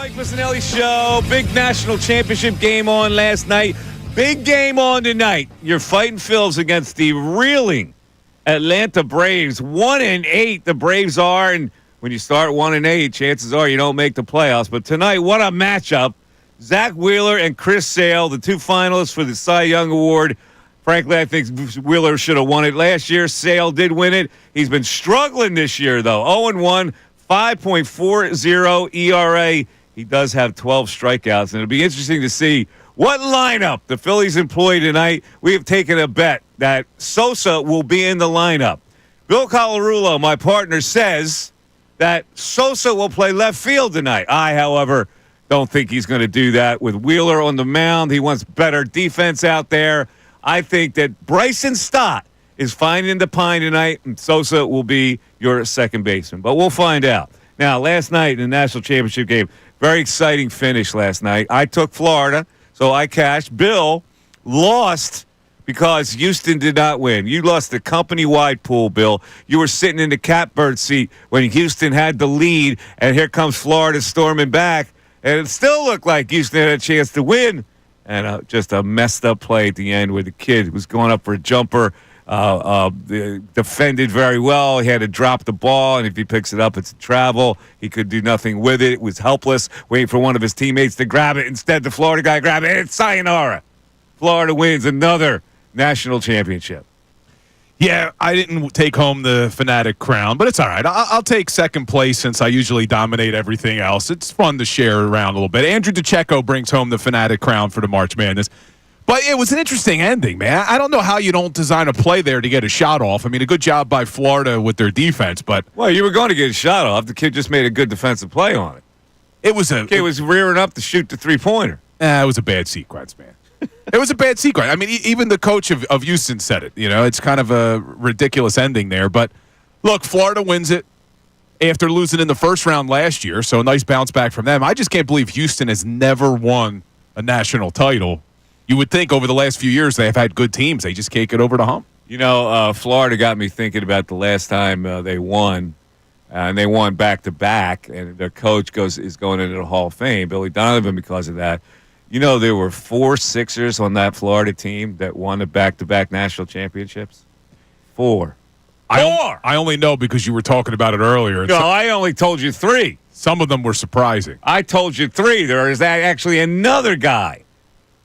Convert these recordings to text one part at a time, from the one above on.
Mike Missanelli Show. Big national championship game on last night. Big game on tonight. You're fighting Phillies against the reeling Atlanta Braves. 1-8 the Braves are, and when you start 1-8, chances are you don't make the playoffs. But tonight, what a matchup. Zach Wheeler and Chris Sale, the two finalists for the Cy Young Award. Frankly, I think Wheeler should have won it last year. Sale did win it. He's been struggling this year, though. 0-1, 5.40 ERA. He does have 12 strikeouts, and it'll be interesting to see what lineup the Phillies employ tonight. We have taken a bet that Sosa will be in the lineup. Bill Colarulo, my partner, says that Sosa will play left field tonight. I, however, don't think he's going to do that with Wheeler on the mound. He wants better defense out there. I think that Bryson Stott is finding the pine tonight, and Sosa will be your second baseman. But we'll find out. Now, last night in the national championship game, very exciting finish last night. I took Florida, so I cashed. Bill lost because Houston did not win. You lost the company-wide pool, Bill. You were sitting in the catbird seat when Houston had the lead, and here comes Florida storming back, and it still looked like Houston had a chance to win. And just a messed-up play at the end where the kid was going up for a jumper, defended very well. He had to drop the ball, and if he picks it up, it's a travel. He could do nothing with it. It was helpless, waiting for one of his teammates to grab it. Instead, the Florida guy grabbed it, and it's sayonara. Florida wins another national championship. Yeah, I didn't take home the Fanatic crown, but it's all right. I'll take second place since I usually dominate everything else. It's fun to share around a little bit. Andrew DeCecco brings home the Fanatic crown for the March Madness. But it was an interesting ending, man. I don't know how you don't design a play there to get a shot off. I mean, a good job by Florida with their defense, but... Well, you were going to get a shot off. The kid just made a good defensive play on it. The kid was rearing up to shoot the three-pointer. It was a bad sequence, man. It was a bad sequence. I mean, even the coach of Houston said it. You know, it's kind of a ridiculous ending there. But, look, Florida wins it after losing in the first round last year, so a nice bounce back from them. I just can't believe Houston has never won a national title. You would think over the last few years they have had good teams. They just can't get over the hump. You know, Florida got me thinking about the last time they won, and they won back-to-back, and their coach is going into the Hall of Fame, Billy Donovan, because of that. You know, there were 4 Sixers on that Florida team that won the back-to-back national championships. 4. I only know because you were talking about it earlier. No, I only told you 3. Some of them were surprising. I told you 3. There is actually another guy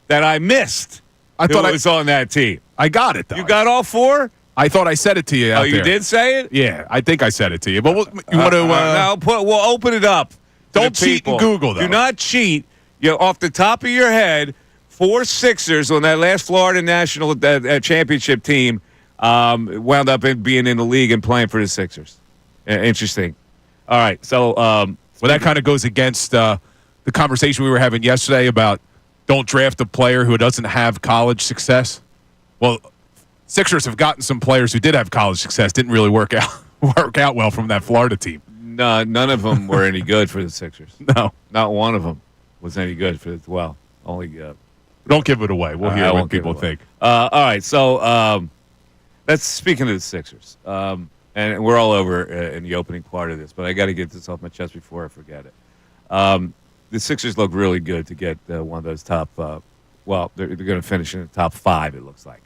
that I missed who was on that team. I got it, though. You got all 4? I thought I said it to you out there. Oh, you did say it? Yeah, I think I said it to you. But you want to... we'll open it up. Don't cheat and Google, though. Do not cheat. Off the top of your head, 4 Sixers on that last Florida national championship team wound up being in the league and playing for the Sixers. Interesting. All right, so that kind of goes against the conversation we were having yesterday about don't draft a player who doesn't have college success. Well, Sixers have gotten some players who did have college success, didn't really work out well from that Florida team. No, none of them were any good for the Sixers. No, not one of them was any good for only. Don't give it away. We'll hear what people think. All right, so that's speaking of the Sixers, and we're all over in the opening part of this, but I got to get this off my chest before I forget it. The Sixers look really good to get one of those top. They're going to finish in the top 5. It looks like.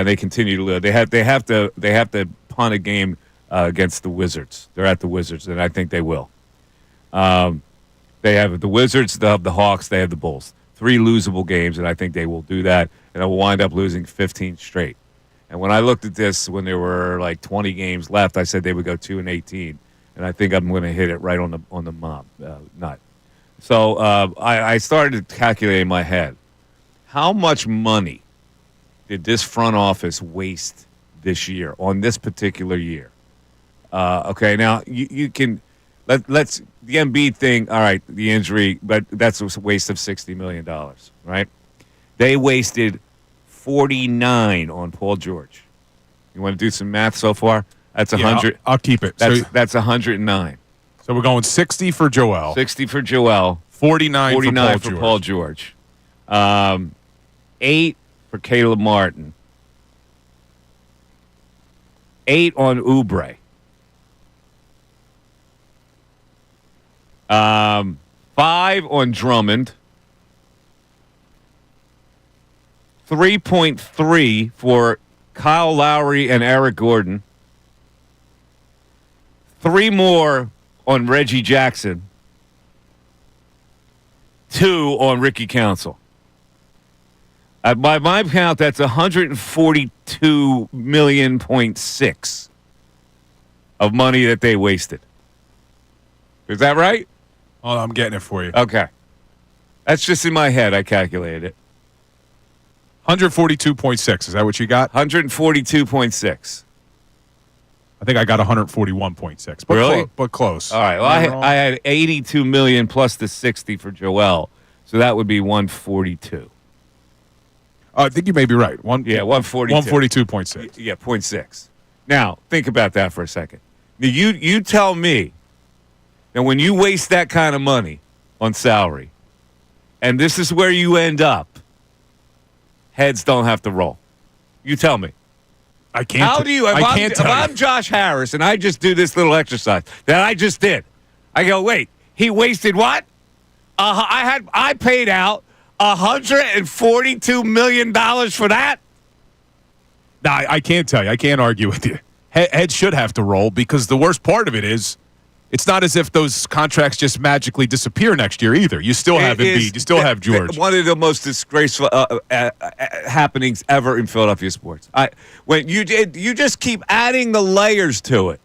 They continue to live. They have to punt a game against the Wizards. They're at the Wizards, and I think they will. They have the Wizards, they have the Hawks, they have the Bulls. 3 losable games, and I think they will do that, and they will wind up losing 15 straight. And when I looked at this, when there were like 20 games left, I said they would go 2-18, and I think I'm going to hit it right on the nut. So I started to calculate in my head, how much money did this front office waste this year on this particular year? Okay, now you can. Let's the Embiid thing. All right, the injury, but that's a waste of $60 million, right? They wasted 49 on Paul George. You want to do some math so far? That's 100. I'll keep it. That's 109. So we're going 60 for Joel. 60 for Joel. 49 for Paul George. 8 for Caleb Martin. 8 on Oubre. 5 on Drummond. 3.3 for Kyle Lowry and Eric Gordon. 3 more on Reggie Jackson. 2 on Ricky Council. By my count, that's 142 million point 6 of money that they wasted. Is that right? Oh, I'm getting it for you. Okay. That's just in my head. I calculated it. 142.6. Is that what you got? 142.6. I think I got 141.6. But Really? But close. All right. Well, I had 82 million plus the 60 for Joel, so that would be 142. I think you may be right. 142. 142.6. Yeah, 0.6. Now, think about that for a second. Now, you tell me that when you waste that kind of money on salary, and this is where you end up, heads don't have to roll. You tell me. I can't. How do you? If I'm Josh Harris and I just do this little exercise that I just did, I go, wait, he wasted what? I paid out $142 million for that. No, I can't tell you. I can't argue with you. Heads should have to roll because the worst part of it is it's not as if those contracts just magically disappear next year either. You still have Embiid. You still have George. One of the most disgraceful happenings ever in Philadelphia sports. When you just keep adding the layers to it.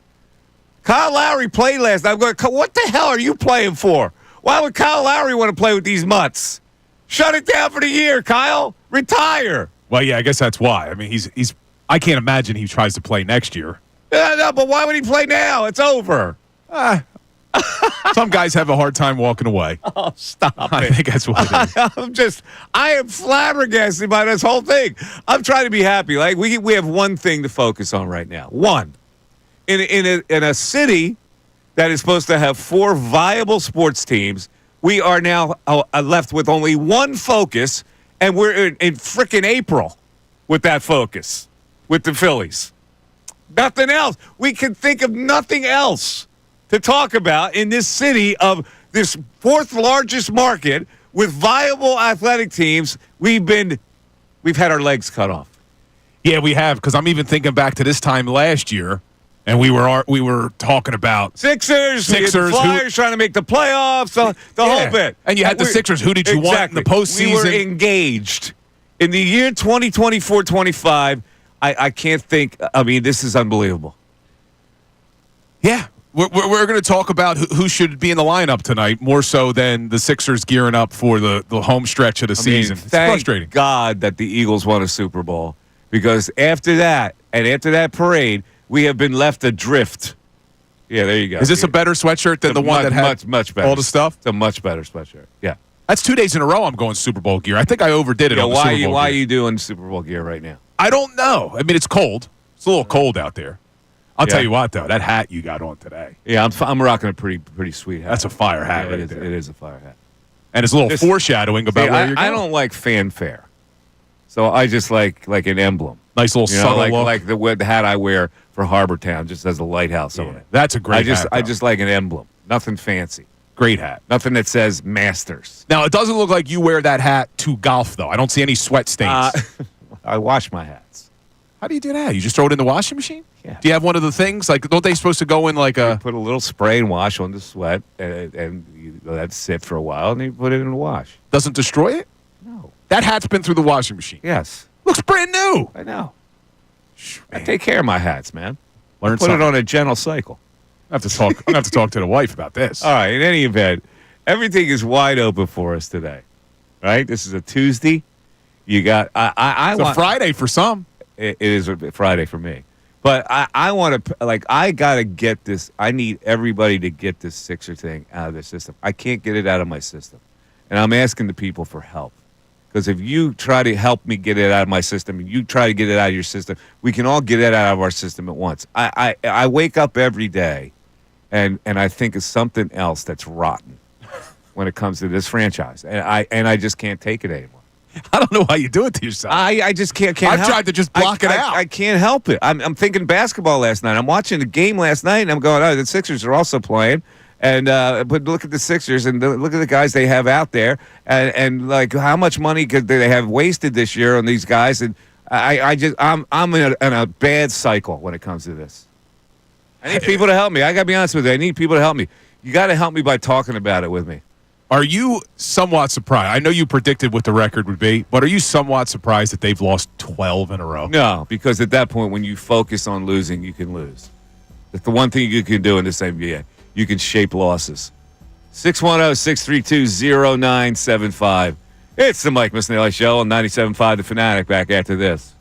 Kyle Lowry played last night. I'm going, what the hell are you playing for? Why would Kyle Lowry want to play with these mutts? Shut it down for the year, Kyle. Retire. Well, yeah, I guess that's why. I mean, he's. I can't imagine he tries to play next year. No, but why would he play now? It's over. Some guys have a hard time walking away. Oh, stop I it. think that's what it is. I am flabbergasted by this whole thing. I'm trying to be happy. Like we have one thing to focus on right now. One, in a city that is supposed to have 4 viable sports teams, we are now left with only one focus, and we're in frickin' April with that focus with the Phillies. Nothing else. We can think of nothing else to talk about in this city of this 4th largest market with viable athletic teams. We've had our legs cut off. Yeah, we have, because I'm even thinking back to this time last year, and we were talking about Sixers, Flyers trying to make the playoffs, the whole bit. And you had the Sixers. Who did you want in the postseason? We were engaged. In the year 2024-25, I can't think. I mean, this is unbelievable. Yeah. We're going to talk about who should be in the lineup tonight more so than the Sixers gearing up for the home stretch of the season. It's frustrating. Thank God that the Eagles won a Super Bowl, because after that parade, we have been left adrift. Yeah, there you go. Is this a better sweatshirt than the one that had much better. all the stuff? It's a much better sweatshirt. Yeah. That's 2 days in a row I'm going Super Bowl gear. I think I overdid it on the Super Bowl gear. Why are you doing Super Bowl gear right now? I don't know. I mean, it's cold. It's a little cold out there. I'll tell you what, though, that hat you got on today. Yeah, I'm rocking a pretty sweet hat. That's a fire hat there. It is a fire hat. And it's a little foreshadowing about where you're going. I don't like fanfare. So I just like an emblem. Nice little subtle look. Like the hat I wear for Harbor Town, just as a lighthouse on it. That's a great hat. I just like an emblem. Nothing fancy. Great hat. Nothing that says Masters. Now, it doesn't look like you wear that hat to golf, though. I don't see any sweat stains. I wash my hats. How do you do that? You just throw it in the washing machine? Yeah. Do you have one of the things? Like, don't they supposed to go in like a... You put a little spray and wash on the sweat, and you let it sit for a while, and you put it in the wash. Doesn't destroy it? No. That hat's been through the washing machine. Yes. Looks brand new. I know. Man. I take care of my hats, man. Learn Put it on a gentle cycle. I'm going to have to talk to the wife about this. All right. In any event, everything is wide open for us today. Right? This is a Tuesday. You got. It's a Friday for some. It is a Friday for me. But I want to, I got to get this. I need everybody to get this Sixer thing out of their system. I can't get it out of my system. And I'm asking the people for help. Because if you try to help me get it out of my system, and you try to get it out of your system, we can all get it out of our system at once. I wake up every day, and I think of something else that's rotten when it comes to this franchise. And I just can't take it anymore. I don't know how you do it to yourself. I just can't I've help. tried to just block it out. I can't help it. I'm thinking basketball last night. I'm watching the game last night, and I'm going, oh, the Sixers are also playing. But look at the Sixers and look at the guys they have out there, and like how much money could they have wasted this year on these guys? And I'm in a bad cycle when it comes to this. I need people to help me. I got to be honest with you. I need people to help me. You got to help me by talking about it with me. Are you somewhat surprised? I know you predicted what the record would be, but are you somewhat surprised that they've lost 12 in a row? No, because at that point, when you focus on losing, you can lose. That's the one thing you can do in this NBA. You can shape losses. 610-632-0975. It's the Mike Missanelli Show on 97.5 The Fanatic. Back after this.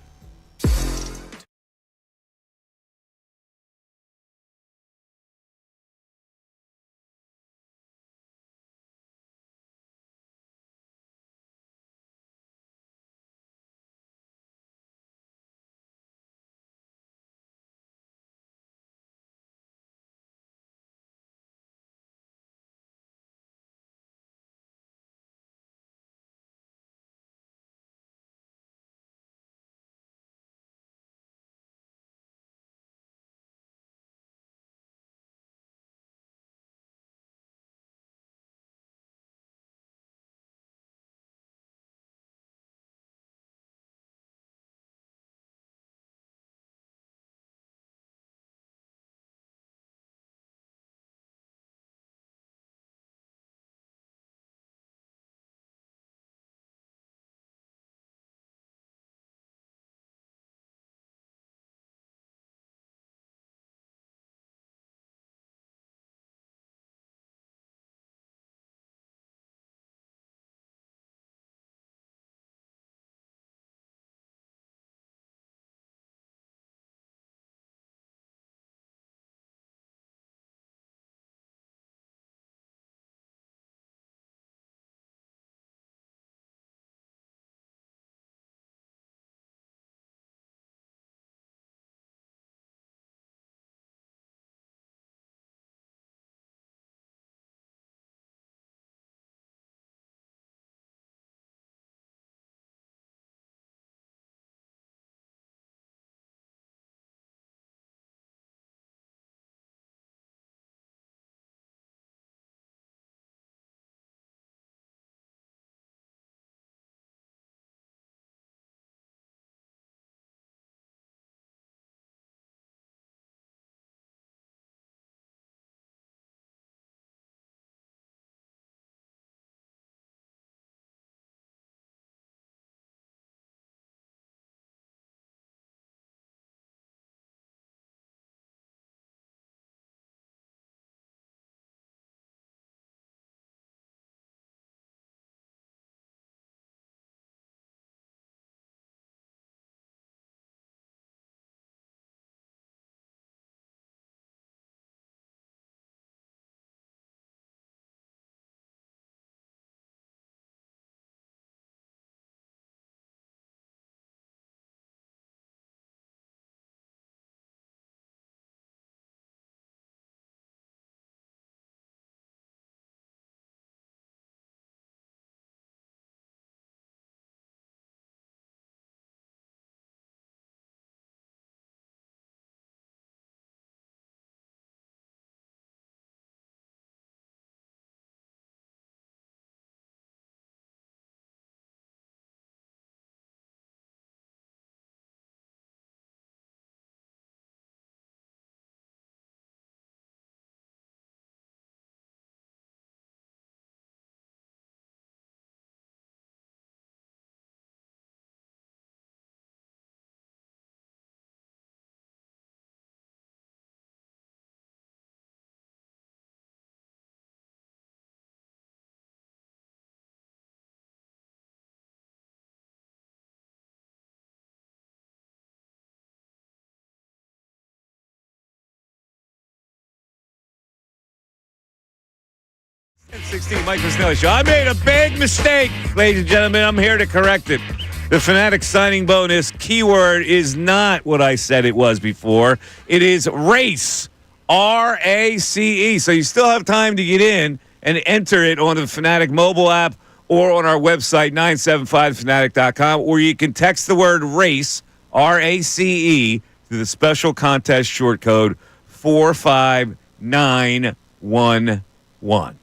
'16 Mike Missanelli Show. I made a big mistake, ladies and gentlemen. I'm here to correct it. The Fanatic signing bonus keyword is not what I said it was before. It is race, R-A-C-E. So you still have time to get in and enter it on the Fanatic mobile app or on our website, 975fanatic.com, or you can text the word race, R-A-C-E, to the special contest short code 45911. 1.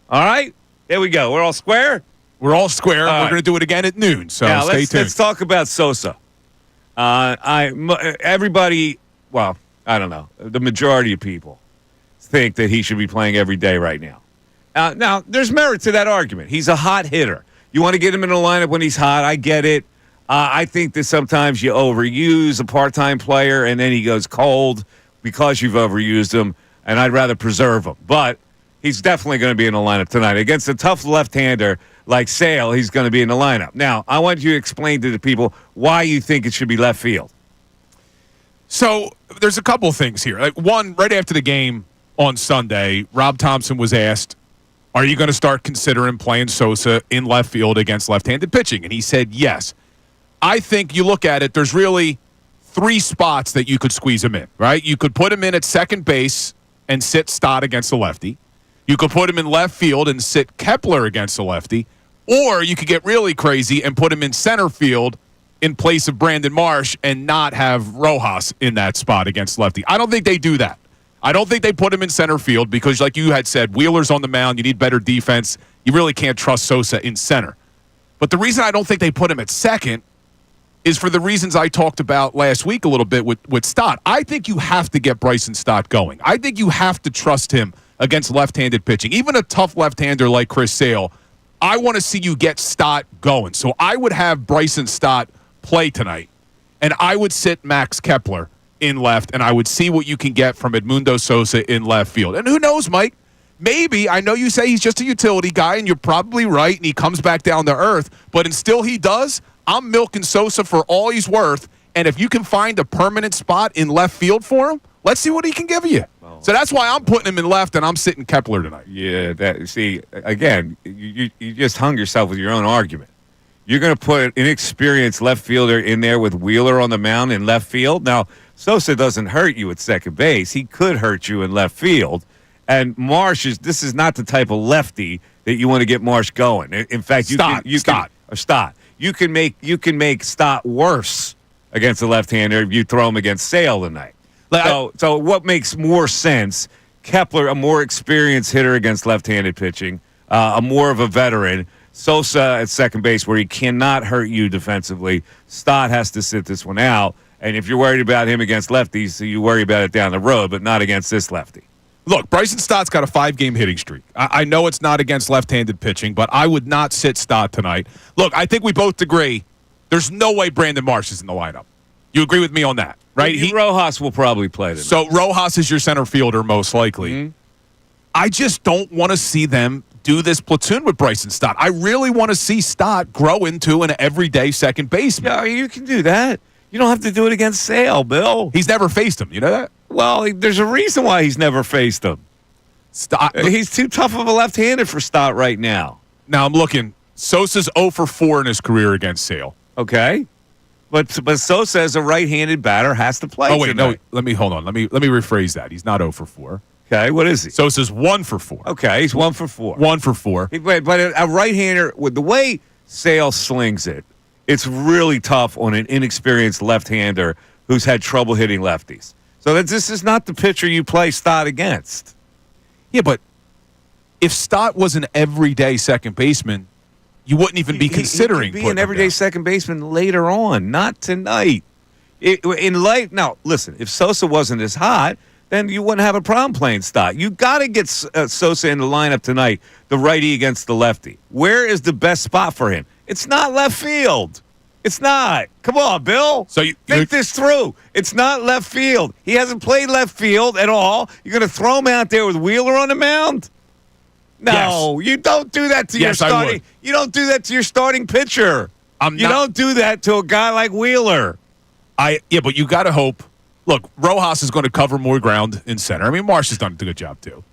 All right? There we go. We're all square? We're all square. All We're right. going to do it again at noon, so Now, stay tuned. let's talk about Sosa. Everybody, well, I don't know. The majority of people think that he should be playing every day right now. Now, there's merit to that argument. He's a hot hitter. You want to get him in the lineup when he's hot. I get it. I think that sometimes you overuse a part-time player and then he goes cold because you've overused him, and I'd rather preserve him. But he's definitely going to be in the lineup tonight. Against a tough left-hander like Sale, he's going to be in the lineup. Now, I want you to explain to the people why you think it should be left field. So there's a couple things here. Like, one, right after the game on Sunday, Rob Thompson was asked, are you going to start considering playing Sosa in left field against left-handed pitching? And he said yes. I think you look at it, there's really 3 spots that you could squeeze him in, right? You could put him in at second base and sit Stott against the lefty. You could put him in left field and sit Kepler against the lefty. Or you could get really crazy and put him in center field in place of Brandon Marsh and not have Rojas in that spot against lefty. I don't think they do that. I don't think they put him in center field because, like you had said, Wheeler's on the mound. You need better defense. You really can't trust Sosa in center. But the reason I don't think they put him at second is for the reasons I talked about last week a little bit with Stott. I think you have to get Bryson Stott going. I think you have to trust him against left-handed pitching. Even a tough left-hander like Chris Sale, I want to see you get Stott going. So I would have Bryson Stott play tonight, and I would sit Max Kepler in left, and I would see what you can get from Edmundo Sosa in left field. And who knows, Mike? Maybe, I know you say he's just a utility guy, and you're probably right, and he comes back down to earth, but until he does, I'm milking Sosa for all he's worth, and if you can find a permanent spot in left field for him, let's see what he can give you. So that's why I'm putting him in left, and I'm sitting Kepler tonight. Yeah, again, you just hung yourself with your own argument. You're going to put an inexperienced left fielder in there with Wheeler on the mound in left field? Now, Sosa doesn't hurt you at second base. He could hurt you in left field. And Marsh this is not the type of lefty that you want to get Marsh going. In fact, Stott. You can make Stott worse against the left-hander if you throw him against Sale tonight. So what makes more sense? Kepler, a more experienced hitter against left-handed pitching, a more of a veteran. Sosa at second base where he cannot hurt you defensively. Stott has to sit this one out. And if you're worried about him against lefties, you worry about it down the road, but not against this lefty. Look, Bryson Stott's got a 5-game hitting streak. I know it's not against left-handed pitching, but I would not sit Stott tonight. Look, I think we both agree there's no way Brandon Marsh is in the lineup. You agree with me on that, right? Rojas will probably play tonight. So Rojas is your center fielder most likely. Mm-hmm. I just don't want to see them do this platoon with Bryson Stott. I really want to see Stott grow into an everyday second baseman. Yeah, you can do that. You don't have to do it against Sale, Bill. He's never faced him. You know that? Well, there's a reason why he's never faced him. Stott. He's too tough of a left-hander for Stott right now. Now I'm looking. Sosa's 0 for 4 in his career against Sale. Okay. But Sosa as a right-handed batter has to play. Oh, wait, tonight. no. Let me rephrase that. He's not 0 for 4. Okay, what is he? Sosa's 1 for 4. Okay, he's 1 for 4. 1 for 4. But a right-hander, with the way Sale slings it, it's really tough on an inexperienced left-hander who's had trouble hitting lefties. So this is not the pitcher you play Stott against. Yeah, but if Stott was an everyday second baseman, you wouldn't even be considering he could be an everyday second baseman later on, not tonight. Now, listen, if Sosa wasn't as hot, then you wouldn't have a problem playing Stott. You got to get Sosa in the lineup tonight, the righty against the lefty. Where is the best spot for him? It's not left field. It's not. Come on, Bill. So think this through. It's not left field. He hasn't played left field at all. You're going to throw him out there with Wheeler on the mound? No, you don't do that to your starting. You don't do that to your starting pitcher. You don't do that to a guy like Wheeler. But you got to hope. Look, Rojas is going to cover more ground in center. I mean, Marsh has done a good job too.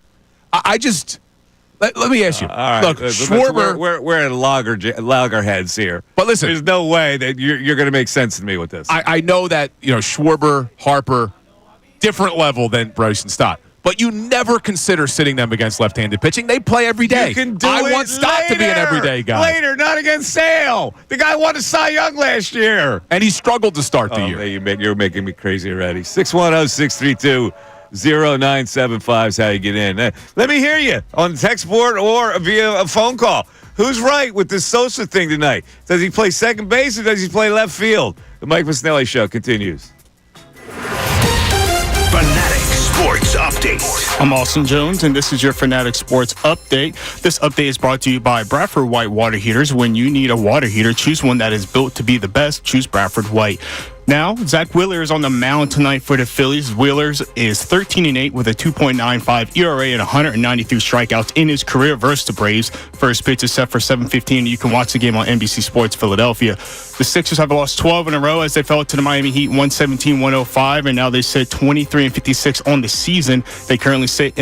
Let me ask you. All right. Look, Schwarber. We're at loggerheads here. But listen, there's no way that you're going to make sense to me with this. I know that Schwarber, Harper, different level than Bryson Stott. But you never consider sitting them against left-handed pitching. They play every day. I want Stott to be an everyday guy. Later, not against Sale. The guy won a Cy Young last year. And he struggled to start the year. You're making me crazy already. 610-632 0975 is how you get in. Let me hear you on the text board or via a phone call. Who's right with this Sosa thing tonight? Does he play second base or does he play left field? The Mike Missanelli Show continues. Fanatic Sports Update. I'm Austin Jones, and this is your Fanatic Sports Update. This update is brought to you by Bradford White Water Heaters. When you need a water heater, choose one that is built to be the best. Choose Bradford White. Now, Zach Wheeler is on the mound tonight for the Phillies. Wheeler is 13-8 with a 2.95 ERA and 193 strikeouts in his career versus the Braves. First pitch is set for 7:15. You can watch the game on NBC Sports Philadelphia. The Sixers have lost 12 in a row as they fell to the Miami Heat 117-105, and now they sit 23-56 on the season. They currently sit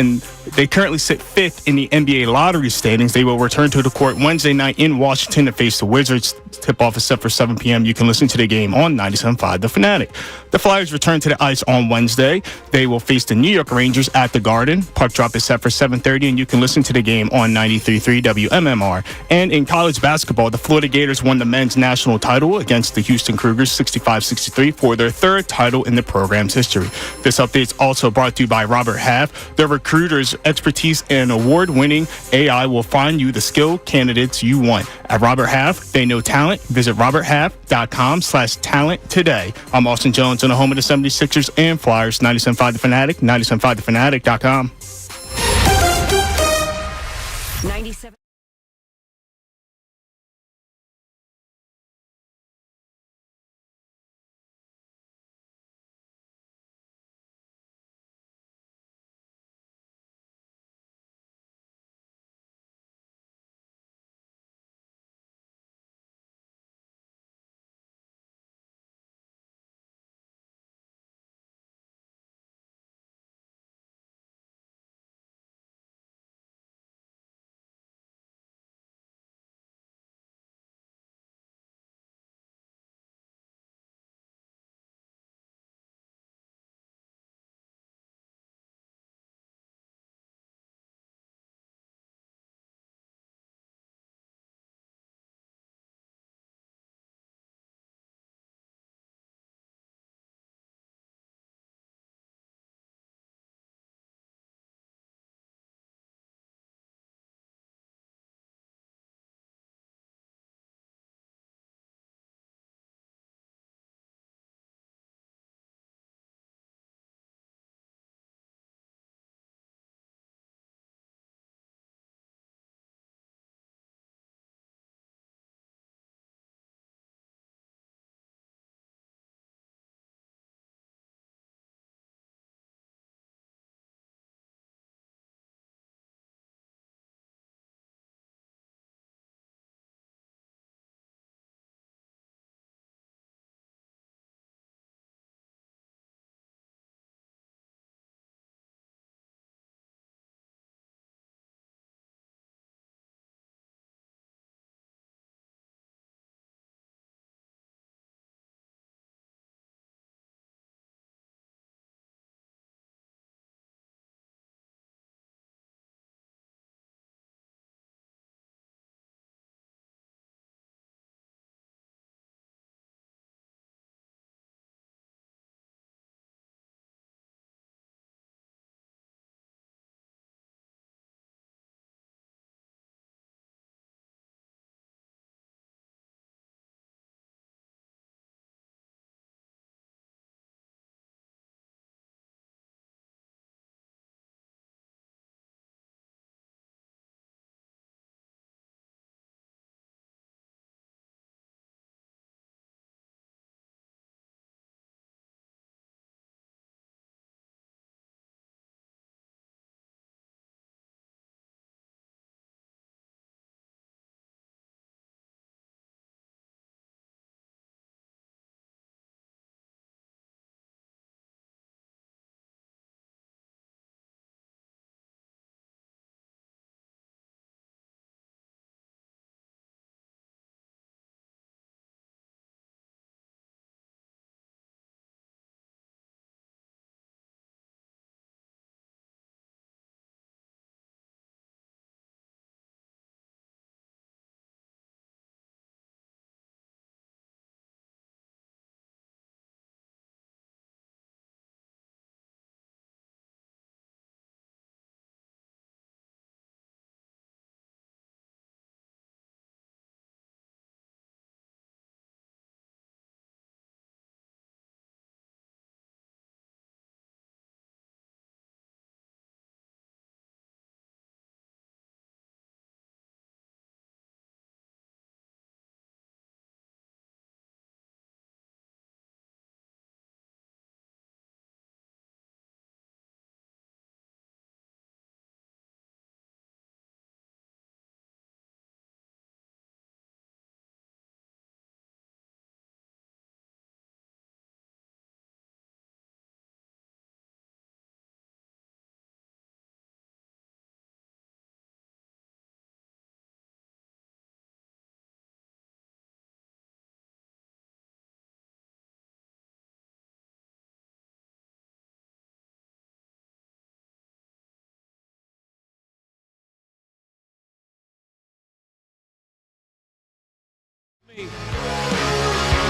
fifth in the NBA lottery standings. They will return to the court Wednesday night in Washington to face the Wizards. Tip-off is set for 7 p.m. You can listen to the game on 97.5 The Fanatic. The Flyers return to the ice on Wednesday. They will face the New York Rangers at the Garden. Puck drop is set for 7:30, and you can listen to the game on 93.3 WMMR. And in college basketball, the Florida Gators won the men's national title against the Houston Cougars 65-63 for their third title in the program's history. This update is also brought to you by Robert Half. Their recruiters' expertise and award-winning AI will find you the skilled candidates you want. At Robert Half, they know talent. Visit roberthalf.com/talent today. I'm Austin Jones on the home of the 76ers and Flyers, 97.5 The Fanatic, 97.5thefanatic.com. 97.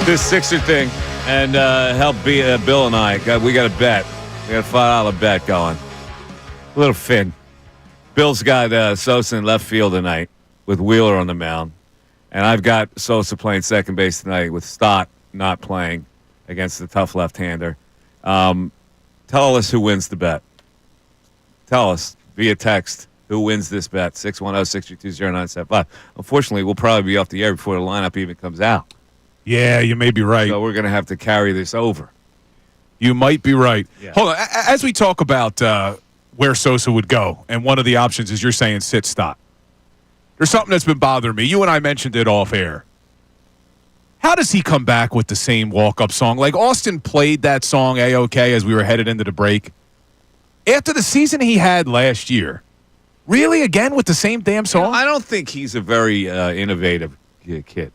this Sixer thing and help Bill and I. We got a bet. We got a $5 bet going. A little fin. Bill's got Sosa in left field tonight with Wheeler on the mound. And I've got Sosa playing second base tonight with Stott not playing against the tough left-hander. Tell us who wins the bet. Tell us via text who wins this bet. 610-632-0975. Unfortunately, we'll probably be off the air before the lineup even comes out. Yeah, you may be right. So we're going to have to carry this over. You might be right. Yeah. Hold on. As we talk about where Sosa would go, and one of the options is you're saying sit Stott. There's something that's been bothering me. You and I mentioned it off air. How does he come back with the same walk-up song? Like Austin played that song A-OK as we were headed into the break. After the season he had last year, really again with the same damn song? I don't think he's a very innovative kid.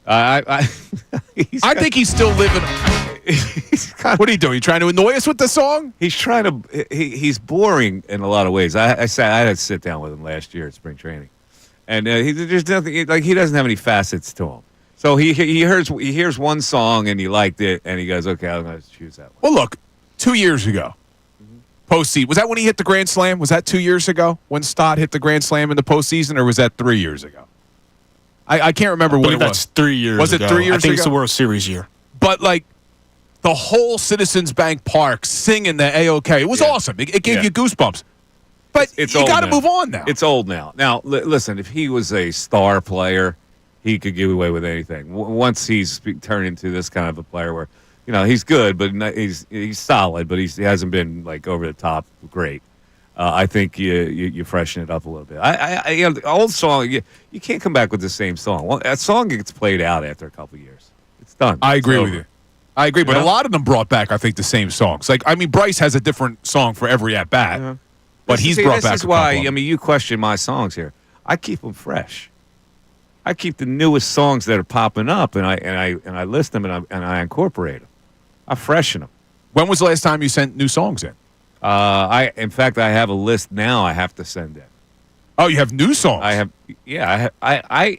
I think he's still living. What are you doing? You trying to annoy us with the song? He's trying to. He's boring in a lot of ways. I had to sit down with him last year at spring training, and there's nothing like he doesn't have any facets to him. So he hears one song and he liked it, and he goes, "Okay, I'm going to choose that one." Well, look, 2 years ago, postseason, was that when he hit the grand slam? Was that 2 years ago when Stott hit the grand slam in the postseason, or was that 3 years ago? I can't remember what it was. That's 3 years ago. Was it 3 years ago? I think it's the World Series year. But, like, the whole Citizens Bank Park singing the A-OK, it was awesome. It gave you goosebumps. But you got to move on now. It's old now. Now, listen, if he was a star player, he could get away with anything. Once he's turned into this kind of a player where, he's good, but he's solid, but he hasn't been, like, over the top great. I think you freshen it up a little bit. The old song, you can't come back with the same song. Well, that song gets played out after a couple of years. It's done. I agree with you. I agree, but a lot of them brought back, I think, the same songs. Like, Bryce has a different song for every at bat, but he's brought back. This is why you question my songs here. I keep them fresh. I keep the newest songs that are popping up, and I list them and I incorporate them. I freshen them. When was the last time you sent new songs in? In fact, I have a list now I have to send in. Oh, you have new songs? I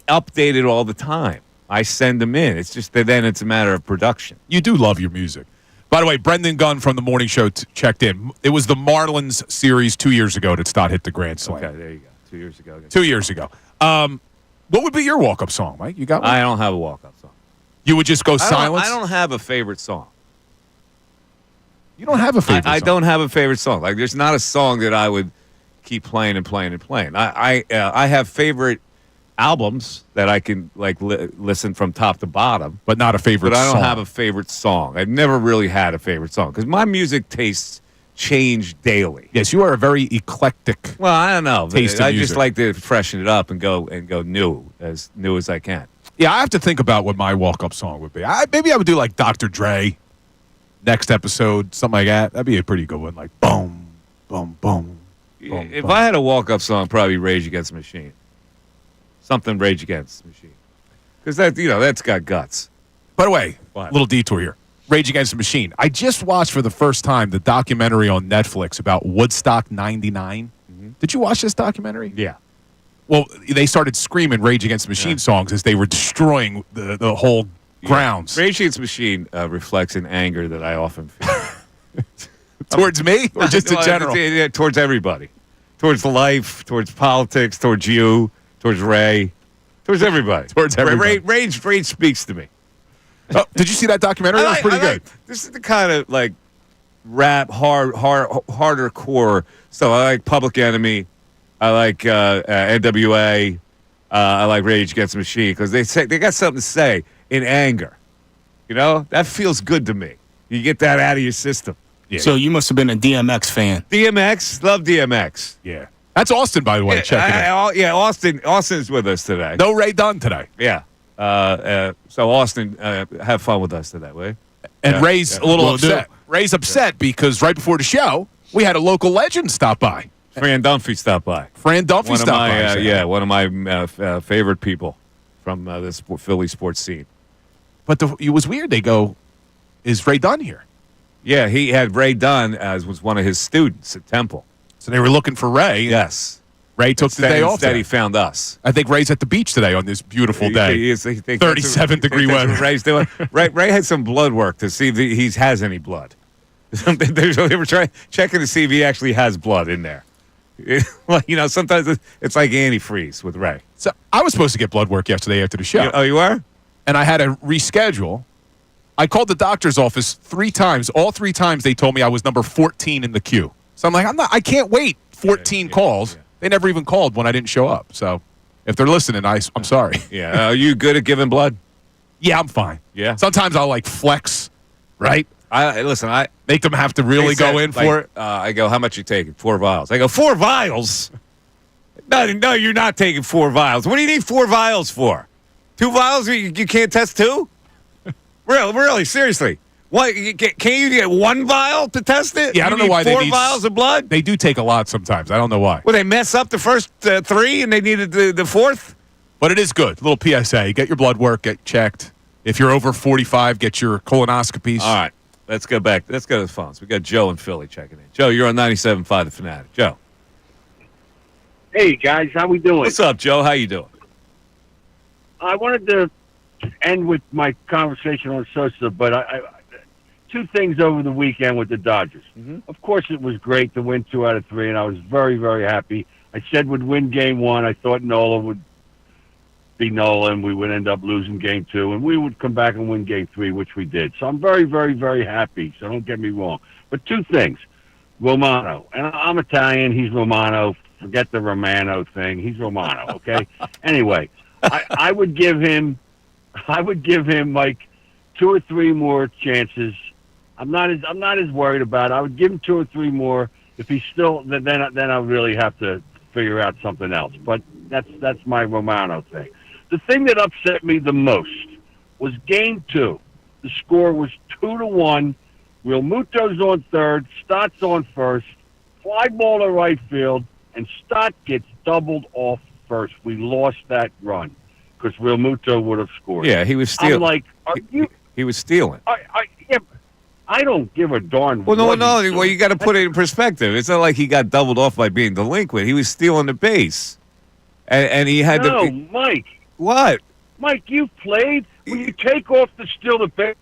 update it all the time. I send them in. It's just that then it's a matter of production. You do love your music. By the way, Brendan Gunn from the morning show checked in. It was the Marlins series 2 years ago that Stott hit the grand slam. Okay, there you go. 2 years ago. 2 years ago. What would be your walk-up song, Mike? You got one? I don't have a walk-up song. You would just go silence? I don't have a favorite song. You don't have a favorite song? I don't have a favorite song. Like, there's not a song that I would keep playing and playing and playing. I have favorite albums that I can listen from top to bottom, but not a favorite song. But I don't have a favorite song. I've never really had a favorite song because my music tastes change daily. Yes, you are a very eclectic. Well, I don't know. I just music. like to freshen it up and go new as I can. Yeah, I have to think about what my walk-up song would be. Maybe I would do like Dr. Dre. Next episode, something like that. That'd be a pretty good one. Like boom, boom, boom. If I had a walk-up song, probably Rage Against the Machine. Something Rage Against the Machine. Because that's got guts. By the way, What? little detour here. Rage Against the Machine. I just watched for the first time the documentary on Netflix about Woodstock 99. Mm-hmm. Did you watch this documentary? Yeah. Well, they started screaming Rage Against the Machine songs as they were destroying the whole grounds. Rage Against the Machine reflects an anger that I often feel. Towards me? Or just in general? Towards everybody. Towards life, towards politics, towards you, towards Ray, towards everybody. Towards everybody. Rage speaks to me. Oh, did you see that documentary? That was pretty good. This is the kind of rap, harder core stuff. I like Public Enemy. I like NWA. I like Rage Against the Machine because they got something to say in anger. That feels good to me. You get that out of your system. Yeah. So you must have been a DMX fan. DMX, love DMX. Yeah. That's Austin, by the way. Austin's with us today. No Ray Dunn today. Yeah. So Austin, have fun with us today, will you? And Ray's a little upset. Ray's upset because right before the show, we had a local legend stop by. Fran Dunphy stopped by. Fran Dunphy stopped by. One of my favorite people from this Philly sports scene. But it was weird. They go, is Ray Dunn here? Yeah, he had Ray Dunn as was one of his students at Temple. So they were looking for Ray. Yes. Ray took the day off. Instead, today. he found us. I think Ray's at the beach today on this beautiful day. He 37-degree weather. Ray's doing. Ray had some blood work to see if he has any blood. They were checking to see if he actually has blood in there. Well, sometimes it's like antifreeze with Ray. So I was supposed to get blood work yesterday after the show. Oh, you are? And I had to reschedule. I called the doctor's office 3 times. All 3 times they told me I was number 14 in the queue. So I'm like, I can't wait 14 calls. Yeah. They never even called when I didn't show up. So if they're listening, I'm sorry. Yeah. Are you good at giving blood? Yeah, I'm fine. Yeah. Sometimes I'll flex, right? I make them have to really go in for it. I go, how much you taking? 4 vials. I go, 4 vials? No, you're not taking 4 vials. What do you need 4 vials for? 2 vials? You can't test 2? Really, seriously. What? Can't you get 1 vial to test it? Yeah, I don't know why they need 4 vials of blood. They do take a lot sometimes. I don't know why. Well, they mess up the first 3 and they needed the 4th. But it is good. Little PSA: get your blood work, get checked. If you're over 45, get your colonoscopies. All right, let's go back. Let's go to the phones. We got Joe in Philly checking in. Joe, you're on 97.5 The Fanatic. Joe. Hey guys, how we doing? What's up, Joe? How you doing? I wanted to end with my conversation on Sosa, but I 2 things over the weekend with the Dodgers. Mm-hmm. Of course, it was great to win 2 out of 3, and I was very, very happy. I said we'd win Game 1. I thought Nola would be Nola, and we would end up losing Game 2, and we would come back and win Game 3, which we did. So I'm very, very, very happy, so don't get me wrong. But 2 things. Romano. And I'm Italian. He's Romano. Forget the Romano thing. He's Romano, okay? Anyway, I would give him like 2 or 3 more chances. I'm not as worried about it. I would give him 2 or 3 more. If he's still, then I really have to figure out something else. But that's my Romano thing. The thing that upset me the most was Game 2. The score was 2-1. Real Muto's on third, Stott's on first, fly ball to right field, and Stott gets doubled off first. We lost that run because Real Muto would have scored. Yeah, he was stealing. I'm like, he was stealing. I don't give a darn. Well, no. Well, you got to put it in perspective. It's not like he got doubled off by being delinquent. He was stealing the base, and he had no, to. Mike. What? Mike, you played. When you take off to steal the base,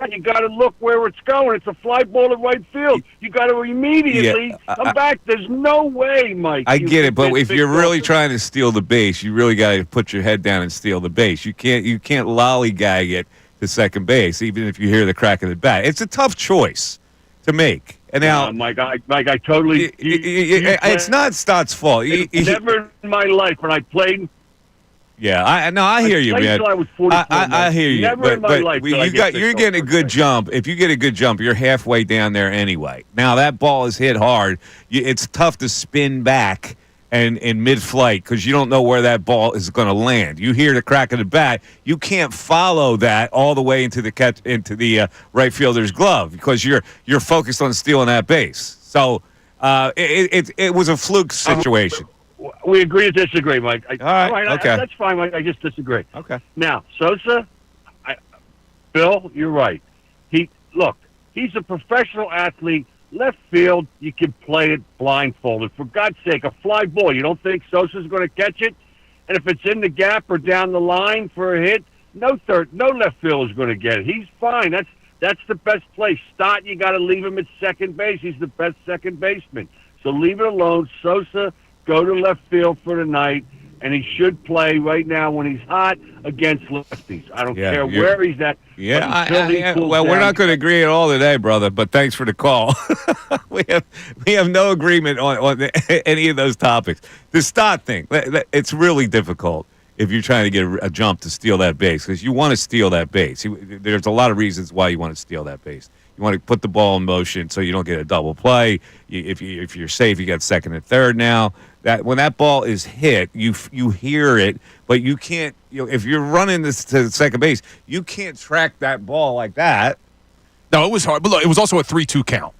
you got to look where it's going. It's a fly ball to right field. You got to immediately come back. There's no way, Mike. I get it, but if you're really trying to steal the base, you really got to put your head down and steal the base. You can't lollygag it to second base, even if you hear the crack of the bat. It's a tough choice to make. And now, Mike, I totally. It's not Stott's fault. Never in my life when I played. Yeah, I hear you, man. I was 44, I hear you. Never in my life. You're getting a good jump. If you get a good jump, you're halfway down there anyway. Now that ball is hit hard. It's tough to spin back and in mid-flight because you don't know where that ball is going to land. You hear the crack of the bat. You can't follow that all the way into the right fielder's glove because you're focused on stealing that base. So it was a fluke situation. We agree to disagree, Mike. All right, okay. That's fine, Mike. I just disagree. Okay. Now, Sosa, Bill, you're right. He's a professional athlete. Left field, you can play it blindfolded. For God's sake, a fly ball. You don't think Sosa's going to catch it? And if it's in the gap or down the line for a hit, no left field is going to get it. He's fine. That's the best place. Stott, you got to leave him at second base. He's the best second baseman. So leave it alone. Sosa, go to left field for the night, and he should play right now when he's hot against lefties. I don't care where he's at. Yeah, well, we're not going to agree at all today, brother, but thanks for the call. we have no agreement on any of those topics. The Stott thing, it's really difficult if you're trying to get a jump to steal that base because you want to steal that base. There's a lot of reasons why you want to steal that base. You want to put the ball in motion so you don't get a double play. If you're safe, you got second and third now. That when that ball is hit, you hear it, but you can't. If you're running this to second base, you can't track that ball like that. No, it was hard. But look, it was also a 3-2 count.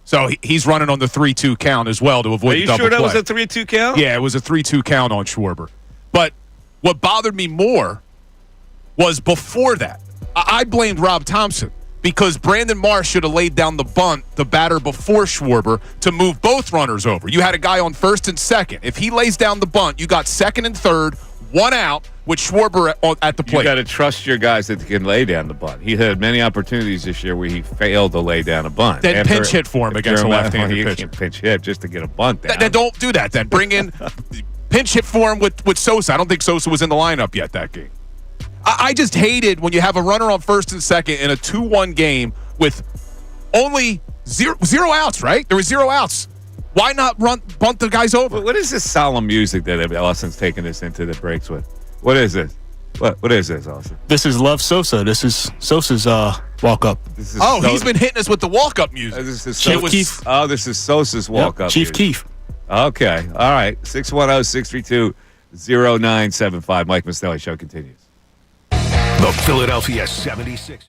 So he's running on the 3-2 count as well to avoid the double play. Are you sure that was a 3-2 count? Yeah, it was a 3-2 count on Schwarber. But what bothered me more was before that. I blamed Rob Thompson because Brandon Marsh should have laid down the bunt, the batter before Schwarber, to move both runners over. You had a guy on first and second. If he lays down the bunt, you got second and third, one out with Schwarber at the plate. You got to trust your guys that can lay down the bunt. He had many opportunities this year where he failed to lay down a bunt. Then pinch hit for him against a left-handed you pitcher. can pinch hit just to get a bunt down. Then don't do that. Then bring in pinch hit for him with Sosa. I don't think Sosa was in the lineup yet that game. I just hated when you have a runner on first and second in a 2-1 game with only zero outs, right? There were 0 outs. Why not bunt the guys over? What is this solemn music that Austin's taking us into the breaks with? What is this? What is this, Austin? This is Love Sosa. This is Sosa's walk-up. He's been hitting us with the walk-up music. This is Chief Keef. Oh, this is Sosa's walk-up. Chief music. Keef. Okay. All right. 610-632-0975. Mike Missanelli Show continues. The Philadelphia 76.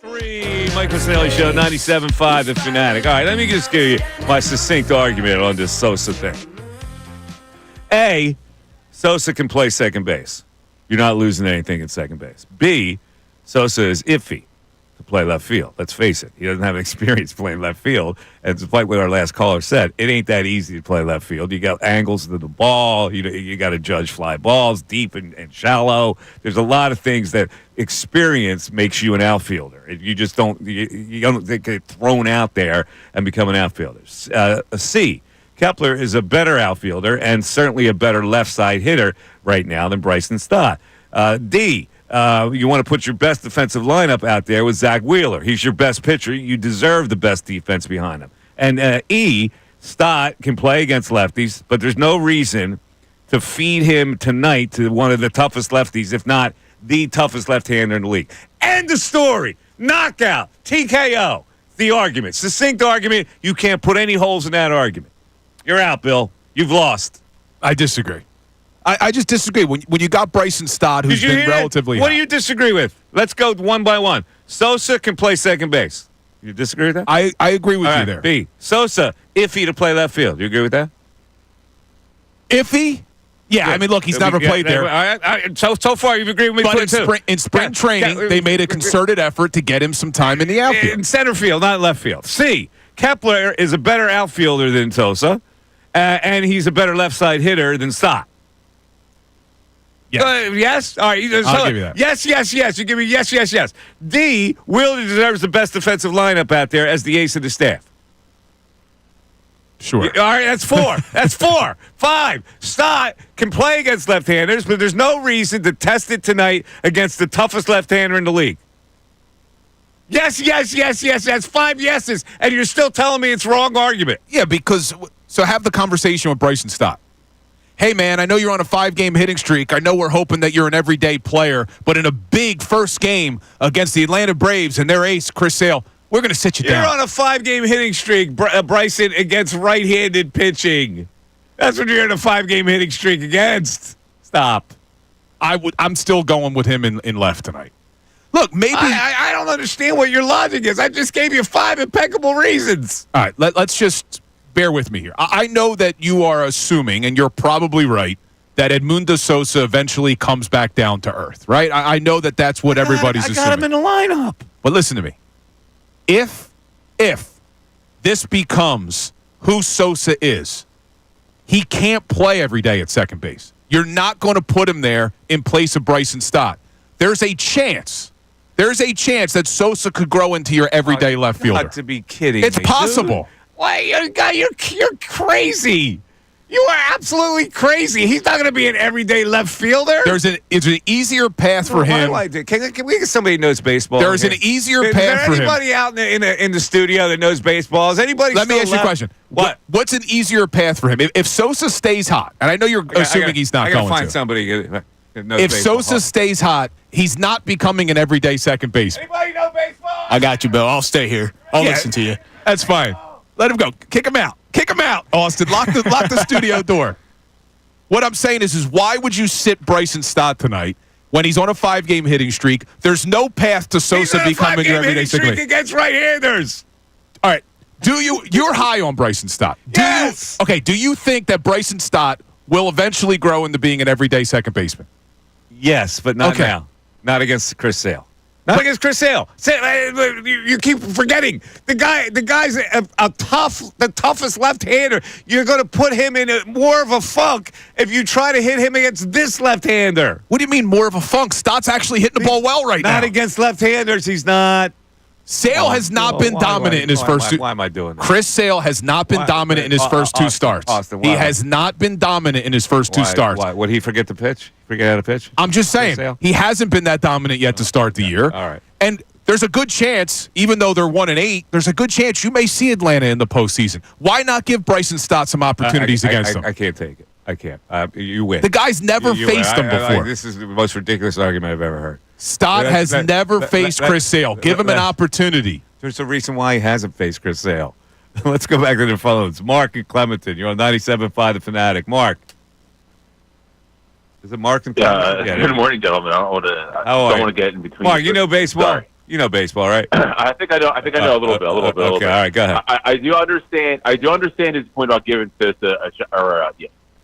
Mike Missanelli Show, 97.5 The Fanatic. All right, let me just give you my succinct argument on this Sosa thing. A, Sosa can play second base. You're not losing anything at second base. B, Sosa is iffy to play left field. Let's face it. He doesn't have experience playing left field. And it's like what our last caller said, it ain't that easy to play left field. You got angles to the ball. You got to judge fly balls, deep and shallow. There's a lot of things that experience makes you an outfielder. You just don't get thrown out there and become an outfielder. C, Kepler is a better outfielder and certainly a better left side hitter right now than Bryson Stott. D, you want to put your best defensive lineup out there with Zach Wheeler. He's your best pitcher. You deserve the best defense behind him. And E, Stott can play against lefties, but there's no reason to feed him tonight to one of the toughest lefties, if not the toughest left-hander in the league. End of story. Knockout. TKO. The argument. Succinct argument. You can't put any holes in that argument. You're out, Bill. You've lost. I disagree. I just disagree. When you got Bryson Stott, who's been relatively What do you disagree with? Let's go one by one. Sosa can play second base. You disagree with that? I agree with you there. B, Sosa, iffy to play left field. You agree with that? Iffy? Yeah, I mean, look, he's never played there. All right, so far, you've agreed with me. But in spring training, they made a concerted effort to get him some time in the outfield. In center field, not left field. C, Kepler is a better outfielder than Sosa, and he's a better left side hitter than Stott. Yes. Yes? All right. I'll give you that. Yes. You give me yes. D, Wheeler deserves the best defensive lineup out there as the ace of the staff. Sure. All right, that's 4. That's 4. 5, Stott can play against left-handers, but there's no reason to test it tonight against the toughest left-hander in the league. Yes. That's 5 yeses, and you're still telling me it's wrong argument. Yeah, because so have the conversation with Bryson Stott. Hey, man, I know you're on a 5-game hitting streak. I know we're hoping that you're an everyday player, but in a big first game against the Atlanta Braves and their ace, Chris Sale, we're going to sit you down. You're on a 5-game hitting streak, Bryson, against right-handed pitching. That's what you're in a 5-game hitting streak against. Stop. I'm still going with him in left tonight. Look, maybe I don't understand what your logic is. I just gave you 5 impeccable reasons. All right, let's just bear with me here. I know that you are assuming, and you're probably right, that Edmundo Sosa eventually comes back down to earth, right? I know that that's what everybody's assuming. I got him in the lineup. But listen to me. If this becomes who Sosa is, he can't play every day at second base. You're not going to put him there in place of Bryson Stott. There's a chance that Sosa could grow into your everyday left fielder. Got to be kidding It's me, possible. Dude. Why, you're crazy. You are absolutely crazy. He's not going to be an everyday left fielder. It's an easier path for him. Can we get somebody who knows baseball? There's an easier path for him. Is there anybody out in the studio that knows baseball? Is anybody? Let me ask you a question. What? What's an easier path for him? If Sosa stays hot, and I know you're assuming he's not going to. I got to find somebody that knows if baseball. Sosa stays hot, he's not becoming an everyday second baseman. Anybody know baseball? I got you, Bill. I'll stay here. I'll listen to you. That's fine. Let him go. Kick him out. Kick him out, Austin. Lock the studio door. What I'm saying is why would you sit Bryson Stott tonight when he's on a 5-game hitting streak? There's no path to Sosa becoming your everyday second base. Against right-handers. All right. You're high on Bryson Stott. Yes. Do you think that Bryson Stott will eventually grow into being an everyday second baseman? Yes, but not now. Not against Chris Sale. Not against Chris Sale. You keep forgetting the guy's the toughest left-hander. You're going to put him in more of a funk if you try to hit him against this left-hander. What do you mean more of a funk? Stott's actually hitting the ball well right now. Not against left-handers. He's not. Sale has not been dominant in his first two. Why am I doing that? Chris Sale has not been dominant in his first two starts. Austin, he has not been dominant in his first two starts. Why? Would he forget to pitch? Forget how to pitch? I'm just saying, he hasn't been that dominant yet to start the year. All right. And there's a good chance, even though they're 1-8, there's a good chance you may see Atlanta in the postseason. Why not give Bryson Stott some opportunities against them? I can't take it. I can't. You win. The guy's never faced them before. This is the most ridiculous argument I've ever heard. Stott has never faced Chris Sale. Give him an opportunity. There's a reason why he hasn't faced Chris Sale. Let's go back to the phones. Mark and Clementon. You're on 97.5 The Fanatic. Mark. Is it Mark and Clementon? Good morning, gentlemen. I don't want to get in between. Mark, you know baseball? Sorry. You know baseball, right? I think I know. I think I know a little bit. Okay, all right, go ahead. I do understand. I do understand his point about giving Sosa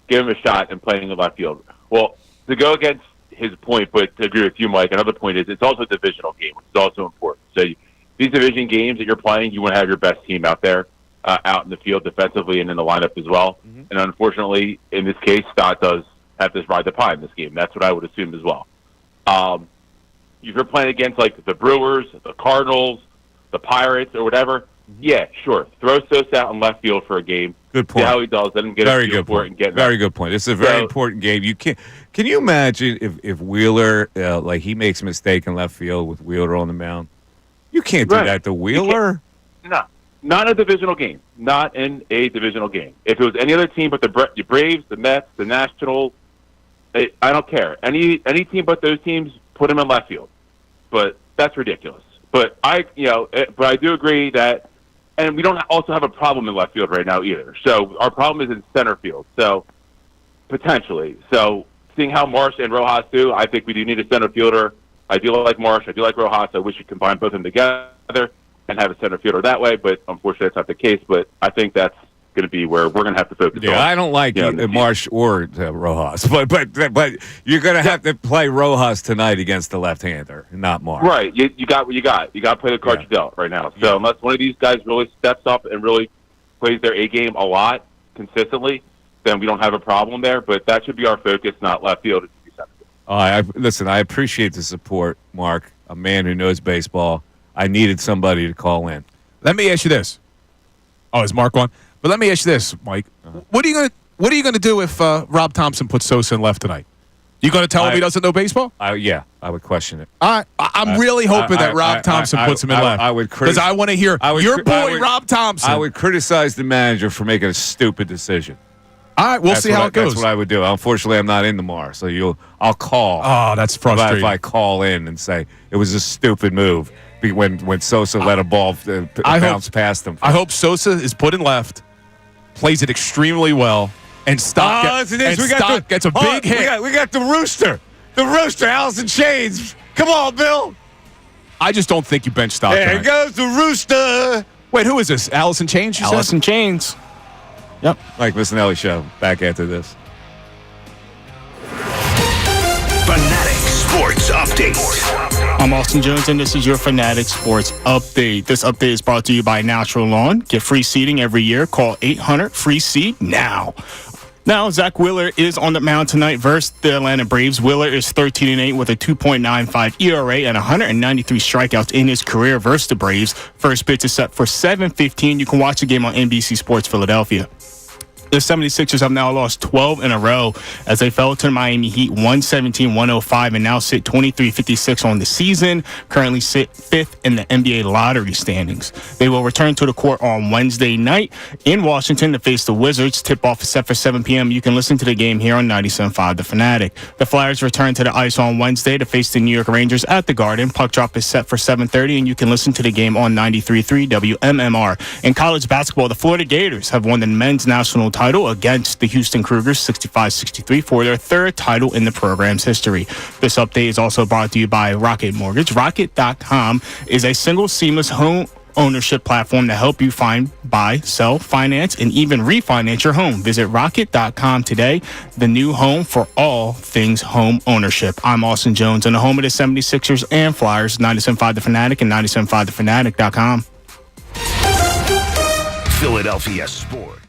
give him a shot and playing in left field. Well, to go against his point, but to agree with you, Mike, another point is it's also a divisional game, which is also important. So these division games that you're playing, you want to have your best team out there, out in the field defensively and in the lineup as well. Mm-hmm. And unfortunately, in this case, Stott does have to ride the pie in this game. That's what I would assume as well. If you're playing against like the Brewers, the Cardinals, the Pirates, or whatever, yeah, sure. Throw Sosa out in left field for a game. Good point. See how he does. Let him get very a feel good for point. it and get very good point. It's a very important game. You can't. Can you imagine if Wheeler, like he makes a mistake in left field with Wheeler on the mound? You can't do that to Wheeler. No, not in a divisional game. Not in a divisional game. If it was any other team but the Braves, the Mets, the Nationals, I don't care. Any team but those teams, put him in left field. But that's ridiculous. But I do agree that, and we don't also have a problem in left field right now either. So our problem is in center field. So potentially, seeing how Marsh and Rojas do, I think we do need a center fielder. I do like Marsh. I do like Rojas. I wish we combine both of them together and have a center fielder that way. But unfortunately, that's not the case. But I think that's going to be where we're going to have to focus on. Yeah, I don't like Marsh or Rojas, but you're going to have to play Rojas tonight against the left-hander, not Marsh. Right. You got what you got. You got to play the card you dealt right now. So unless one of these guys really steps up and really plays their A game a lot consistently, then we don't have a problem there. But that should be our focus, not left field. Listen, I appreciate the support, Mark, a man who knows baseball. I needed somebody to call in. Let me ask you this. Oh, is Mark on? But let me ask you this, Mike. What are you gonna do if Rob Thompson puts Sosa in left tonight? You gonna tell him he doesn't know baseball? Yeah, I would question it. I'm really hoping that Rob Thompson puts him in left. I would because I want to hear your boy Rob Thompson. I would criticize the manager for making a stupid decision. All right, we'll see how it goes. That's what I would do. Unfortunately, I'm not in tomorrow, so I'll call. Oh, that's frustrating. If I call in and say it was a stupid move when Sosa let a ball bounce past him. I hope Sosa is put in left, plays it extremely well, and Stott gets a big hit. We got the Rooster. The Rooster, Allison Chains. Come on, Bill. I just don't think you bench Stott. There goes the Rooster. Wait, who is this? Allison Chains? Allison Chains. Yep. Mike Missanelli Show. Back after this. Fanatic Sports Update. I'm Austin Jones, and this is your Fanatic Sports Update. This update is brought to you by Natural Lawn. Get free seeding every year. Call 800-FREE-SEED now. Now, Zach Wheeler is on the mound tonight versus the Atlanta Braves. Wheeler is 13-8 with a 2.95 ERA and 193 strikeouts in his career versus the Braves. First pitch is set for 7:15. You can watch the game on NBC Sports Philadelphia. The 76ers have now lost 12 in a row as they fell to the Miami Heat 117-105 and now sit 23-56 on the season, currently sit 5th in the NBA lottery standings. They will return to the court on Wednesday night in Washington to face the Wizards. Tip-off is set for 7 p.m. You can listen to the game here on 97.5 The Fanatic. The Flyers return to the ice on Wednesday to face the New York Rangers at the Garden. Puck drop is set for 7:30, and you can listen to the game on 93.3 WMMR. In college basketball, the Florida Gators have won the men's national title against the Houston Cougars 65-63 for their third title in the program's history. This update is also brought to you by Rocket Mortgage. Rocket.com is a single seamless home ownership platform to help you find, buy, sell, finance, and even refinance your home. Visit Rocket.com today, the new home for all things home ownership. I'm Austin Jones, and the home of the 76ers and Flyers, 97.5 The Fanatic and 97.5thefanatic.com. Philadelphia Sports.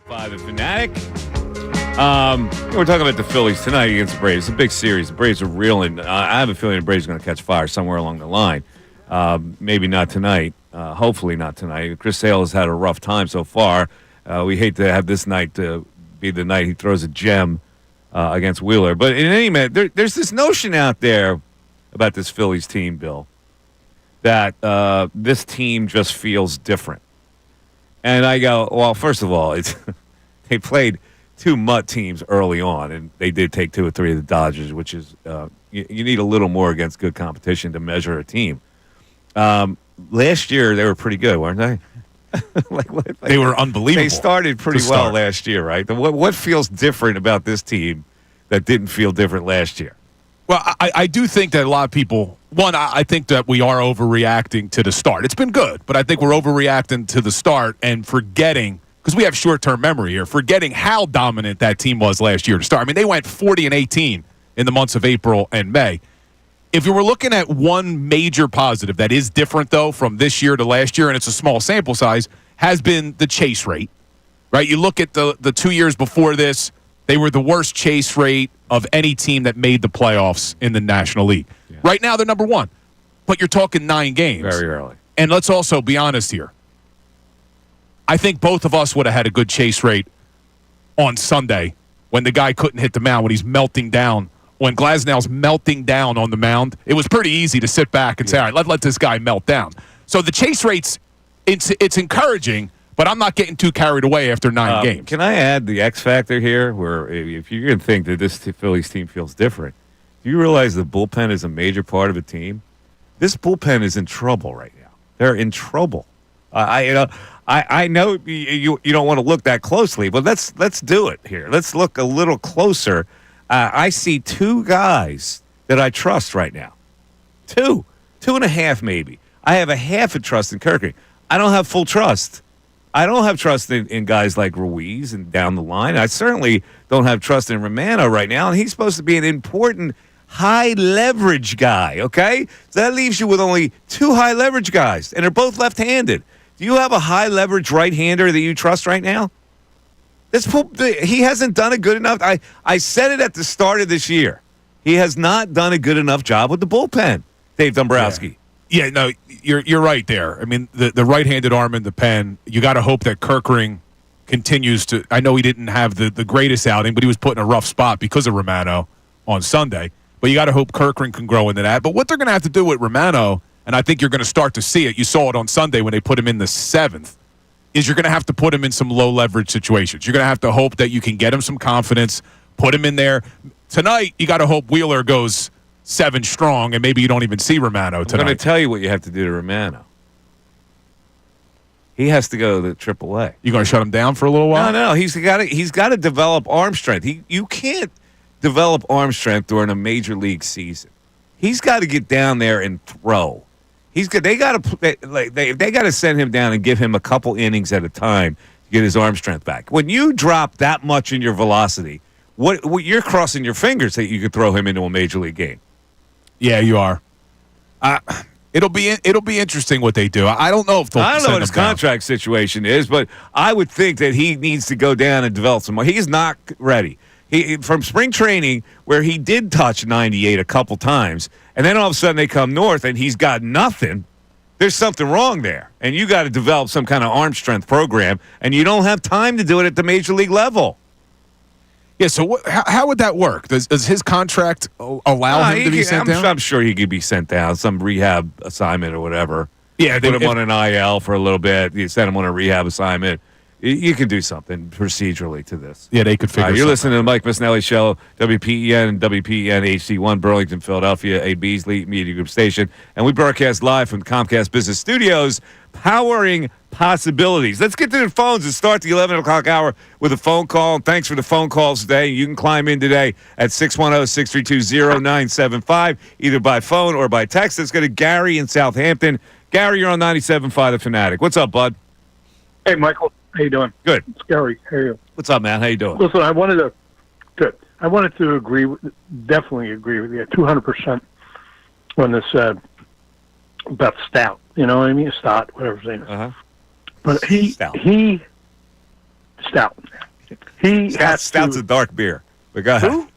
97.5 The Fanatic. We're talking about the Phillies tonight against the Braves. It's a big series. The Braves are reeling. I have a feeling the Braves are going to catch fire somewhere along the line. Maybe not tonight. Hopefully not tonight. Chris Sale has had a rough time so far. We hate to have this night be the night he throws a gem against Wheeler. But in any event, there's this notion out there about this Phillies team, Bill, that this team just feels different. And I go, well, first of all, they played two mutt teams early on, and they did take 2 or 3 of the Dodgers, which is you need a little more against good competition to measure a team. Last year, they were pretty good, weren't they? They were unbelievable. They started pretty well last year, right? What feels different about this team that didn't feel different last year? Well, I do think that a lot of people, I think that we are overreacting to the start. It's been good, but I think we're overreacting to the start and forgetting, because we have short-term memory here, forgetting how dominant that team was last year to start. I mean, they went 40-18 in the months of April and May. If you were looking at one major positive that is different, though, from this year to last year, and it's a small sample size, has been the chase rate, right? You look at the 2 years before this, they were the worst chase rate of any team that made the playoffs in the National League. Yeah. Right now, they're number 1. But you're talking 9 games. Very early. And let's also be honest here. I think both of us would have had a good chase rate on Sunday when the guy couldn't hit the mound, when he's melting down. When Glasnow's melting down on the mound, it was pretty easy to sit back and say, all right, let this guy melt down. So the chase rates, it's encouraging, but I'm not getting too carried away after 9 games. Can I add the X factor here, where if you're going to think that this Phillies team feels different, do you realize the bullpen is a major part of a team? This bullpen is in trouble right now. They're in trouble. I know you don't want to look that closely, but let's do it here. Let's look a little closer. I see 2 guys that I trust right now. 2 and a half maybe. I have a half a trust in Kirkering. I don't have full trust. I don't have trust in guys like Ruiz and down the line. I certainly don't have trust in Romano right now, and he's supposed to be an important high-leverage guy, okay? So that leaves you with only 2 high-leverage guys, and they're both left-handed. Do you have a high-leverage right-hander that you trust right now? He hasn't done a good enough. I said it at the start of this year. He has not done a good enough job with the bullpen, Dave Dombrowski. Yeah, no, you're right there. I mean, the right-handed arm in the pen, you got to hope that Kirkering continues to – I know he didn't have the greatest outing, but he was put in a rough spot because of Romano on Sunday. But you got to hope Kirkering can grow into that. But what they're going to have to do with Romano, and I think you're going to start to see it, you saw it on Sunday when they put him in the 7th, is you're going to have to put him in some low-leverage situations. You're going to have to hope that you can get him some confidence, put him in there. Tonight, you got to hope Wheeler goes 7 strong, and maybe you don't even see Romano tonight. I'm going to tell you what you have to do to Romano. He has to go to AAA. You going to shut him down for a little while? No. He's got to develop arm strength. You can't develop arm strength during a major league season. He's got to get down there and throw. They got to send him down and give him a couple innings at a time to get his arm strength back. When you drop that much in your velocity, what you're crossing your fingers that you could throw him into a major league game. Yeah, you are. It'll be interesting what they do. I don't know if they'll I don't know what his down. contract situation is, but I would think that he needs to go down and develop some more. He's not ready. From spring training, where he did touch 98 a couple times, and then all of a sudden they come north and he's got nothing, there's something wrong there. And you got to develop some kind of arm strength program, and you don't have time to do it at the major league level. Yeah, so how would that work? Does his contract allow him to be sent down? I'm sure he could be sent down, some rehab assignment or whatever. Yeah, put him on an IL for a little bit. You send him on a rehab assignment. You can do something procedurally to this. Yeah, they could figure You're listening to the Mike Missanelli Show, WPEN and WPEN HD1, Burlington, Philadelphia, a Beasley Media Group station. And we broadcast live from the Comcast Business Studios, powering possibilities. Let's get to the phones and start the 11 o'clock hour with a phone call. And thanks for the phone calls today. You can climb in today at 610-632-0975, either by phone or by text. Let's go to Gary in Southampton. Gary, you're on 97.5 The Fanatic. What's up, bud? Hey, Michael. How you doing? Good. It's Gary. How are you? What's up, man? How you doing? Listen, I wanted to definitely agree with you 200% on this about Stout. You know what I mean? Stott, whatever his name is. Uh-huh. But he Stout. He has Stout's to. a dark beer. But go ahead. Who?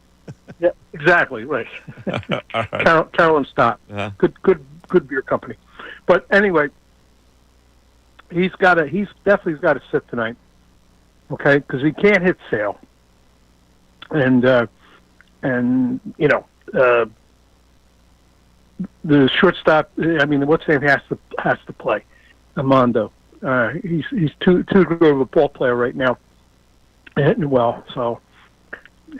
Yeah, exactly right. All right. Carolyn Stott, Uh-huh. good beer company. But anyway, he's definitely got to sit tonight, okay? Because he can't hit Sale, and you know the shortstop. I mean, what's his name has to play, Armando. He's too good of a ball player right now, hitting well. So.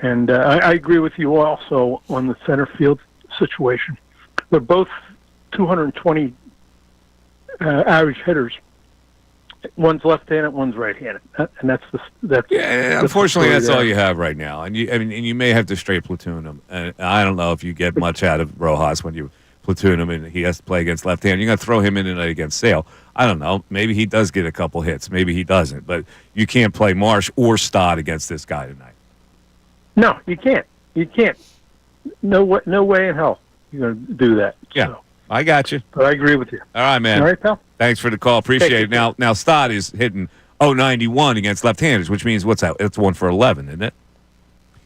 And I agree with you also on the center field situation. They're both 220 average hitters. One's left-handed, one's right-handed, and that's. Yeah, unfortunately, that's all you have right now. And you may have to straight platoon him. And I don't know if you get much out of Rojas when you platoon him and he has to play against left-handed. You're going to throw him in tonight against Sale. I don't know. Maybe he does get a couple hits. Maybe he doesn't. But you can't play Marsh or Stott against this guy tonight. No, you can't. You can't. No way in hell you're going to do that. Yeah, So, I got you. but I agree with you. All right, man. All right, pal. Thanks for the call. Appreciate Thank it. you. Now Stott is hitting 091 against left-handers, which means what's that? It's 1 for 11, isn't it?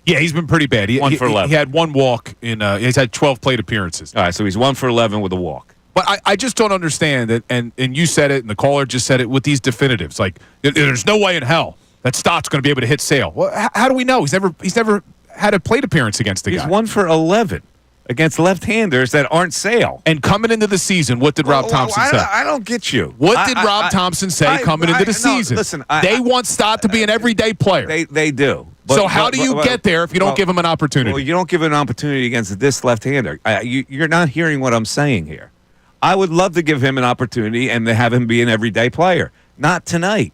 Yeah, he's been pretty bad. 1 for 11. He had one walk in. He's had 12 plate appearances. All right, so he's 1 for 11 with a walk. But I just don't understand it, and you said it, and the caller just said it with these definitives. Like, there's no way in hell that Stott's going to be able to hit Sale. Well, how do we know? He's never had a plate appearance against the guy. He's 1 for 11 against left-handers that aren't Sale. And coming into the season, what did Rob Thompson say? I don't get you. What did Rob Thompson say coming into the season? Listen, they want Stott to be an everyday player. They do. So how do you get there if you don't give him an opportunity? Well, you don't give him an opportunity against this left-hander. You're not hearing what I'm saying here. I would love to give him an opportunity and to have him be an everyday player. Not tonight.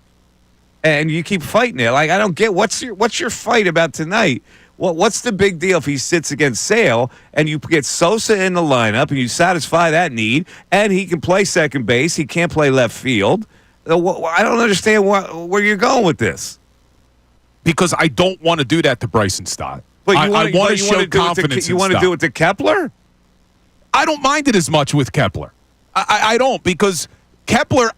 And you keep fighting it. Like, I don't get what's your fight about tonight. What's the big deal if he sits against Sale and you get Sosa in the lineup and you satisfy that need and he can play second base, he can't play left field? I don't understand where you're going with this. Because I don't want to do that to Bryson Stott. But I want to show confidence. You want to do it to Kepler? I don't mind it as much with Kepler. I don't, because Kepler,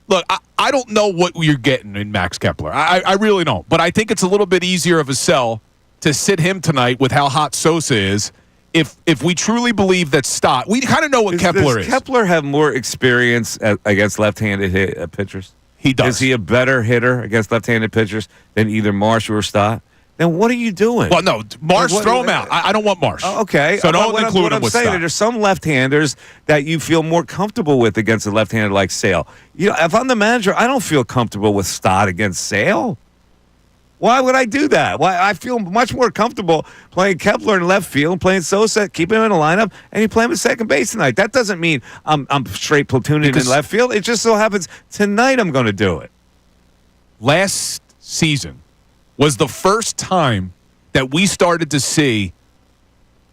look, I don't know what you're getting in Max Kepler. I really don't. But I think it's a little bit easier of a sell to sit him tonight with how hot Sosa is. If we truly believe that Stott, we kind of know what Kepler is. Does Kepler have more experience against left-handed pitchers? He does. Is he a better hitter against left-handed pitchers than either Marsh or Stott? Then what are you doing? Well, no, Marsh, throw him out. I don't want Marsh. Okay. So don't include what him I'm with saying Stott. there's some left-handers that you feel more comfortable with against a left-hander like Sale. You know, if I'm the manager, I don't feel comfortable with Stott against Sale. Why would I do that? Why I feel much more comfortable playing Kepler in left field, playing Sosa, keeping him in the lineup, and you play him at second base tonight. That doesn't mean I'm straight platooning in left field. It just so happens tonight I'm going to do it. Last season was the first time that we started to see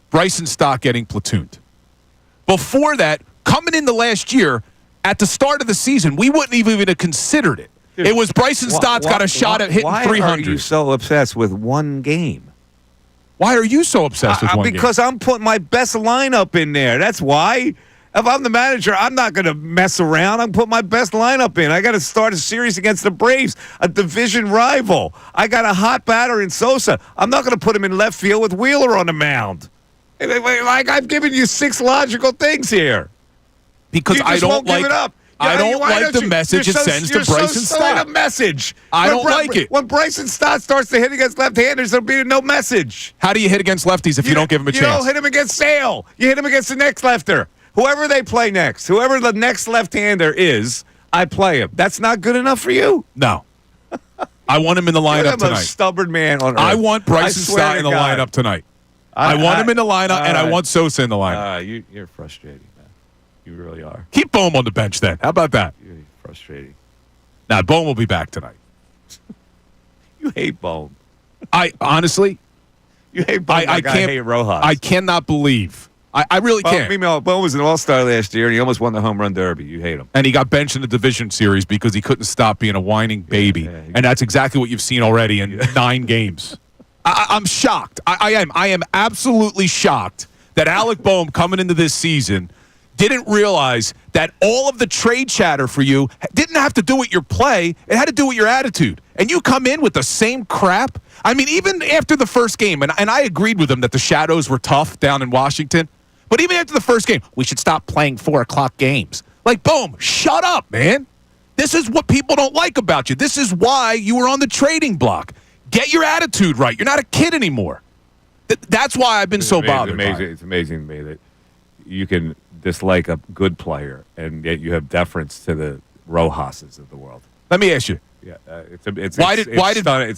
Bryson Stott getting platooned. Before that, coming into last year, at the start of the season, we wouldn't even have considered it. It was Bryson Stott's got a shot at hitting 300. Why are you so obsessed with one game? Why are you so obsessed with one game? Because I'm putting my best lineup in there. That's why. If I'm the manager, I'm not going to mess around. I'm putting my best lineup in. I got to start a series against the Braves, a division rival. I got a hot batter in Sosa. I'm not going to put him in left field with Wheeler on the mound. Like, I've given you 6 logical things here. Because I don't like give it up. I don't like the message it sends to Bryson Stott. A message. I don't like it. When Bryson Stott starts to hit against left-handers, there'll be no message. How do you hit against lefties if you don't give him a chance? You don't hit him against Sale. You hit him against the next lefter. Whoever they play next, whoever the next left-hander is, I play him. That's not good enough for you? No. I want him in the lineup You're the most tonight. stubborn man on earth. I want Bryson Stott in the lineup tonight. I want him in the lineup, and I want Sosa in the lineup. You're frustrating, man. You really are. Keep Bohm on the bench then. How about that? You're frustrating. Now, Bohm will be back tonight. You hate Bohm. I honestly, you hate Bohm. I hate Rojas. I cannot believe. I really can't. Meanwhile, Bohm was an all-star last year, and he almost won the home run derby. You hate him. And he got benched in the division series because he couldn't stop being a whining baby. Yeah. And that's exactly what you've seen already in 9 games. I'm shocked. I am absolutely shocked that Alec Bohm coming into this season didn't realize that all of the trade chatter for you didn't have to do with your play. It had to do with your attitude. And you come in with the same crap. I mean, even after the first game, and I agreed with him that the shadows were tough down in Washington, but even after the first game, we should stop playing 4 o'clock games. Like, boom, shut up, man. This is what people don't like about you. This is why you were on the trading block. Get your attitude right. You're not a kid anymore. That's why I've been so bothered. It's amazing to me that you can dislike a good player and yet you have deference to the Rojas's of the world. Let me ask you. Yeah, it's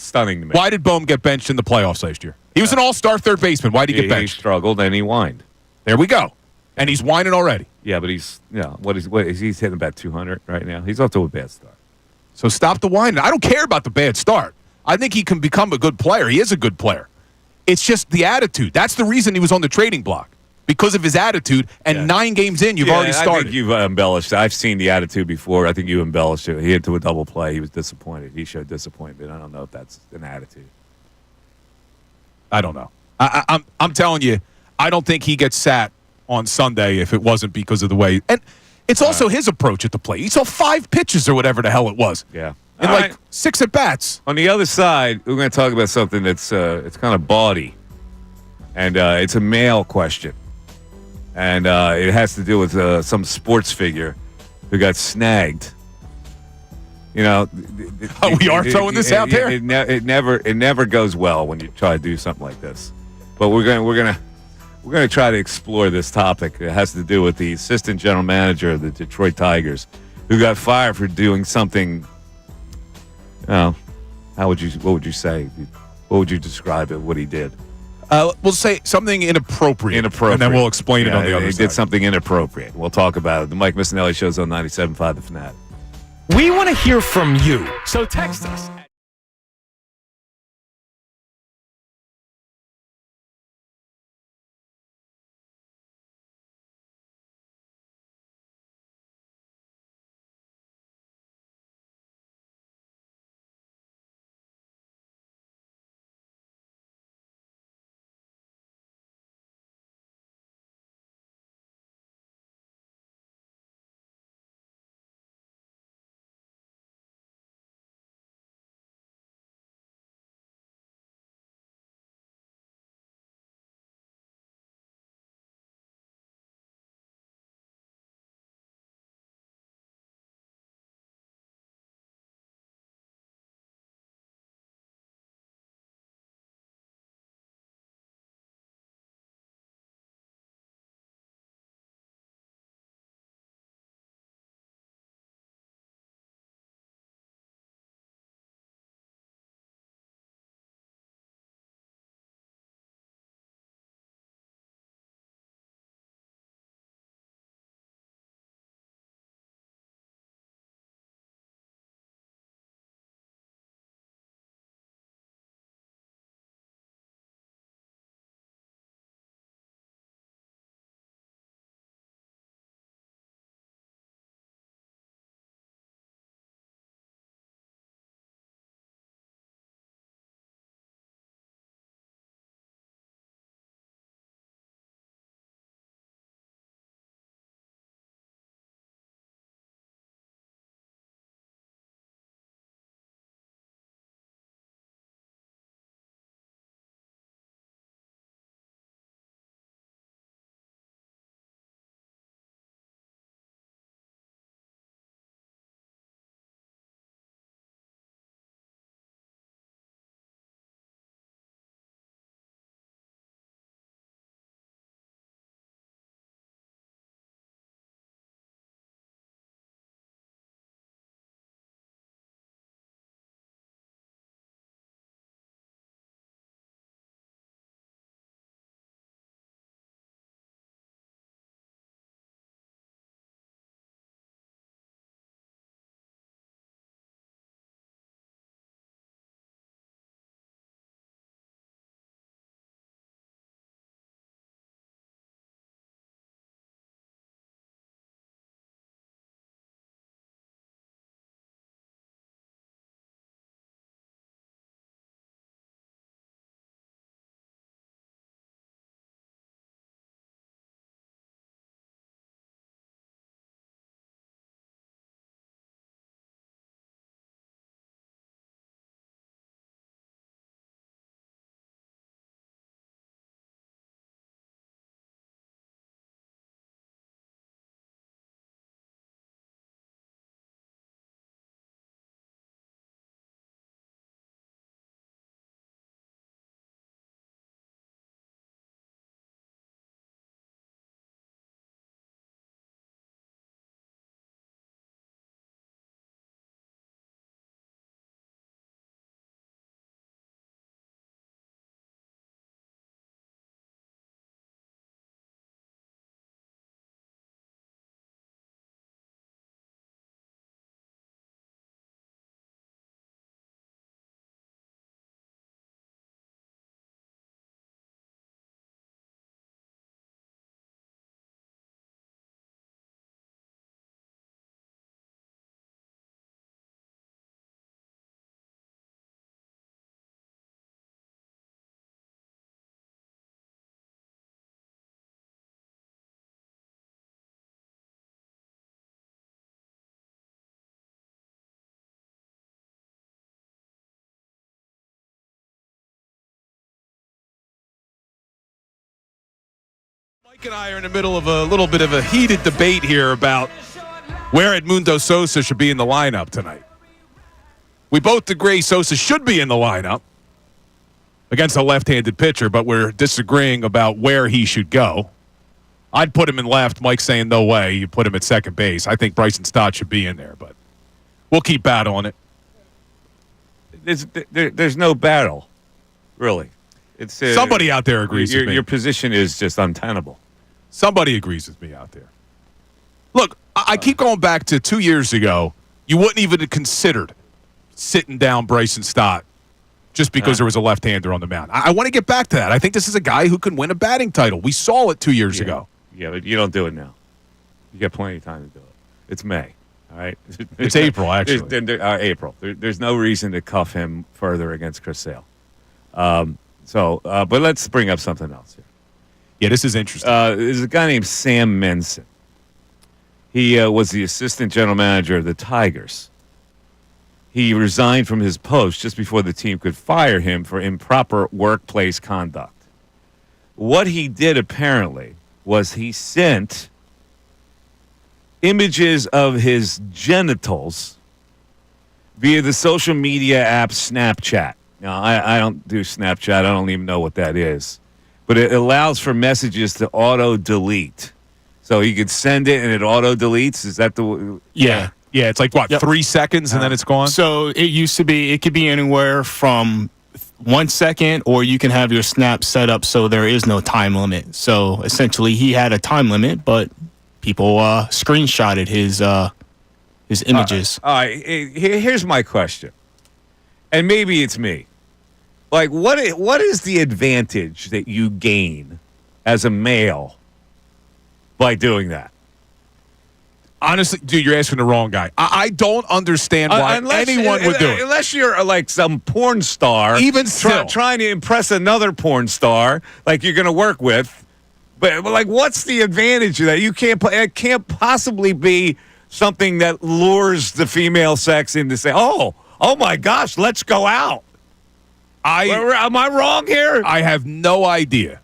stunning to me. Why did Bohm get benched in the playoffs last year? He was an all-star third baseman. Why did he get benched? He struggled and he whined. There we go. And he's whining already. Yeah, but he's he's hitting about 200 right now. He's off to a bad start. So stop the whining. I don't care about the bad start. I think he can become a good player. He is a good player. It's just the attitude. That's the reason he was on the trading block. Because of his attitude, and 9 games in, you've already started. I think you've embellished. I've seen the attitude before. I think you embellished it. He hit to a double play. He was disappointed. He showed disappointment. I don't know if that's an attitude. I don't know. I'm telling you, I don't think he gets sat on Sunday if it wasn't because of the way. And it's also his approach at the plate. He saw 5 pitches or whatever the hell it was. Yeah. And like 6 at-bats. On the other side, we're going to talk about something that's it's kind of bawdy. And it's a male question. And it has to do with some sports figure who got snagged. You know, we are throwing this out there. It never goes well when you try to do something like this. But we're gonna try to explore this topic. It has to do with the assistant general manager of the Detroit Tigers, who got fired for doing something. What would you say? What would you describe it? What he did? We'll say something inappropriate. And then we'll explain it on the other side. He did something inappropriate. We'll talk about it. The Mike Missanelli Show's on 97.5 The Fanatic. We want to hear from you, so text us. Mike and I are in the middle of a little bit of a heated debate here about where Edmundo Sosa should be in the lineup tonight. We both agree Sosa should be in the lineup against a left-handed pitcher, but we're disagreeing about where he should go. I'd put him in left. Mike's saying no way. You put him at second base. I think Bryson Stott should be in there, but we'll keep battling it. There's no battle, really. It's somebody out there agrees with me. Your position is just untenable. Somebody agrees with me out there. Look, I keep going back to 2 years ago. You wouldn't even have considered sitting down Bryson Stott just because there was a left-hander on the mound. I want to get back to that. I think this is a guy who can win a batting title. We saw it 2 years ago. Yeah, but you don't do it now. You got plenty of time to do it. It's May, all right? It's April, actually. April. There's no reason to cuff him further against Chris Sale. But let's bring up something else here. Yeah, this is interesting. There's a guy named Sam Menson. He was the assistant general manager of the Tigers. He resigned from his post just before the team could fire him for improper workplace conduct. What he did, apparently, was he sent images of his genitals via the social media app Snapchat. Now, I don't do Snapchat. I don't even know what that is. But it allows for messages to auto-delete. So you could send it and it auto-deletes? Is that the... Yeah. Yeah, it's like, 3 seconds and then it's gone? So it could be anywhere from 1 second, or you can have your Snap set up so there is no time limit. So essentially he had a time limit, but people screenshotted his images. All right. Here's my question. And maybe it's me. Like, what is the advantage that you gain as a male by doing that? Honestly, dude, you're asking the wrong guy. I don't understand why anyone would do it. Unless you're like some porn star. Even still. Trying to impress another porn star like you're going to work with. But like, what's the advantage of that? It can't possibly be something that lures the female sex into say, oh my gosh, let's go out. Am I wrong here? I have no idea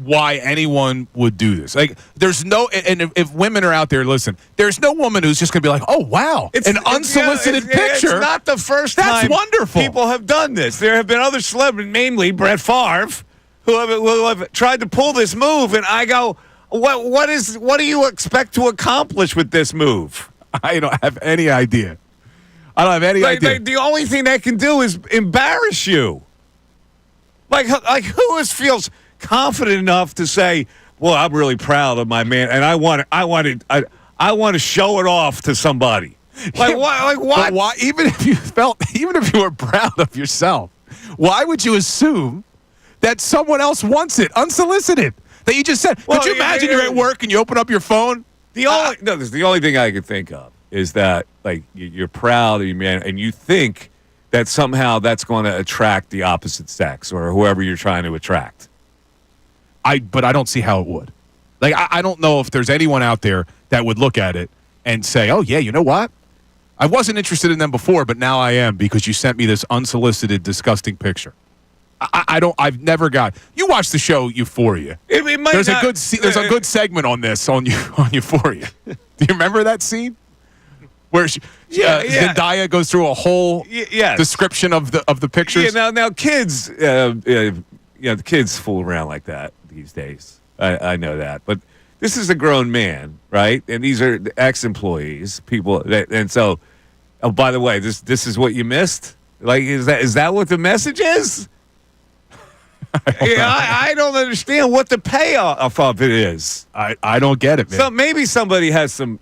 why anyone would do this. Like, there's no, and if women are out there, listen, there's no woman who's just going to be like, oh, wow, an unsolicited picture. It's not the first That's time wonderful. People have done this. There have been other celebrities, mainly Brett Favre, who have tried to pull this move, and I go, what do you expect to accomplish with this move? I don't have any idea. I don't have any idea. The only thing that can do is embarrass you. Like who feels confident enough to say, "Well, I'm really proud of my man, and I want to show it off to somebody." Like what? Like what? But why? Even if you were proud of yourself, why would you assume that someone else wants it unsolicited? That you just said. Could you imagine you're at work and you open up your phone? The only thing I could think of is that like you're proud of your man, and you think that somehow that's going to attract the opposite sex or whoever you're trying to attract. But I don't see how it would. Like, I don't know if there's anyone out there that would look at it and say, oh, yeah, you know what? I wasn't interested in them before, but now I am because you sent me this unsolicited, disgusting picture. I've never got. You watch the show Euphoria. There's a good segment on this on Euphoria. Do you remember that scene? Where Zendaya goes through a whole description of the pictures. Yeah, now kids, the kids fool around like that these days. I know that, but this is a grown man, right? And these are ex-employees, people, and so. Oh, by the way, this is what you missed. Like, is that what the message is? I don't understand what the payoff of it is. I don't get it, man. So maybe somebody has some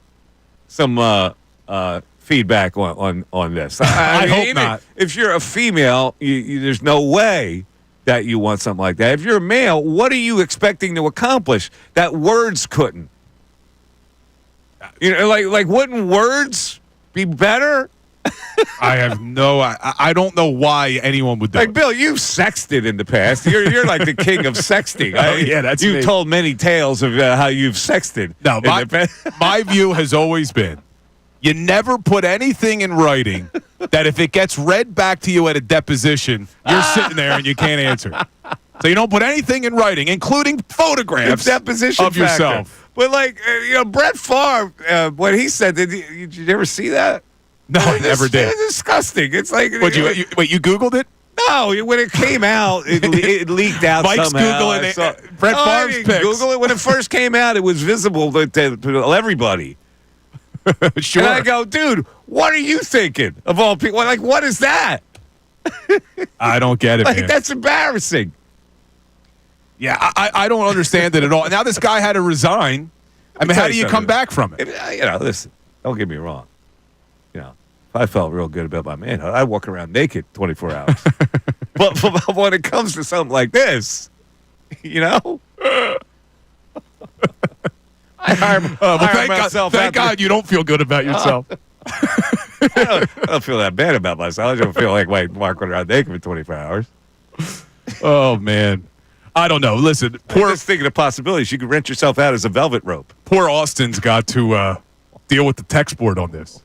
feedback on this. I hope not. If you're a female, there's no way that you want something like that. If you're a male, what are you expecting to accomplish that words couldn't? Like wouldn't words be better? I have I don't know why anyone would do it. Like, Bill, you've sexted in the past. You're like the king of sexting. Oh, yeah, that's You've me. told many tales of how you've sexted. No, my view has always been, you never put anything in writing that if it gets read back to you at a deposition, you're sitting there and you can't answer. So you don't put anything in writing, including photographs deposition of factor. yourself. But Brett Favre, when he said, did you ever see that? No, I never did. It's disgusting. It's like Wait, you Googled it? no. When it came out, it leaked out. Mike's somehow. Googling it. Brett No, I Favre's didn't picks. Google it when it first came out. It was visible to everybody. Sure. And I go, dude, what are you thinking of all people? Like, what is that? I don't get it, Like, man. that's embarrassing. Yeah, I don't understand it at all. Now this guy had to resign. I mean, how do you come back from it? Listen, don't get me wrong. If I felt real good about my manhood, I'd walk around naked 24 hours. but when it comes to something like this, Thank God you don't feel good about yourself. I don't feel that bad about myself. I don't feel like walking around naked for 24 hours. Oh, man. I don't know. Listen, I'm just thinking of possibilities. You could rent yourself out as a velvet rope. poor Austin's got to deal with the text board on this.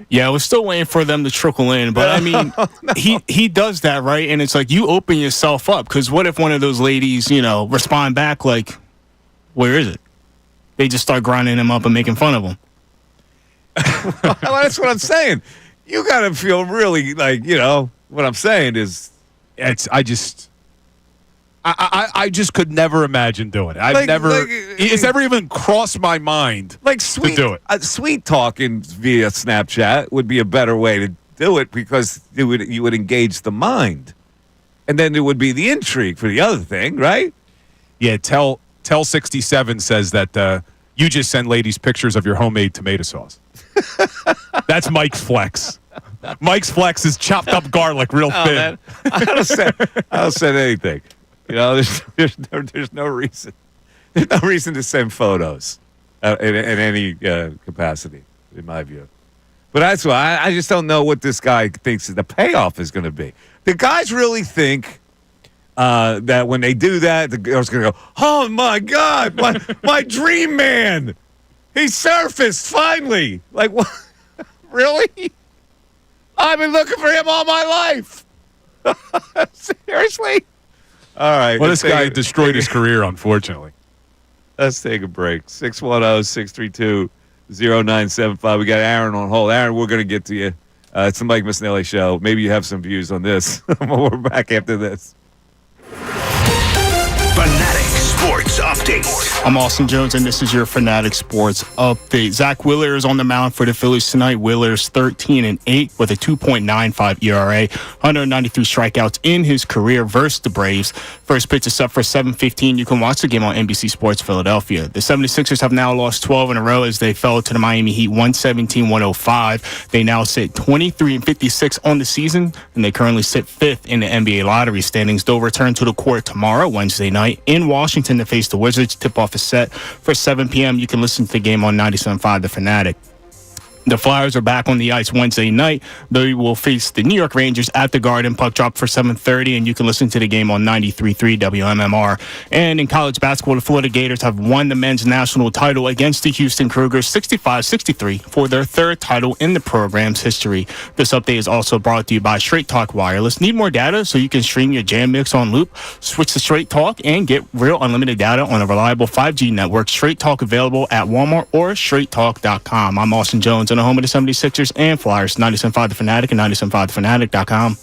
Yeah, I was still waiting for them to trickle in, but I mean, he does that, right? And it's like you open yourself up, because what if one of those ladies, respond back like, "Where is it?" They just start grinding him up and making fun of him. Well, that's what I'm saying. You got to feel really what I'm saying is I just could never imagine doing it. It's never even crossed my mind sweet to do it. Sweet talking via Snapchat would be a better way to do it, because you would engage the mind, and then there would be the intrigue for the other thing, right? Yeah, Tell 67 says that you just send ladies pictures of your homemade tomato sauce. That's Mike's flex. Mike's flex is chopped up garlic real thin. Man, I don't send anything. There's no reason. There's no reason to send photos in any capacity, in my view. But that's why I just don't know what this guy thinks the payoff is going to be. The guys really think that when they do that, the girl's going to go, "Oh my God, my dream man, he surfaced finally!" Like, what? Really? I've been looking for him all my life. Seriously? All right. Well, this guy destroyed his career, unfortunately. Let's take a break. 610-632-0975. We got Aaron on hold. Aaron, we're going to get to you. It's the Mike Missanelli Show. Maybe you have some views on this. We're back after this. Fanatic Sports Update. I'm Austin Jones, and this is your Fanatic Sports Update. Zach Wheeler is on the mound for the Phillies tonight. Wheeler's 13-8 with a 2.95 ERA, 193 strikeouts in his career versus the Braves. First pitch is set for 7:15. You can watch the game on NBC Sports Philadelphia. The 76ers have now lost 12 in a row as they fell to the Miami Heat 117-105. They now sit 23-56 on the season, and they currently sit 5th in the NBA lottery standings. They'll return to the court tomorrow, Wednesday night, in Washington to face the Wizards. Tip-off is set for 7 p.m. You can listen to the game on 97.5 The Fanatic. The Flyers are back on the ice Wednesday night. They will face the New York Rangers at the Garden. Puck drop for 7:30, and you can listen to the game on 93.3 WMMR. And in college basketball, the Florida Gators have won the men's national title against the Houston Cougars 65-63 for their third title in the program's history. This update is also brought to you by Straight Talk Wireless. Need more data so you can stream your jam mix on loop? Switch to Straight Talk and get real unlimited data on a reliable 5G network. Straight Talk available at Walmart or straighttalk.com. I'm Austin Jones, and the home of the 76ers and Flyers, 97.5 The Fanatic and 97.5thefanatic.com.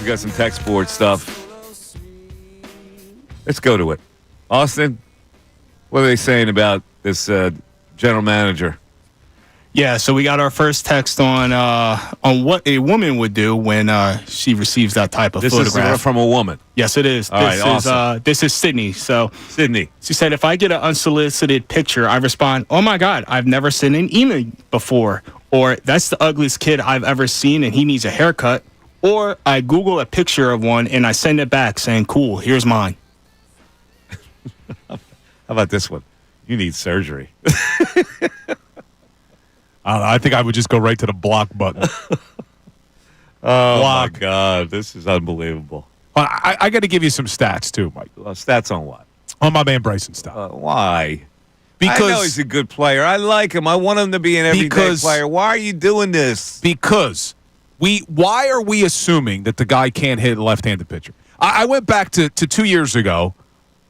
We got some tech sports stuff. Let's go to it. Austin, what are they saying about this general manager? Yeah, so we got our first text on what a woman would do when she receives that type of photograph. This is from a woman. Yes, it is. All right, awesome. This is Sydney. So Sydney. She said, if I get an unsolicited picture, I respond, "Oh my God, I've never sent an email before," or "That's the ugliest kid I've ever seen, and he needs a haircut," or I Google a picture of one and I send it back saying, "Cool, here's mine." How about this one? You need surgery. I think I would just go right to the block button. My God, this is unbelievable. I got to give you some stats too, Mike. Stats on what? On my man Bryson Stott. Why? Because I know he's a good player. I like him. I want him to be an everyday player. Why are you doing this? Because why are we assuming that the guy can't hit a left-handed pitcher? I went back to 2 years ago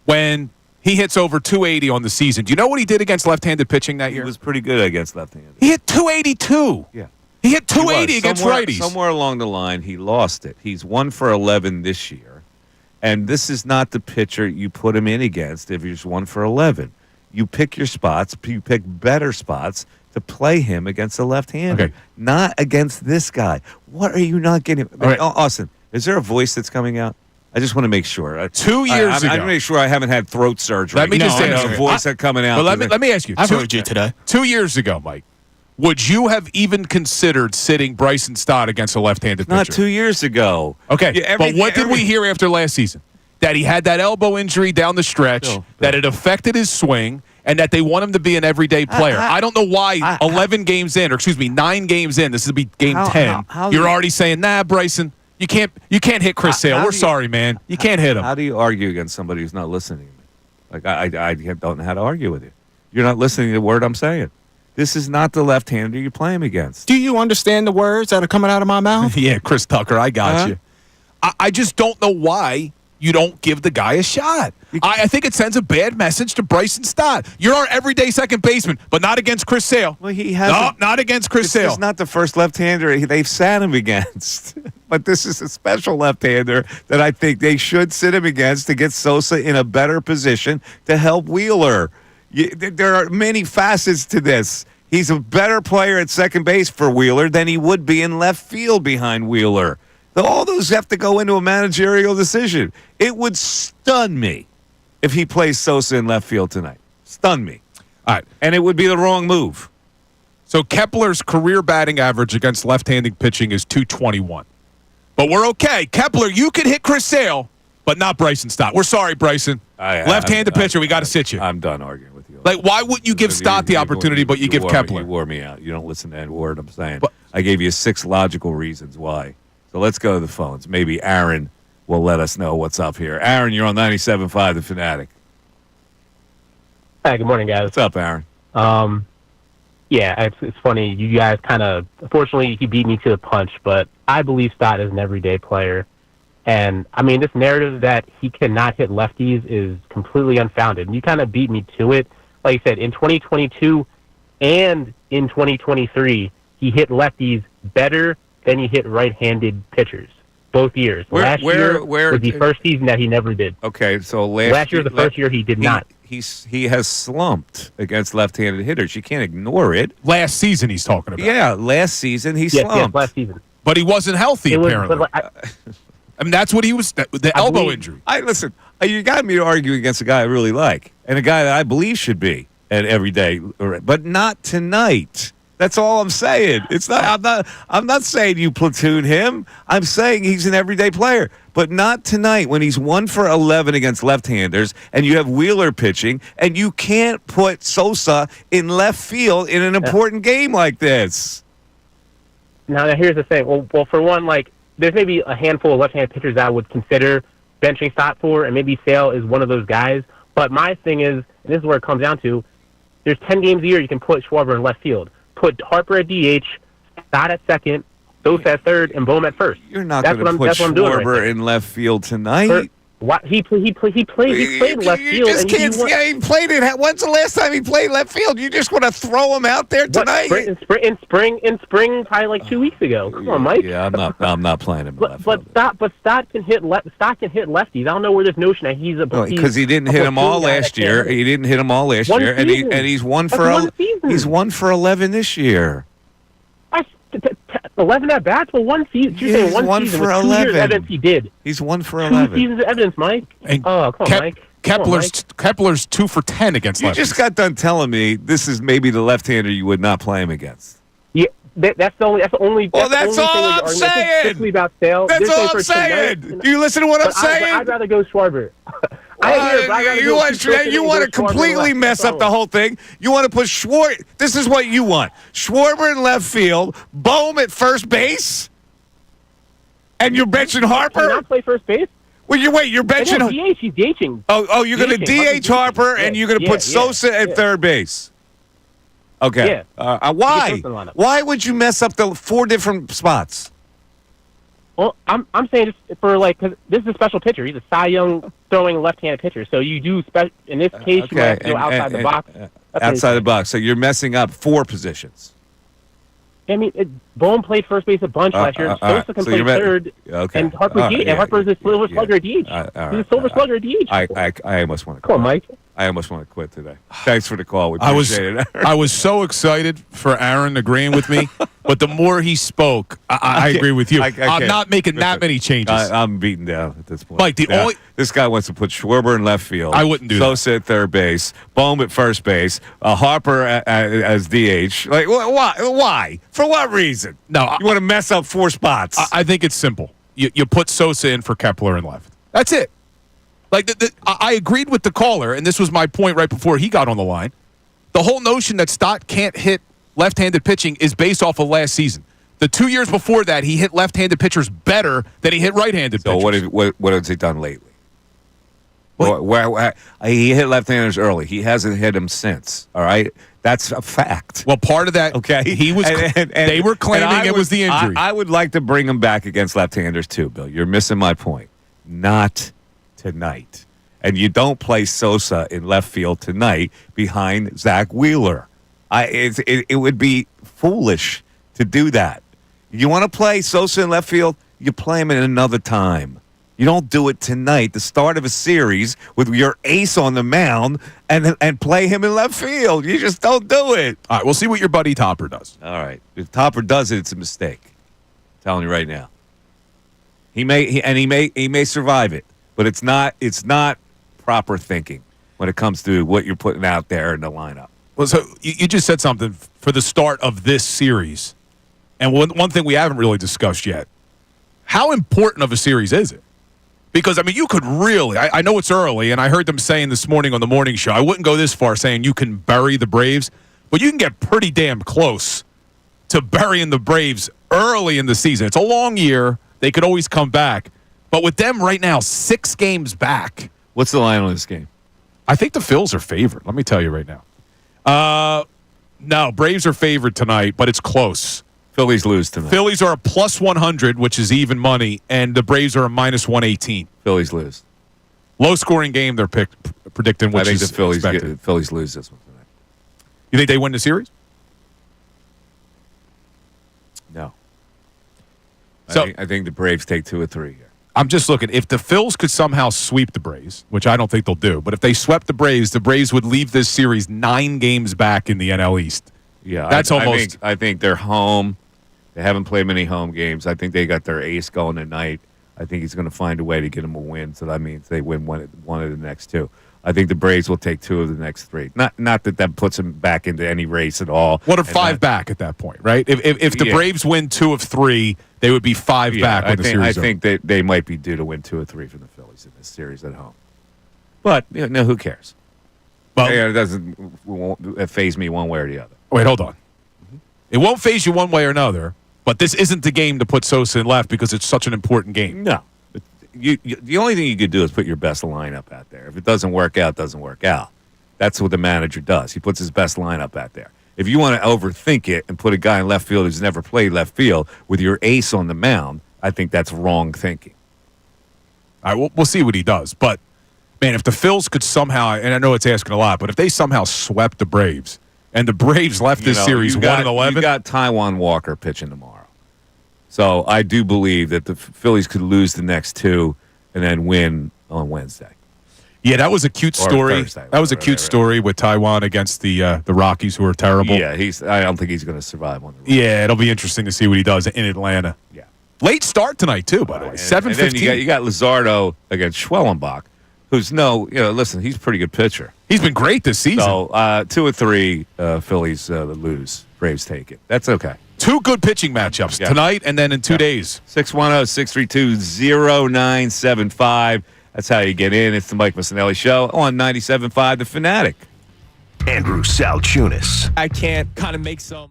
when he hits over 280 on the season. Do you know what he did against left-handed pitching that year? He was pretty good against left-handed. He hit 282. Yeah. He hit 280 against righties. Somewhere along the line, he lost it. He's 1 for 11 this year. And this is not the pitcher you put him in against if he's 1 for 11. You pick your spots. You pick better spots to play him against a left-hander. Okay. Not against this guy. What are you not getting? All right. Austin, is there a voice that's coming out? I just want to make sure. 2 years ago. I want to make sure I haven't had throat surgery. Let me just say answer a it. voice that's coming out. But let me ask you. I've heard you today. 2 years ago, Mike, would you have even considered sitting Bryson Stott against a left-handed pitcher? Not 2 years ago. Okay, Yeah, but what did we hear after last season? That he had that elbow injury down the stretch, that it affected his swing, and that they want him to be an everyday player. I don't know why 9 games in, this will be game 10, you're already saying, nah, Bryson, you can't hit Chris Sale. We're sorry, man. You can't hit him. How do you argue against somebody who's not listening to me? Like, I don't know how to argue with you. You're not listening to the word I'm saying. This is not the left-hander you play him against. Do you understand the words that are coming out of my mouth? Yeah, Chris Tucker, I got you. I just don't know why you don't give the guy a shot. I think it sends a bad message to Bryson Stott. You're our everyday second baseman, but not against Chris Sale. Well, he has. No, not against Chris Sale. This is not the first left-hander they've sat him against. But this is a special left-hander that I think they should sit him against to get Sosa in a better position to help Wheeler. There are many facets to this. He's a better player at second base for Wheeler than he would be in left field behind Wheeler. All those have to go into a managerial decision. It would stun me if he plays Sosa in left field tonight. Stun me. All right. And it would be the wrong move. So Kepler's career batting average against left-handed pitching is .221. But we're okay. Kepler, you can hit Chris Sale, but not Bryson Stott. We're sorry, Bryson. Left-handed pitcher, we got to sit you. I'm done arguing with you. Like, why wouldn't you give Stott the opportunity, but you give Kepler? You wore me out. You don't listen to any word I'm saying. I gave you 6 logical reasons why. So let's go to the phones. Maybe Aaron will let us know what's up here. Aaron, you're on 97.5 The Fanatic. Hi, good morning, guys. What's up, Aaron? Yeah, it's funny. You guys kind of, unfortunately, he beat me to the punch, but I believe Stott is an everyday player. And, I mean, this narrative that he cannot hit lefties is completely unfounded. And you kind of beat me to it. Like I said, in 2022 and in 2023, he hit lefties better than he hit right-handed pitchers both years. Last year was the first season that he never did. Okay, so last year was the first year he did not. He has slumped against left-handed hitters. You can't ignore it. Last season he's talking about. Yeah, last season he slumped. Yes, last season. But he wasn't healthy, apparently. I mean, that's what he was, the elbow injury. Listen, you got me to argue against a guy I really like and a guy that I believe should be an everyday, but not tonight. That's all I'm saying. It's not. I'm not saying you platoon him. I'm saying he's an everyday player, but not tonight when he's 1 for 11 against left-handers, and you have Wheeler pitching, and you can't put Sosa in left field in an important game like this. Now here's the thing. Well, for one, like there's maybe a handful of left-handed pitchers that I would consider benching Stott for, and maybe Sale is one of those guys. But my thing is, and this is where it comes down to, there's 10 games a year you can put Schwarber in left field. Put Harper at DH, Stott at second, Sosa at third, and Bohm at first. You're not going to put Schwarber in left field tonight. What he played left field. You just and can't. He played it. When's the last time he played left field? You just want to throw him out there tonight? In spring, probably like 2 weeks ago. Come on, Mike. Yeah, I'm not playing him. Left field. Stott can hit lefties. I don't know where this notion that he's a because he didn't hit them all last year. He didn't hit them all last year, and he's one for 11 this year. 11 at bats for one season. He's one season for with 11. 2 years evidence he did. He's 1 for 11. 2 seasons of evidence, Mike. And come on, Mike. Kepler's 2 for 10 against lefties. You just got done telling me this is maybe the left-hander you would not play him against. Yeah, that's the only. Well, that's all I'm saying. About sale. That's all I'm saying. Do you listen to what I'm saying? I'd rather go Schwarber. You want to completely mess up the whole thing. You want to put Schwarber. This is what you want: Schwarber in left field, Bohm at first base, and you're benching Harper. Not play first base. Well, you're benching. DH. He's DHing. Oh, you're going to DH Harper, and you're going to put Sosa at third base. Okay. Yeah. Why? Why would you mess up the 4 different spots? Well, I'm saying just for because this is a special pitcher. He's a Cy Young throwing left-handed pitcher. So you do in this case you have to go outside the box. Outside the box. So you're messing up 4 positions. I mean, Bohm played first base a bunch last year. Sosa can play third. Okay. And Harper's a silver slugger DH. He's a silver slugger DH. I almost want to. Come on, Mike. I almost want to quit today. Thanks for the call. We appreciate it. I was so excited for Aaron agreeing with me, but the more he spoke, I agree with you. I'm not making that many changes. I'm beaten down at this point. Mike, this guy wants to put Schwarber in left field. I wouldn't do that. Sosa at third base, Bohm at first base, Harper as DH. Like, why? For what reason? No, you want to mess up 4 spots. I think it's simple. You put Sosa in for Kepler in left. That's it. Like I agreed with the caller, and this was my point right before he got on the line. The whole notion that Stott can't hit left-handed pitching is based off of last season. The 2 years before that, he hit left-handed pitchers better than he hit right-handed pitchers. So what has he done lately? He hit left-handers early. He hasn't hit them since. All right, that's a fact. Well, part of that, okay, he was. They were claiming it was the injury. I would like to bring him back against left-handers too, Bill. You're missing my point. Not tonight. And you don't play Sosa in left field tonight behind Zach Wheeler. It would be foolish to do that. You want to play Sosa in left field, you play him in another time. You don't do it tonight, the start of a series with your ace on the mound, and play him in left field. You just don't do it. All right, we'll see what your buddy Topper does. All right. If Topper does it, it's a mistake. I'm telling you right now. He may survive it. But it's not proper thinking when it comes to what you're putting out there in the lineup. Well, so you just said something for the start of this series. And one thing we haven't really discussed yet. How important of a series is it? Because, I mean, you could really, I know it's early, and I heard them saying this morning on the morning show, I wouldn't go this far saying you can bury the Braves, but you can get pretty damn close to burying the Braves early in the season. It's a long year. They could always come back. But with them right now, 6 games back. What's the line on this game? I think the Phils are favored. Let me tell you right now. No, Braves are favored tonight, but it's close. Phillies lose tonight. Phillies are a plus 100, which is even money, and the Braves are a minus 118. Phillies lose. Low-scoring game they're predicting, which is the Phillies expected. Phillies lose this one tonight. You think they win the series? No. So I think the Braves take 2 or 3 here. I'm just looking. If the Phils could somehow sweep the Braves, which I don't think they'll do, but if they swept the Braves would leave this series 9 games back in the NL East. Yeah, that's almost. I think they're home. They haven't played many home games. I think they got their ace going tonight. I think he's going to find a way to get them a win. So that means they win one of the next 2. I think the Braves will take 2 of the next 3. Not that puts them back into any race at all. What are 5 back at that point, right? If the Braves win 2 of 3, they would be 5 back. I think that they might be due to win 2 or 3 from the Phillies in this series at home. But who cares? Well, it won't faze me one way or the other. Wait, hold on. It won't faze you one way or another. But this isn't the game to put Sosa in left because it's such an important game. No. The only thing you could do is put your best lineup out there. If it doesn't work out, it doesn't work out. That's what the manager does. He puts his best lineup out there. If you want to overthink it and put a guy in left field who's never played left field with your ace on the mound, I think that's wrong thinking. All right, we'll see what he does. But, man, if the Phils could somehow, and I know it's asking a lot, but if they somehow swept the Braves, and the Braves left this series 1-11. You got Taijuan Walker pitching tomorrow. So I do believe that the Phillies could lose the next two and then win on Wednesday. Yeah, that was a cute story. Thursday, that was a cute story with Taijuan against the Rockies, who are terrible. Yeah, I don't think he's going to survive on the road. Yeah, it'll be interesting to see what he does in Atlanta. Yeah. Late start tonight, too, by the way. 7:15. You got Luzardo against Schwellenbach, who's listen, he's a pretty good pitcher. He's been great this season. So 2 or 3 Phillies lose. Braves take it. That's okay. 2 good pitching matchups tonight and then in 2 days. 610-632-0975. That's how you get in. It's the Mike Missanelli Show on 97.5 The Fanatic. Andrew Salciunas. I can't kind of make some.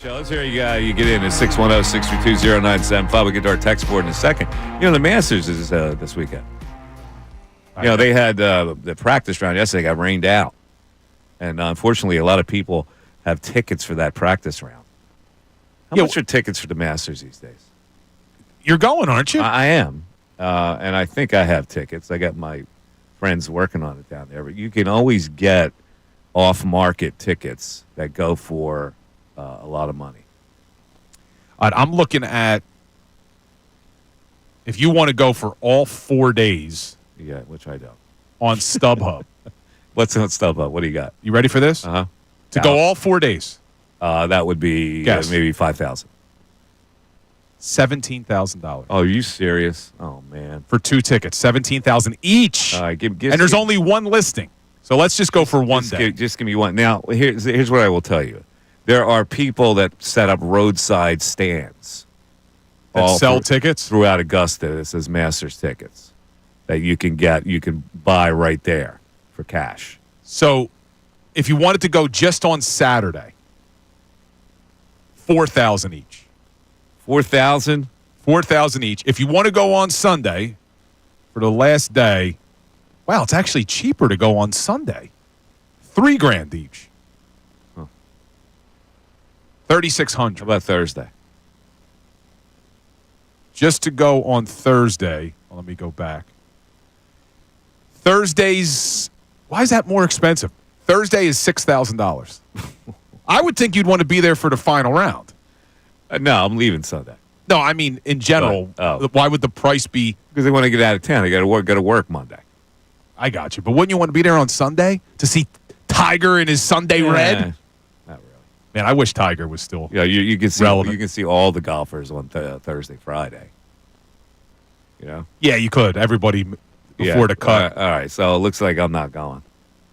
Shows here, you get in at 610-632-0975. We'll get to our text board in a second. The Masters is this weekend. They had the practice round yesterday, got rained out. And unfortunately, a lot of people have tickets for that practice round. How much are tickets for the Masters these days? You're going, aren't you? I am. And I think I have tickets. I got my friends working on it down there. But you can always get off-market tickets that go for a lot of money. I'm looking at, if you want to go for all 4 days. Yeah, which I don't. On StubHub. What's on StubHub? What do you got? You ready for this? Uh-huh. To go all 4 days. That would be maybe $5,000. $17,000. Oh, are you serious? Oh, man. For 2 tickets, $17,000 each. All right, and there's only one listing. So let's just go for one day. Just give me one. Now, here's what I will tell you. There are people that set up roadside stands. That sell tickets? Throughout Augusta. This is Masters tickets that you can buy right there for cash. So if you wanted to go just on Saturday, $4,000 each. $4,000? $4,000 each. If you want to go on Sunday for the last day, wow, it's actually cheaper to go on Sunday. $3,000 each. Huh. $3,600. How about Thursday? Just to go on Thursday. Well, let me go back. Thursdays, why is that more expensive? Thursday is $6,000. I would think you'd want to be there for the final round. No, I'm leaving Sunday. No, I mean, in general, why would the price be? Because they want to get out of town. They got to work Monday. I got you. But wouldn't you want to be there on Sunday to see Tiger in his Sunday red? Not really. Man, I wish Tiger was still you can see relevant. You can see all the golfers on Thursday, Friday. Yeah, you could. Everybody before the cut. All right, so it looks like I'm not going.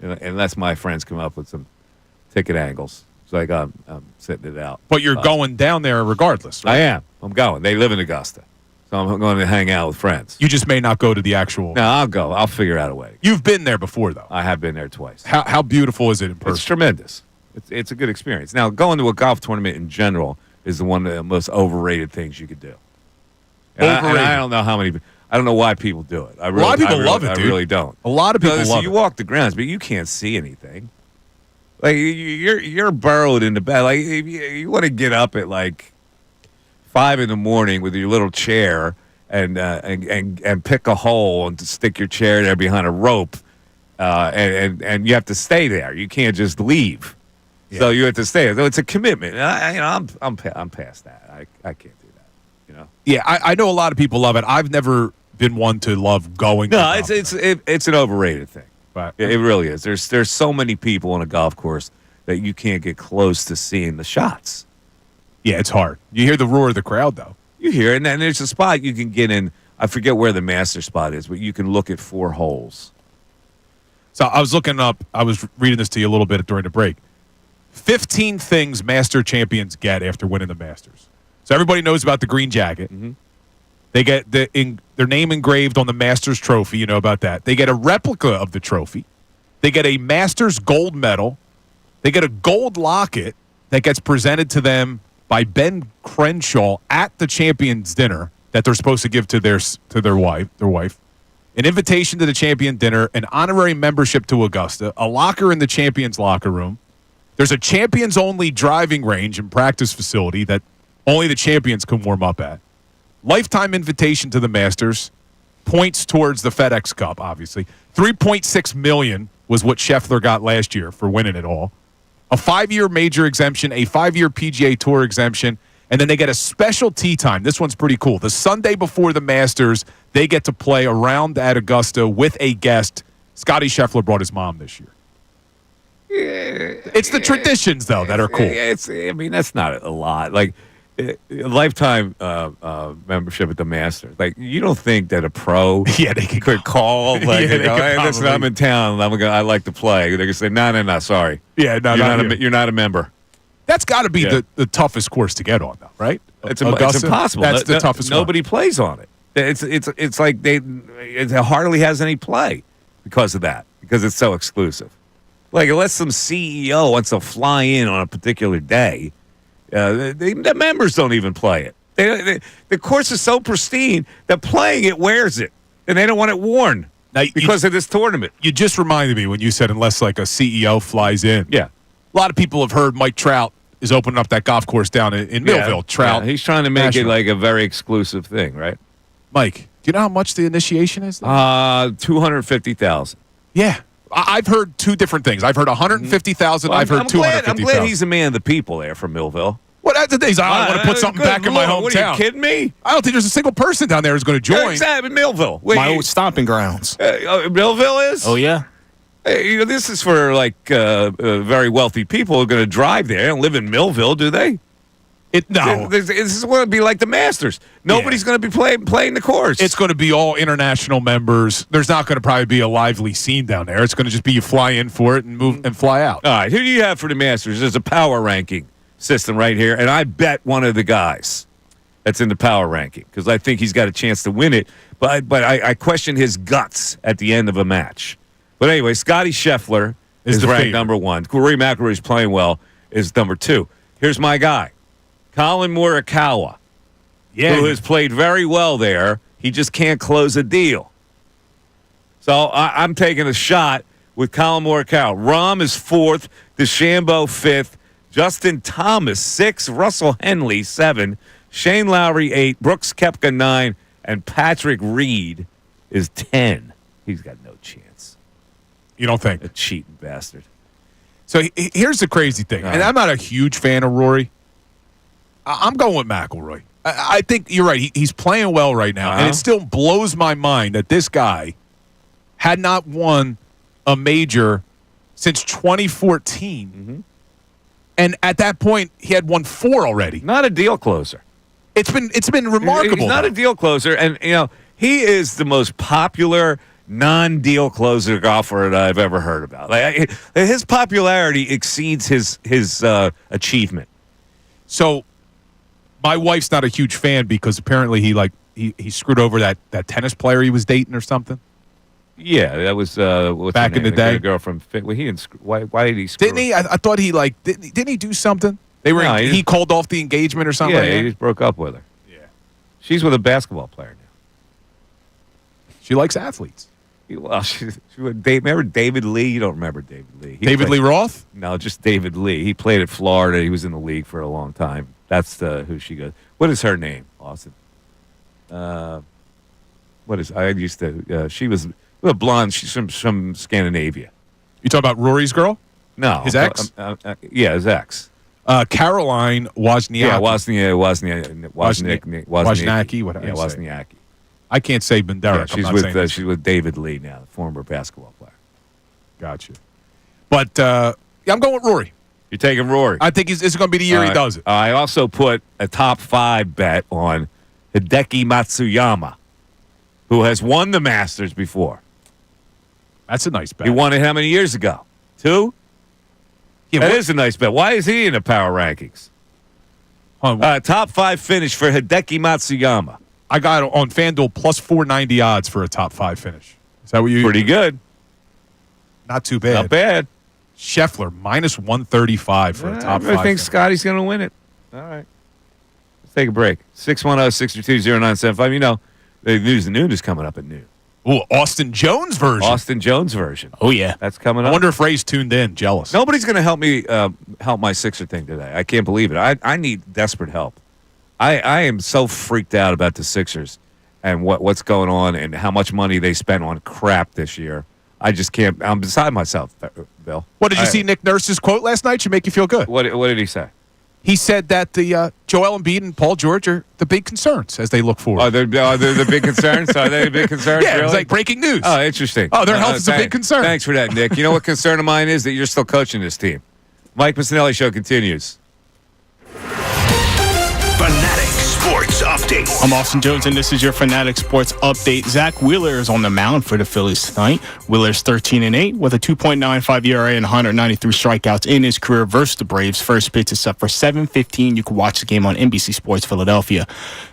Unless my friends come up with some ticket angles. It's like I'm sitting it out. But you're going down there regardless, right? I am. I'm going. They live in Augusta. So I'm going to hang out with friends. You just may not go to the actual. No, I'll go. I'll figure out a way. You've been there before, though. I have been there twice. How beautiful is it in person? It's tremendous. It's a good experience. Now, going to a golf tournament in general is one of the most overrated things you could do. And I don't know how many. I don't know why people do it. A lot of people love it, dude. I really don't. A lot of people love it. You walk the grounds, but you can't see anything. Like you're burrowed in the bed. Like you want to get up at like 5 a.m. with your little chair and pick a hole and stick your chair there behind a rope, and you have to stay there. You can't just leave. Yeah. So you have to stay there. So it's a commitment. I'm past that. I can't do that. Yeah, I know a lot of people love it. I've never been one to love going. No, it's an overrated thing. But it really is. There's so many people on a golf course that you can't get close to seeing the shots. Yeah, it's hard. You hear the roar of the crowd, though. You hear it, and then there's a spot you can get in. I forget where the master spot is, but you can look at 4 holes. So I was looking up. I was reading this to you a little bit during the break. 15 things Master champions get after winning the Masters. So everybody knows about the green jacket. Mm-hmm. They get their name engraved on the Masters trophy. You know about that. They get a replica of the trophy. They get a Masters gold medal. They get a gold locket that gets presented to them by Ben Crenshaw at the Champions Dinner that they're supposed to give to their wife. An invitation to the Champion Dinner, an honorary membership to Augusta, a locker in the Champions locker room. There's a Champions-only driving range and practice facility that only the champions can warm up at. Lifetime invitation to the Masters. Points towards the FedEx Cup, obviously. $3.6 million was what Scheffler got last year for winning it all. A 5-year major exemption, a 5-year PGA Tour exemption, and then they get a special tee time. This one's pretty cool. The Sunday before the Masters, they get to play around at Augusta with a guest. Scotty Scheffler brought his mom this year. It's the traditions, though, that are cool. That's not a lot. Like, a lifetime membership at the Masters. Like, you don't think that a pro could call? Like, hey, listen, I'm in town. I like to play. They can say, no, sorry. Yeah, no, you're not a member. That's got to be the toughest course to get on, though, right? It's impossible. That's the toughest one. Nobody plays on it. It's like it hardly has any play because of that, because it's so exclusive. Like, unless some CEO wants to fly in on a particular day The members don't even play it. The course is so pristine that playing it wears it, and they don't want it worn because of this tournament. You just reminded me when you said unless like a CEO flies in. Yeah. A lot of people have heard Mike Trout is opening up that golf course down in Millville. Trout. Yeah, he's trying to make National. it like a very exclusive thing, right? Mike, do you know how much the initiation is? $250,000. Yeah. I've heard two different things. I've heard 150,000. I've heard 250,000. I'm glad he's a man of the people there from Millville. Well, that's the thing. I want to put something back in my hometown. What, are you kidding me? I don't think there's a single person down there who's going to join. Yeah, exactly, Millville. Wait, My old stomping grounds. Millville is? Oh, yeah. Hey, this is for like very wealthy people who are going to drive there. They don't live in Millville, do they? No. This is going to be like the Masters. Nobody's going to be playing the course. It's going to be all international members. There's not going to probably be a lively scene down there. It's going to just be you fly in for it and move and fly out. All right, who do you have for the Masters? There's a power ranking system right here, and I bet one of the guys that's in the power ranking because I think he's got a chance to win it. But I question his guts at the end of a match. But anyway, Scotty Scheffler is ranked favorite. number one. Rory McIlroy is playing well is number two. Here's my guy, Colin Morikawa, who has played very well there. He just can't close a deal. So I'm taking a shot with Colin Morikawa. Rahm is fourth, DeChambeau fifth, Justin Thomas 6, Russell Henley 7, Shane Lowry 8, Brooks Koepka 9, and Patrick Reed is 10. He's got no chance. You don't think? A cheating bastard. So here's the crazy thing, and I'm not a huge fan of Rory. I'm going with McIlroy. I think you're right. He's playing well right now, and it still blows my mind that this guy had not won a major since 2014. Mm-hmm. And at that point, he had won 4 already. Not a deal closer. It's been remarkable. He's not a deal closer, and he is the most popular non-deal closer golfer that I've ever heard about. Like, his popularity exceeds his achievement. So, my wife's not a huge fan because apparently he screwed over that tennis player he was dating or something. Yeah, that was back in the day. The girl from well, he didn't. Why did he? Screw Didn't he? I thought he didn't he do something? He called off the engagement or something. Yeah, like that? he just broke up with her. Yeah, she's with a basketball player now. She likes athletes. Well, she would date. Remember David Lee? You don't remember David Lee? David Lee Roth? No, just David Lee. He played at Florida. He was in the league for a long time. That's who she goes. What is her name, Austin? What is? I used to. She was a blonde. She's from Scandinavia. You talking about Rory's girl? No, his ex. Yeah, his ex. Caroline Wozniacki. Yeah, Wozniacki. Wozniacki. I can't say Benderek. Yeah, she's with David Lee now, the former basketball player. Gotcha. But I'm going with Rory. You're taking Rory. I think this is going to be the year he does it. I also put a top 5 bet on Hideki Matsuyama, who has won the Masters before. That's a nice bet. He won it how many years ago? 2? Yeah, that is a nice bet. Why is he in the power rankings? Top 5 finish for Hideki Matsuyama. I got on FanDuel plus 490 odds for a top 5 finish. Is that what you? Pretty good. Not too bad. Not bad. Scheffler minus 135 for a top 5. I think finish. Scotty's going to win it. All right. Let's take a break. 610-622-0975. You know, the news and noon is coming up at noon. Ooh, Austin Jones version. Oh, yeah. That's coming up. I wonder if Ray's tuned in. Jealous. Nobody's going to help me help my Sixer thing today. I can't believe it. I need desperate help. I am so freaked out about the Sixers and what's going on and how much money they spent on crap this year. I just can't. I'm beside myself, Bill. What, did you see Nick Nurse's quote last night? Should make you feel good. What did he say? He said that the Joel Embiid and Paul George are the big concerns as they look forward. Oh, they're the big concerns? Are they the big concerns? Yeah, really? It's like breaking news. Oh, interesting. Oh, their health is a big concern. Thanks for that, Nick. You know what concern of mine is? That you're still coaching this team. Mike Missanelli Show continues. Fanatic Sports update. I'm Austin Jones, and this is your Fanatic Sports Update. Zach Wheeler is on the mound for the Phillies tonight. Wheeler's 13-8 with a 2.95 ERA and 193 strikeouts in his career versus the Braves. First pitch is set for 7:15. You can watch the game on NBC Sports Philadelphia.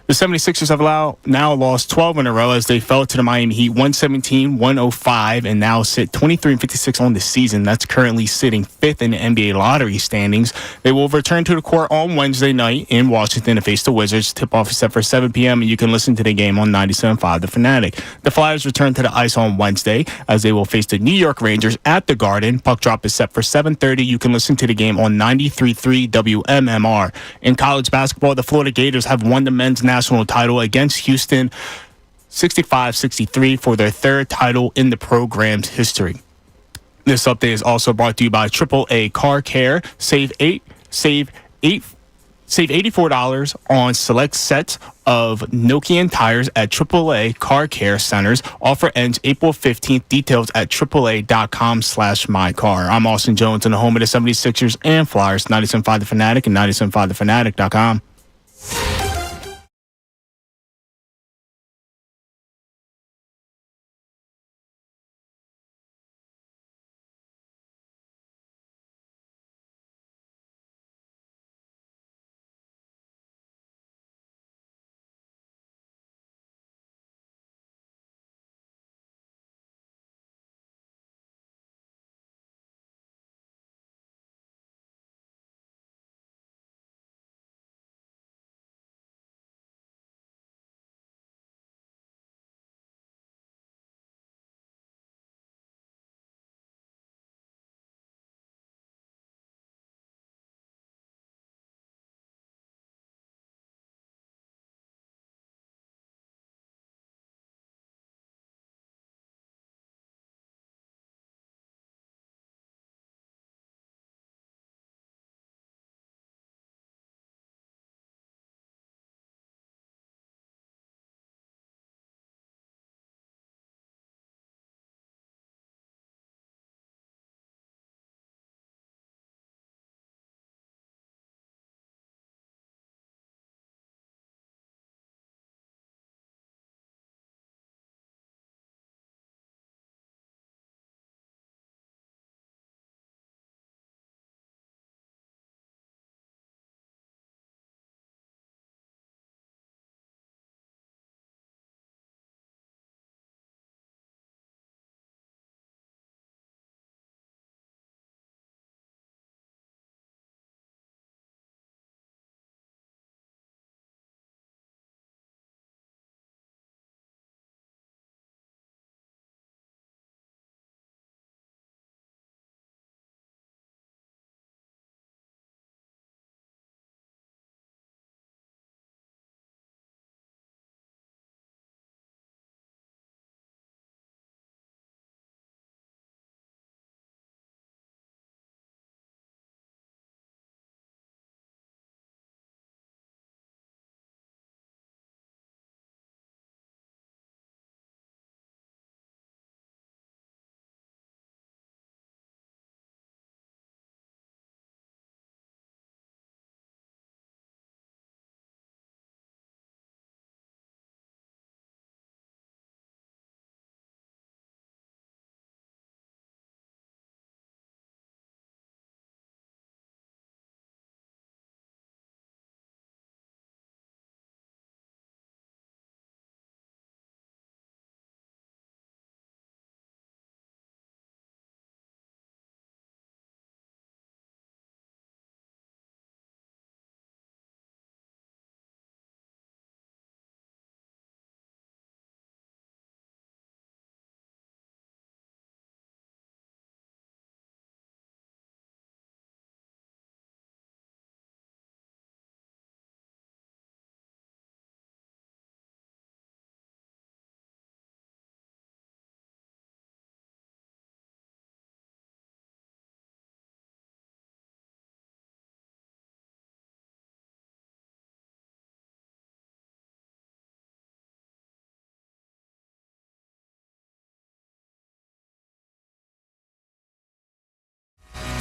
The 76ers have now lost 12 in a row as they fell to the Miami Heat 117-105 and now sit 23-56 on the season. That's currently sitting fifth in the NBA lottery standings. They will return to the court on Wednesday night in Washington to face the Wizards. Tip-off is set for 7 p.m. and you can listen to the game on 97.5 The Fanatic. The Flyers return to the ice on Wednesday as they will face the New York Rangers at the Garden. Puck drop is set for 7:30. You can listen to the game on 93.3 WMMR. In college basketball, the Florida Gators have won the men's national title against Houston 65-63 for their third title in the program's history. This update is also brought to you by AAA Car Care. Save $84 on select sets of Nokian tires at AAA Car Care Centers. Offer ends April 15th. Details at AAA.com/mycar. I'm Austin Jones, and the home of the 76ers and Flyers, 97.5 The Fanatic and 97.5thefanatic.com.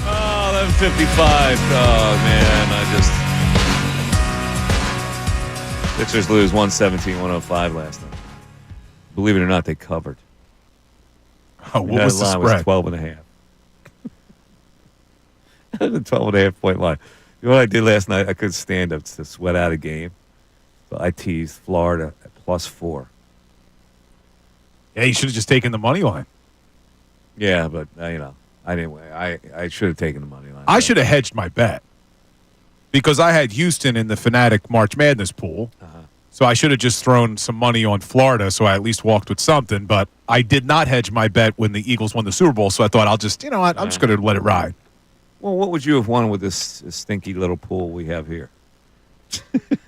Oh, 11:55. Oh man, Sixers lose 117-105 last night. Believe it or not, they covered. Oh, what was the line spread? Was 12 and a half. The 12.5 point line. You know what I did last night? I couldn't stand up to sweat out a game. So I teased Florida at +4. Yeah, you should have just taken the money line. Yeah, but I didn't. I should have taken the money line. I should have hedged my bet because I had Houston in the Fanatic March Madness pool. So I should have just thrown some money on Florida, so I at least walked with something. But I did not hedge my bet when the Eagles won the Super Bowl, so I thought I'll just, I'm just going to let it ride. Well, what would you have won with this stinky little pool we have here?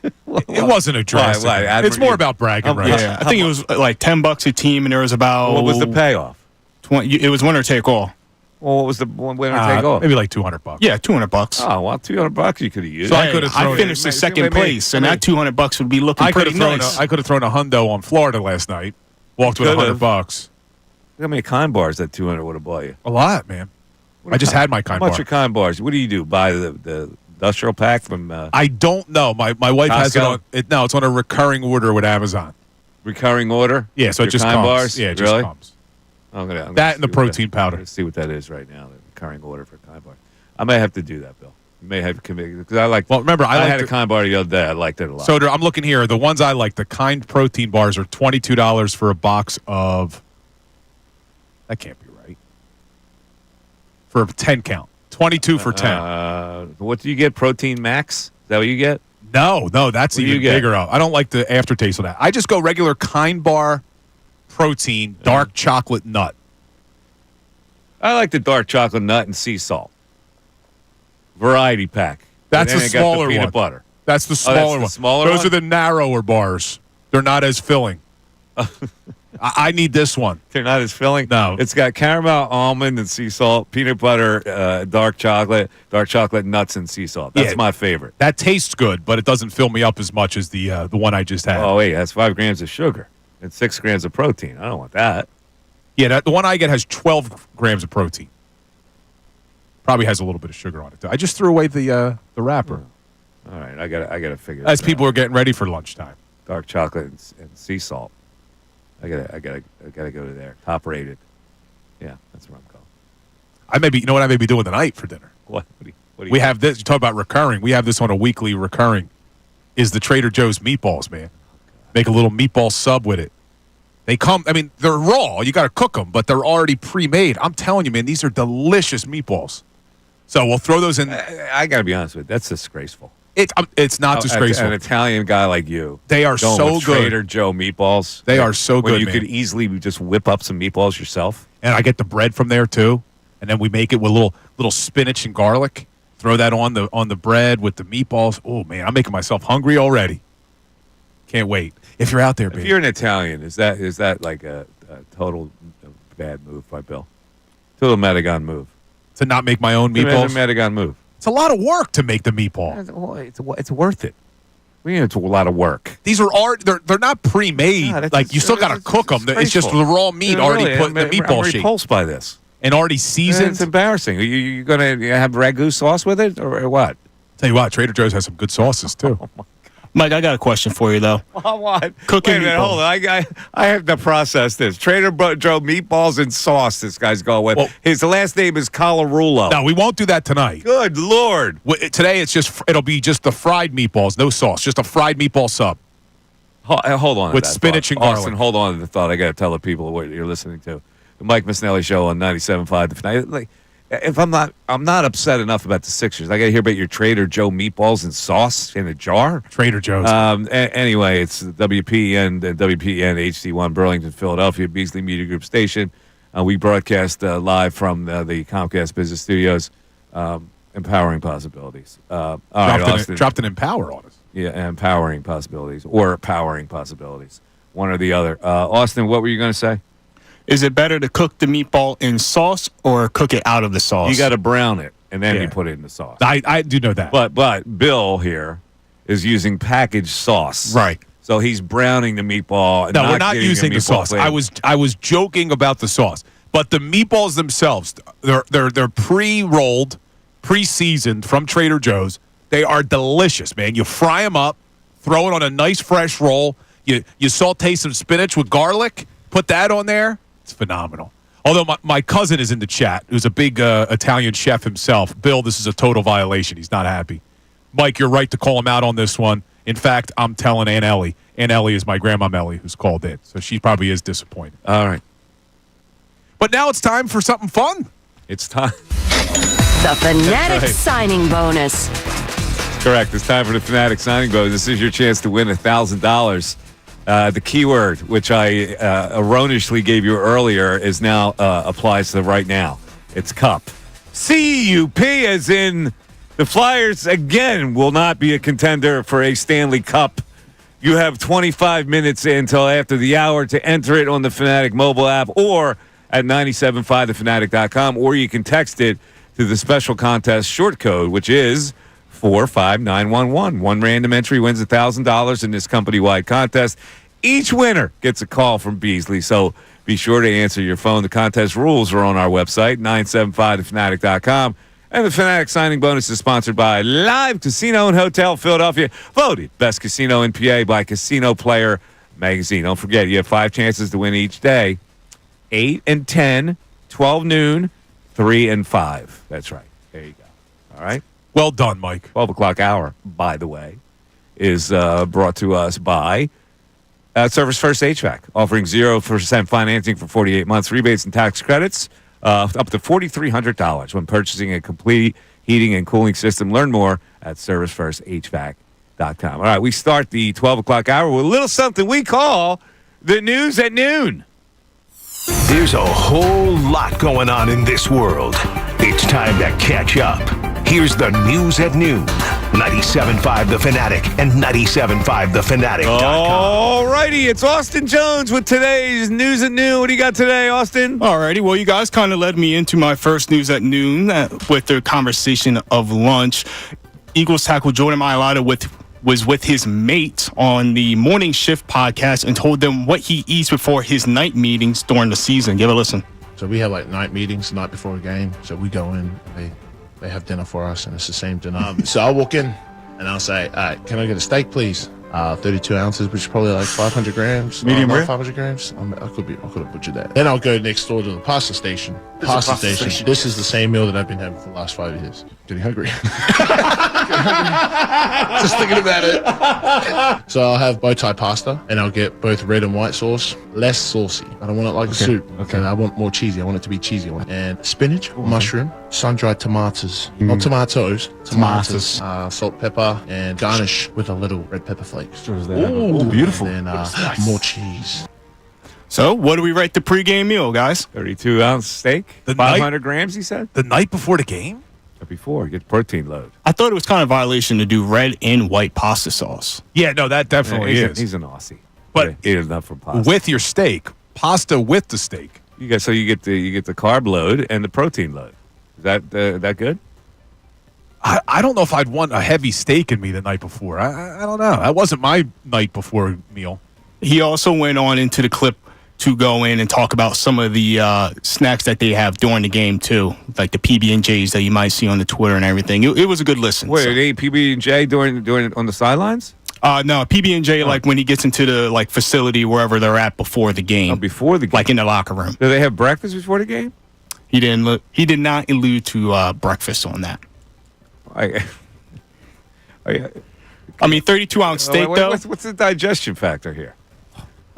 It wasn't a drastic. It's more about bragging rights. Yeah, I think it was like $10 a team, and there was about. What was the payoff? 20. It was winner take all. Well, what was the winner take all? Maybe like $200. Yeah, $200. Oh, well, $200 you could have used. So I finished in second place, and that $200 would be looking pretty nice. I could have thrown a hundo on Florida last night. Walked with $100. How many kind bars that 200 would have bought you? A lot, man. I just had my kind bar. How much are kind bars? What do you do? Buy the industrial pack from? I don't know. My wife has it on. It's on a recurring order with Amazon. Recurring order? Yeah, so it just kind comes. Bars? Yeah, it really? just comes. I'm gonna that and the protein powder. Let's see what that is right now. The recurring order for kind bar. I may have to do that, Bill. You may have committed because I like. Well, remember, I had a kind bar the other day. I liked it a lot. So I'm looking here. The ones I like, the kind protein bars, are $22 for a box of. That can't be right. For a 10 count, 22 for 10. What do you get? Protein Max? Is that what you get? No, that's even bigger. I don't like the aftertaste of that. I just go regular kind bar protein, dark chocolate nut. I like the dark chocolate nut and sea salt. Variety pack. That's the smaller peanut one. Butter. That's the smaller one. Those one? are the narrower bars. They're not as filling. I need this one. They're not as filling? No. It's got caramel, almond, and sea salt, peanut butter, dark chocolate nuts, and sea salt. That's my favorite. That tastes good, but it doesn't fill me up as much as the one I just had. Oh, wait. That's 5 grams of sugar and 6 grams of protein. I don't want that. Yeah, the one I get has 12 grams of protein. Probably has a little bit of sugar on it, too. I just threw away the wrapper. All right. I gotta figure As this people out. are getting ready for lunchtime. Dark chocolate and sea salt. I gotta go to there. Top rated. Yeah, that's where I'm going. You know what I may be doing tonight for dinner? What do you We have this. You talk about recurring. We have this on a weekly recurring. Is the Trader Joe's meatballs, man? Make a little meatball sub with it. They come. I mean, they're raw. You got to cook them, but they're already pre-made. I'm telling you, man, these are delicious meatballs. So we'll throw those in. I got to be honest with you. That's disgraceful. It's not disgraceful. An Italian guy like you. They are going so with good. Trader Joe meatballs. They are so when good, you man. could easily just whip up some meatballs yourself. And I get the bread from there too. And then we make it with little spinach and garlic. Throw that on the bread with the meatballs. Oh man, I'm making myself hungry already. Can't wait. If you're out there, baby. If you're an Italian, is that like a total bad move by Bill? Total Madigan move. To not make my own meatballs? It's a Madigan move. It's a lot of work to make the meatball. It's worth it. It's a lot of work. These are they're not pre-made. You still got to cook them. It's just the raw meat already put in the meatball shape. I'm repulsed by this. And already seasoned. It's embarrassing. You going to have ragu sauce with it or what? Tell you what, Trader Joe's has some good sauces too. Mike, I got a question for you, though. What? Cooking Wait a minute, meatballs. hold on. I have to process this. Trader Joe meatballs and sauce this guy's going with. Well, his last name is Colarulo. No, we won't do that tonight. Good Lord. Today it'll be just the fried meatballs, no sauce, just a fried meatball sub. Hold on. With to that spinach thought. and garlic. Austin, hold on to the thought. I got to tell the people what you're listening to. The Mike Missanelli Show on 97.5 The Fanatic. Like, if I'm not upset enough about the Sixers. I got to hear about your Trader Joe meatballs and sauce in a jar. Trader Joe's. Anyway, it's WPN HD1 Burlington, Philadelphia, Beasley Media Group station. We broadcast live from the Comcast Business Studios. Empowering possibilities. All right, Austin. Dropped an empower on us. Yeah, empowering possibilities or powering possibilities. One or the other. Austin, what were you going to say? Is it better to cook the meatball in sauce or cook it out of the sauce? You got to brown it, and then you put it in the sauce. I do know that. But Bill here is using packaged sauce. Right. So he's browning the meatball. No, we're not using the sauce. I was joking about the sauce. But the meatballs themselves, they're pre-rolled, pre-seasoned from Trader Joe's. They are delicious, man. You fry them up, throw it on a nice fresh roll. You saute some spinach with garlic, put that on there. It's phenomenal. Although my cousin is in the chat, who's a big Italian chef himself. Bill, this is a total violation. He's not happy. Mike, you're right to call him out on this one. In fact, I'm telling Aunt Ellie. Aunt Ellie is my grandma Melly, who's called in. So she probably is disappointed. All right. But now it's time for something fun. It's time. The Fanatic right. signing bonus. Correct. It's time for the Fanatic signing bonus. This is your chance to win $1,000. The keyword, which I erroneously gave you earlier, is now applies to right now. It's cup. C-U-P, as in the Flyers, again, will not be a contender for a Stanley Cup. You have 25 minutes until after the hour to enter it on the Fanatic mobile app or at 975thefanatic.com, or you can text it to the special contest short code, which is 45911. One random entry wins $1,000 in this company-wide contest. Each winner gets a call from Beasley, so be sure to answer your phone. The contest rules are on our website, 975thefanatic.com. And the Fanatic signing bonus is sponsored by Live Casino and Hotel Philadelphia, voted best casino in PA by Casino Player Magazine. Don't forget, you have 5 chances to win each day. 8 and 10, 12 noon, 3 and 5. That's right. There you go. All right. Well done, Mike. 12 o'clock hour, by the way, is brought to us by Service First HVAC, offering 0% financing for 48 months, rebates and tax credits up to $4,300 when purchasing a complete heating and cooling system. Learn more at servicefirsthvac.com. All right, we start the 12 o'clock hour with a little something we call the news at noon. There's a whole lot going on in this world. It's time to catch up. Here's the news at noon. 97.5 The Fanatic and 97.5thefanatic.com. All righty, it's Austin Jones with today's news at noon. What do you got today, Austin? All righty. Well, you guys kind of led me into my first news at noon with the conversation of lunch. Eagles tackle Jordan Mailata was with his mate on the Morning Shift podcast and told them what he eats before his night meetings during the season. Give a listen. So we have like night meetings the night before a game. So we go in, they have dinner for us, and it's the same dinner. So I'll walk in and I'll say, all right, can I get a steak, please? 32 ounces, which is probably like 500 grams. Medium rare? 500 grams. I could have butchered that. Then I'll go next door to the pasta station. Pasta station. This is the same meal that I've been having for the last 5 years. Getting hungry. Just thinking about it. So I'll have bow tie pasta, and I'll get both red and white sauce. Less saucy. I don't want it like a soup. Okay. I want more cheesy. I want it to be cheesy. And spinach, mushroom, sun-dried tomatoes. Not tomatoes. Tomatoes. Salt, pepper, and garnish with a little red pepper flakes. Ooh, beautiful. And then more cheese. So, what do we rate the pregame meal, guys? 32-ounce steak, The 500 grams, he said? The night before the game? Or before, get protein load. I thought it was kind of a violation to do red and white pasta sauce. Yeah, no, that definitely is. He's an Aussie. But he is not from pasta. with your steak, pasta with the steak. You get the carb load and the protein load. Is that good? I don't know if I'd want a heavy steak in me the night before. I don't know. That wasn't my night before meal. He also went on into the clip to go in and talk about some of the snacks that they have during the game too, like the PB&Js that you might see on the Twitter and everything. It was a good listen. Wait, they eat PB&J during on the sidelines? No, PB&J like when he gets into the facility wherever they're at before the game. Oh, before the game, like in the locker room. Do they have breakfast before the game? He did not allude to breakfast on that. I mean, 32-ounce steak, though. What's the digestion factor here?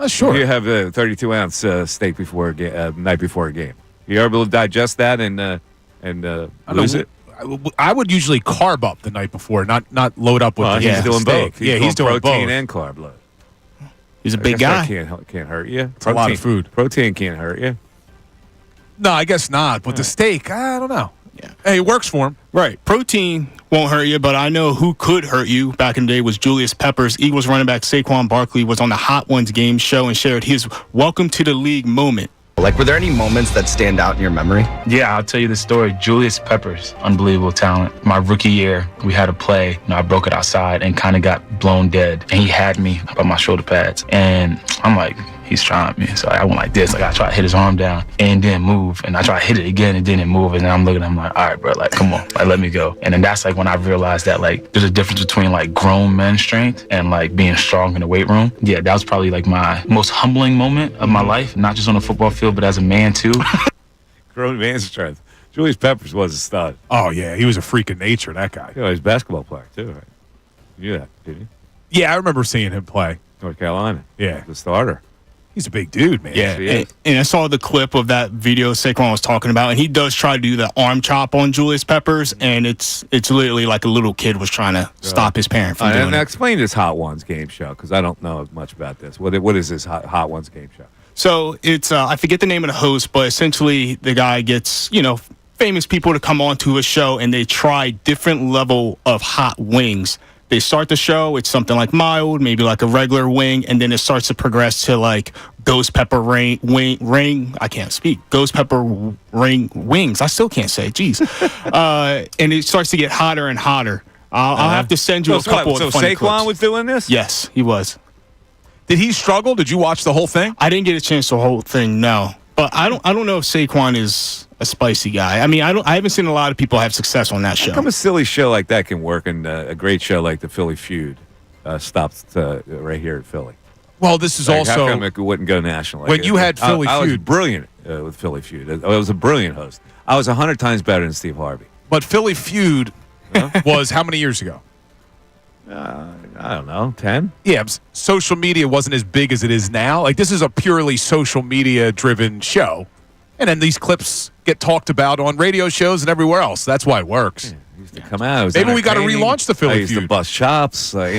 Sure. You have a 32-ounce steak before night before a game. You able to digest that and lose it? I would usually carb up the night before, not load up with he's doing steak. both. He's doing protein both. and carb load. He's a big guy. Can't hurt you. It's a lot of food. Protein can't hurt you. No, I guess not. But the steak, I don't know. Yeah. Hey, it works for him. Right. Protein won't hurt you, but I know who could hurt you back in the day was Julius Peppers. Eagles running back Saquon Barkley was on the Hot Ones game show and shared his welcome to the league moment. Like, were there any moments that stand out in your memory? Yeah, I'll tell you the story. Julius Peppers, unbelievable talent. My rookie year, we had a play. I broke it outside and kind of got blown dead. And he had me by my shoulder pads. And I'm like, he's trying me. So I went like this. Like I try to hit his arm down and then move. And I try to hit it again and didn't move. And then I'm looking at him like, all right, bro, like, come on, like, let me go. And then that's like when I realized that like there's a difference between like grown men strength and like being strong in the weight room. Yeah, that was probably like my most humbling moment of my life, not just on the football field, but as a man too. Grown man strength. Julius Peppers was a stud. Oh, yeah. He was a freak of nature, that guy. You know, he's a basketball player, too, right? You knew that, didn't you? Yeah, I remember seeing him play. North Carolina. Yeah. The starter. He's a big dude, man. Yeah, and I saw the clip of that video Saquon was talking about, and he does try to do the arm chop on Julius Peppers, and it's literally like a little kid was trying to stop his parent from doing and it. explain this Hot Ones game show, because I don't know much about this. What is this Hot Ones game show? So it's I forget the name of the host, but essentially the guy gets famous people to come on to his show, and they try different level of hot wings. They start the show, it's something like mild, maybe like a regular wing, and then it starts to progress to like ghost pepper I can't speak. Ghost pepper ring wings. I still can't say it. Jeez. And it starts to get hotter and hotter. I'll have to send you a couple of funny Saquon clips. was doing this? Yes, he was. Did he struggle? Did you watch the whole thing? I didn't get a chance to the whole thing, no. But I don't know if Saquon is a spicy guy. I mean, I haven't seen a lot of people have success on that show. How come a silly show like that can work and a great show like the Philly Feud stops right here in Philly? Well, this is Like, also... how come it wouldn't go national? When you had Philly I was Feud... brilliant with Philly Feud. I was a brilliant host. I was 100 times better than Steve Harvey. But Philly Feud was how many years ago? I don't know, 10? Yeah, social media wasn't as big as it is now. Like, this is a purely social media-driven show. And then these clips get talked about on radio shows and everywhere else. That's why it works. Yeah, it used to come out. It was Maybe we got to entertaining. relaunch the Philly I used Feud. to bust chops. I You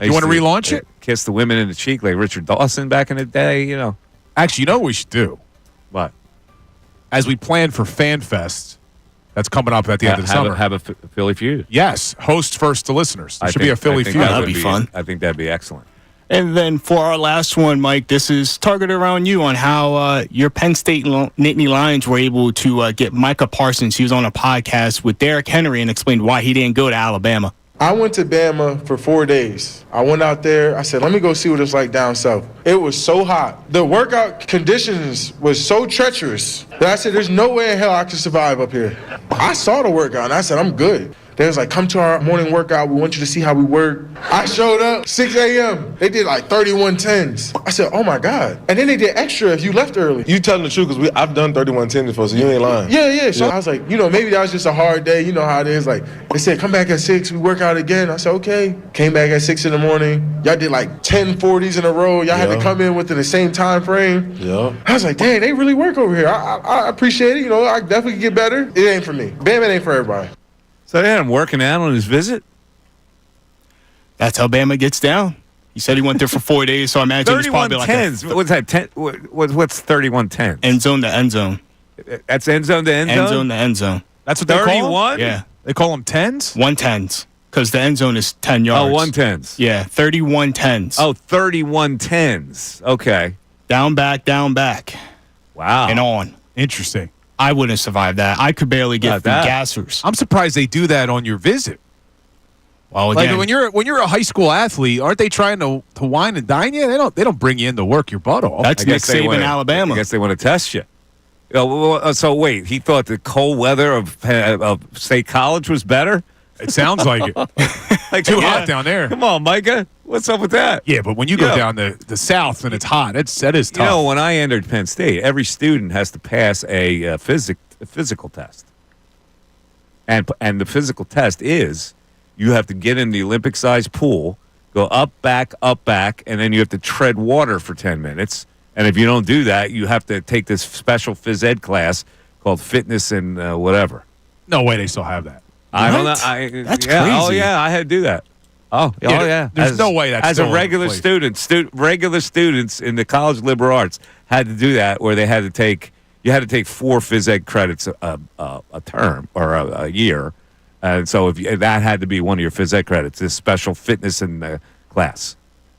used want to relaunch it? Kiss the women in the cheek like Richard Dawson back in the day, Actually, you know what we should do? What? As we plan for Fan Fest, that's coming up at the end of the summer. Have a Philly Feud. Yes, host first to listeners. There should be a I Philly think Feud. that That'd would be fun. I think that'd be excellent. And then for our last one, Mike, this is targeted around you on how your Penn State Nittany Lions were able to get Micah Parsons. He was on a podcast with Derrick Henry and explained why he didn't go to Alabama. I went to Bama for 4 days. I went out there. I said, let me go see what it's like down south. It was so hot. The workout conditions was so treacherous that I said, there's no way in hell I can survive up here. I saw the workout, and I said, I'm good. They was like, come to our morning workout. We want you to see how we work. I showed up, 6 a.m. They did like 3110s. I said, oh, my God. And then they did extra if you left early. You telling the truth because I've done 3110s before, so you ain't lying. Yeah. So I was like, maybe that was just a hard day. You know how it is. Like, they said, come back at 6. We work out again. I said, okay. Came back at 6 in the morning. Y'all did like 10 40s in a row. Y'all had to come in within the same time frame. Yeah. I was like, dang, they really work over here. I appreciate it. I definitely get better. It ain't for me. Bama ain't for everybody. So they had him working out on his visit? That's how Bama gets down. He said he went there for 4 days, so I imagine it's probably like 3110s. What's that? What's 3110? End zone to end zone. That's end zone to end zone? End zone to end zone. That's what they call 31? them? Yeah. They call them 10s? 110s. Because the end zone is 10 yards. Oh, 110s. Yeah, 3110s. Oh, 3110s. Okay. Down, back. Wow. And on. Interesting. I wouldn't survive that. I could barely get through gassers. I'm surprised they do that on your visit. Well, again, Like when you're a high school athlete, aren't they trying to wine and dine you? They don't bring you in to work your butt off. that's Nick Saban, Alabama. I guess they want to test you. So wait, he thought the cold weather of State College was better? It sounds like it. Like, Too hot down there. Come on, Micah. What's up with that? Yeah, but when you go down the south and it's hot, that is tough. When I entered Penn State, every student has to pass a physical test. And the physical test is you have to get in the Olympic-sized pool, go up, back, and then you have to tread water for 10 minutes. And if you don't do that, you have to take this special phys ed class called fitness and whatever. No way they still have that. I don't know. That's crazy. crazy. Oh, yeah, I had to do that. Yeah. There's no way that's as still a regular in place. regular students in the College of Liberal Arts had to do that, where they had to take 4 phys ed credits a term or a year, and so that had to be one of your phys ed credits, this special fitness in class.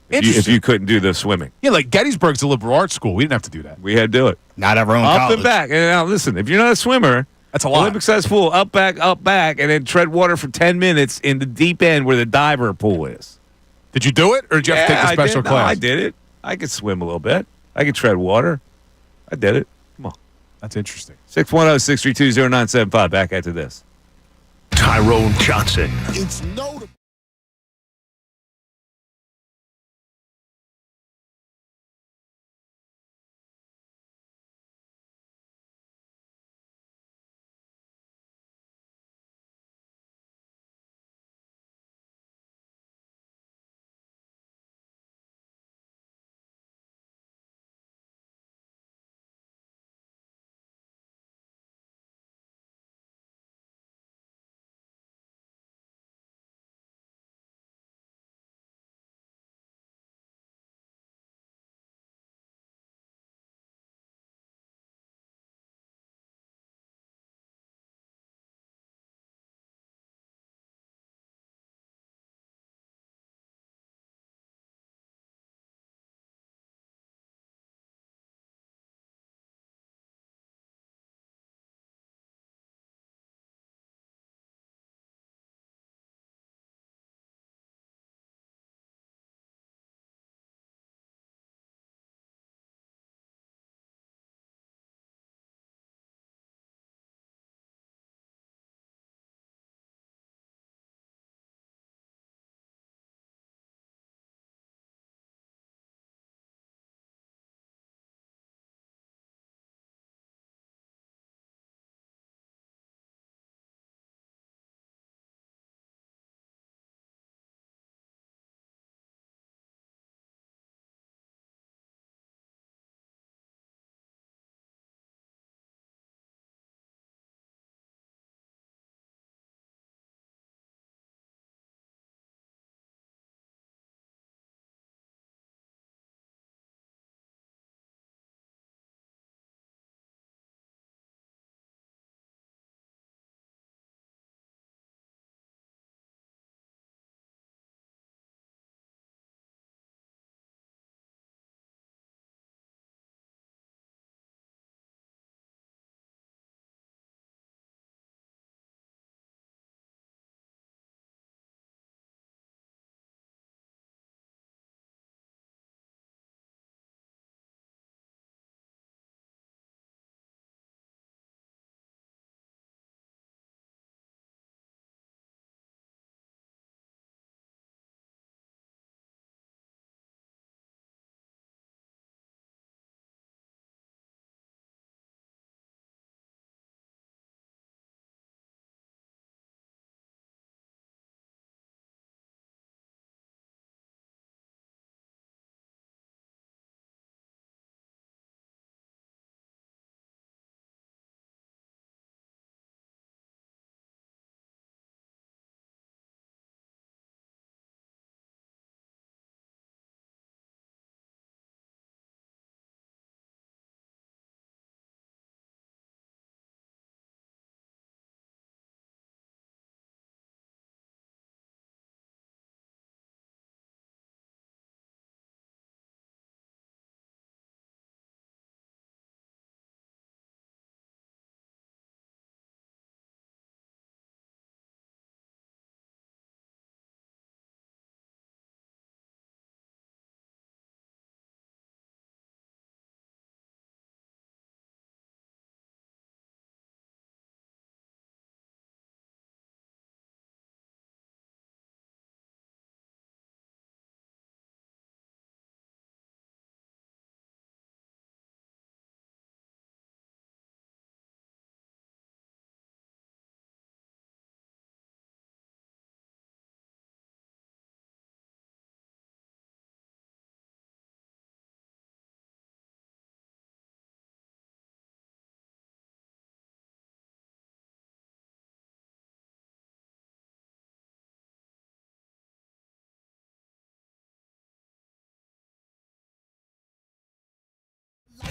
If you couldn't do the swimming, Yeah, like Gettysburg's a liberal arts school. We didn't have to do that. we had to do it Not our own up college. and back. And now listen, if you're not a swimmer. That's a lot. Olympic-sized pool, up, back, and then tread water for 10 minutes in the deep end where the diver pool is. Did you do it, or did you have to take a special class? No, I did it. I could swim a little bit. I can tread water. I did it. Come on. That's interesting. 610-632-0975. Back after this. Tyrone Johnson. It's notable.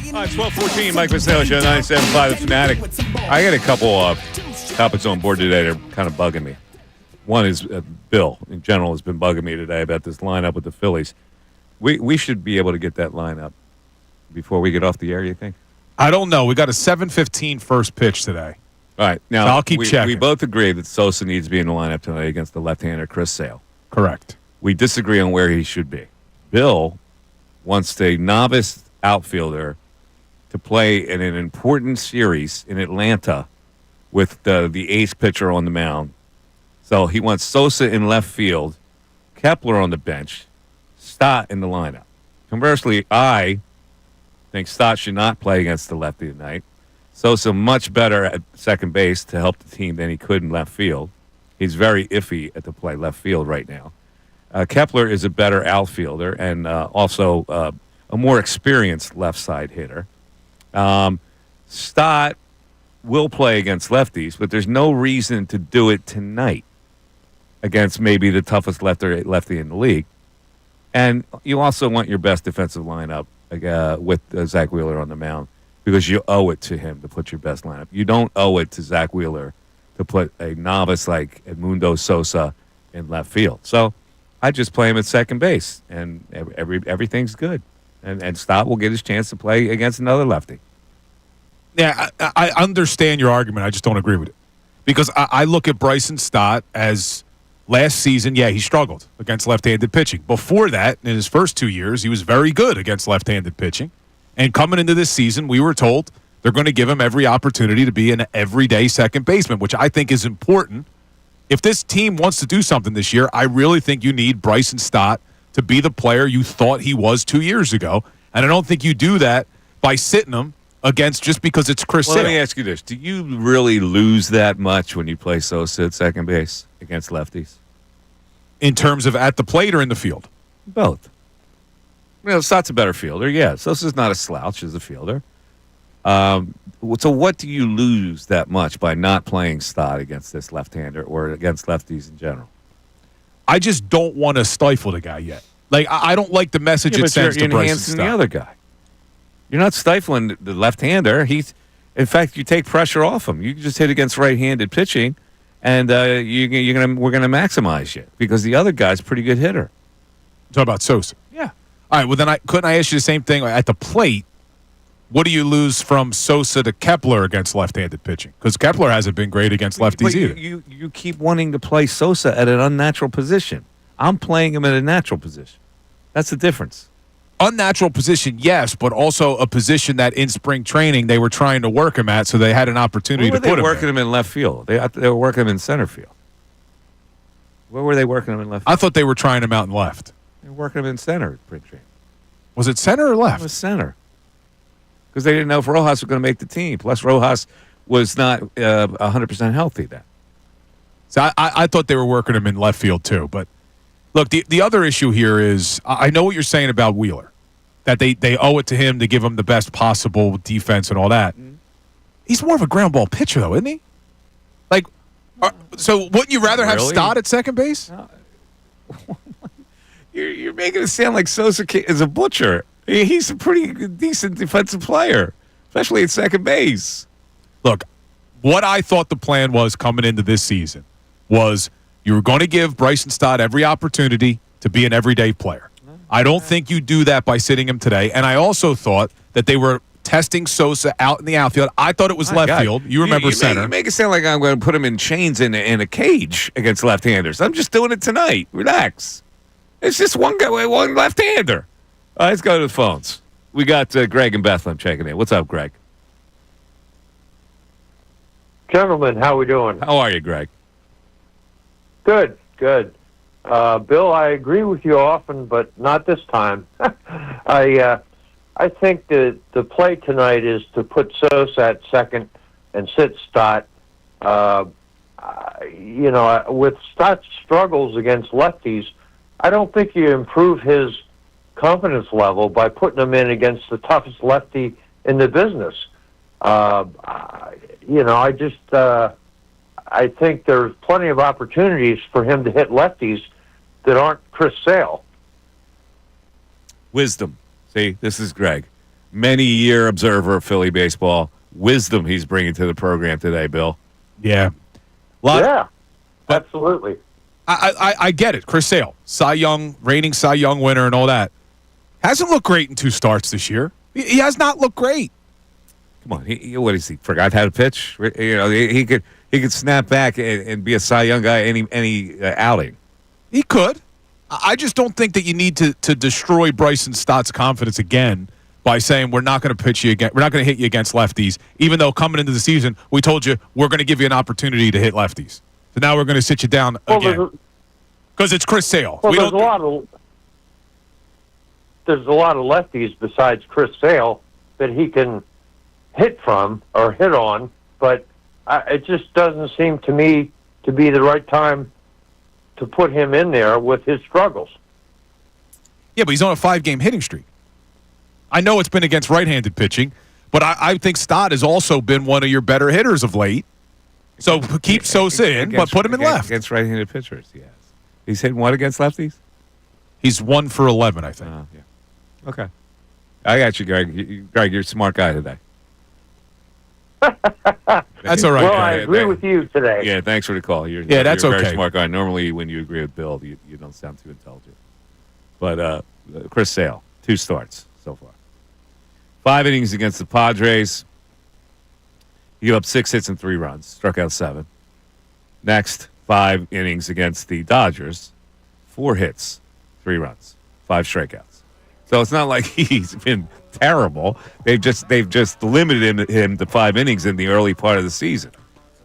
All right, 12:14, Mike Missanelli Show, 97.5 The Fanatic. I got a couple of topics on board today that are kind of bugging me. One is Bill, in general, has been bugging me today about this lineup with the Phillies. We should be able to get that lineup before we get off the air, you think? I don't know. We got a 7:15 first pitch today. All right. Now, so I'll keep checking. We both agree that Sosa needs to be in the lineup tonight against the left-hander Chris Sale. Correct. We disagree on where he should be. Bill wants a novice outfielder to play in an important series in Atlanta with the ace pitcher on the mound. So he wants Sosa in left field, Kepler on the bench, Stott in the lineup. Conversely, I think Stott should not play against the lefty tonight. Sosa much better at second base to help the team than he could in left field. He's very iffy at the play left field right now. Kepler is a better outfielder and also a more experienced left side hitter. Stott will play against lefties, but there's no reason to do it tonight against maybe the toughest lefty in the league. And you also want your best defensive lineup with Zach Wheeler on the mound because you owe it to him to put your best lineup. You don't owe it to Zach Wheeler to put a novice like Edmundo Sosa in left field. So I just play him at second base, and everything's good. And Stott will get his chance to play against another lefty. Yeah, I understand your argument. I just don't agree with it. Because I look at Bryson Stott as last season, he struggled against left-handed pitching. Before that, in his first 2 years, he was very good against left-handed pitching. And coming into this season, we were told they're going to give him every opportunity to be an everyday second baseman, which I think is important. If this team wants to do something this year, I really think you need Bryson Stott to be the player you thought he was 2 years ago. And I don't think you do that by sitting him against just because it's Chris Sale. Let me ask you this. Do you really lose that much when you play Sosa at second base against lefties? In terms of at the plate or in the field? Both. Stott's a better fielder, yeah. Sosa's not a slouch as a fielder. So what do you lose that much by not playing Stott against this left-hander or against lefties in general? I just don't want to stifle the guy yet. Like, I don't like the message it sends to Bryson Stott. The other guy. You're not stifling the left-hander. In fact, you take pressure off him. You can just hit against right-handed pitching, and we're gonna maximize you because the other guy's a pretty good hitter. Talk about Sosa. Yeah. All right. Well, then couldn't I ask you the same thing at the plate? What do you lose from Sosa to Kepler against left-handed pitching? Because Kepler hasn't been great against lefties either. You keep wanting to play Sosa at an unnatural position. I'm playing him at a natural position. That's the difference. Unnatural position, yes, but also a position that in spring training they were trying to work him at, so they had an opportunity to put him. They were working him in left field. They were working him in center field. Where were they working him in left field? I thought they were trying him out in left. They were working him in center. Spring training. Was it center or left? It was center. Because they didn't know if Rojas was going to make the team. Plus, Rojas was not 100% healthy then. So I thought they were working him in left field too. But look, the other issue here is I know what you're saying about Wheeler, that they owe it to him to give him the best possible defense and all that. Mm-hmm. He's more of a ground ball pitcher, though, isn't he? Like, so wouldn't you rather have Stott at second base? No. You're making it sound like Sosa is a butcher. He's a pretty decent defensive player, especially at second base. Look, what I thought the plan was coming into this season was you were going to give Bryson Stott every opportunity to be an everyday player. I don't think you do that by sitting him today. And I also thought that they were testing Sosa out in the outfield. I thought it was left field. You remember center. You make it sound like I'm going to put him in chains in a cage against left-handers. I'm just doing it tonight. Relax. It's just one guy, one left-hander. All right, let's go to the phones. We got Greg in Bethlehem checking in. What's up, Greg? Gentlemen, how we doing? How are you, Greg? Good. Bill, I agree with you often, but not this time. I think the play tonight is to put Sosa at second and sit Stott. With Stott's struggles against lefties, I don't think you improve his confidence level by putting him in against the toughest lefty in the business. I think there's plenty of opportunities for him to hit lefties that aren't Chris Sale. Wisdom. See, this is Greg. Many-year observer of Philly baseball. Wisdom he's bringing to the program today, Bill. Yeah. Absolutely. I get it. Chris Sale, reigning Cy Young winner and all that. Hasn't looked great in 2 starts this year. He has not looked great. Come on. What is he? Forgot how to pitch? He could snap back and be a Cy Young guy any outing. He could. I just don't think that you need to destroy Bryson Stott's confidence again by saying we're not going to pitch you again. We're not going to hit you against lefties, even though coming into the season we told you we're going to give you an opportunity to hit lefties. So now we're going to sit you down again because it's Chris Sale. Well, there's a lot of lefties besides Chris Sale that he can hit from or hit on, but it just doesn't seem to me to be the right time to put him in there with his struggles. Yeah, but he's on a 5-game hitting streak. I know it's been against right-handed pitching, but I think Stott has also been one of your better hitters of late. So keep Sosa in, but put him in left. Against right-handed pitchers, yes. He's hitting what against lefties? He's 1 for 11, I think. Yeah. Okay. I got you, Greg. Greg, you're a smart guy today. That's all right. Well, I agree with you today. Yeah, thanks for the call. That's you're a okay. very smart guy. Normally, when you agree with Bill, you don't sound too intelligent. But Chris Sale, 2 starts so far. 5 innings against the Padres. He gave up 6 hits and 3 runs, struck out 7. Next, 5 innings against the Dodgers, 4 hits, 3 runs, 5 strikeouts. So it's not like he's been terrible. They've just limited him to 5 innings in the early part of the season.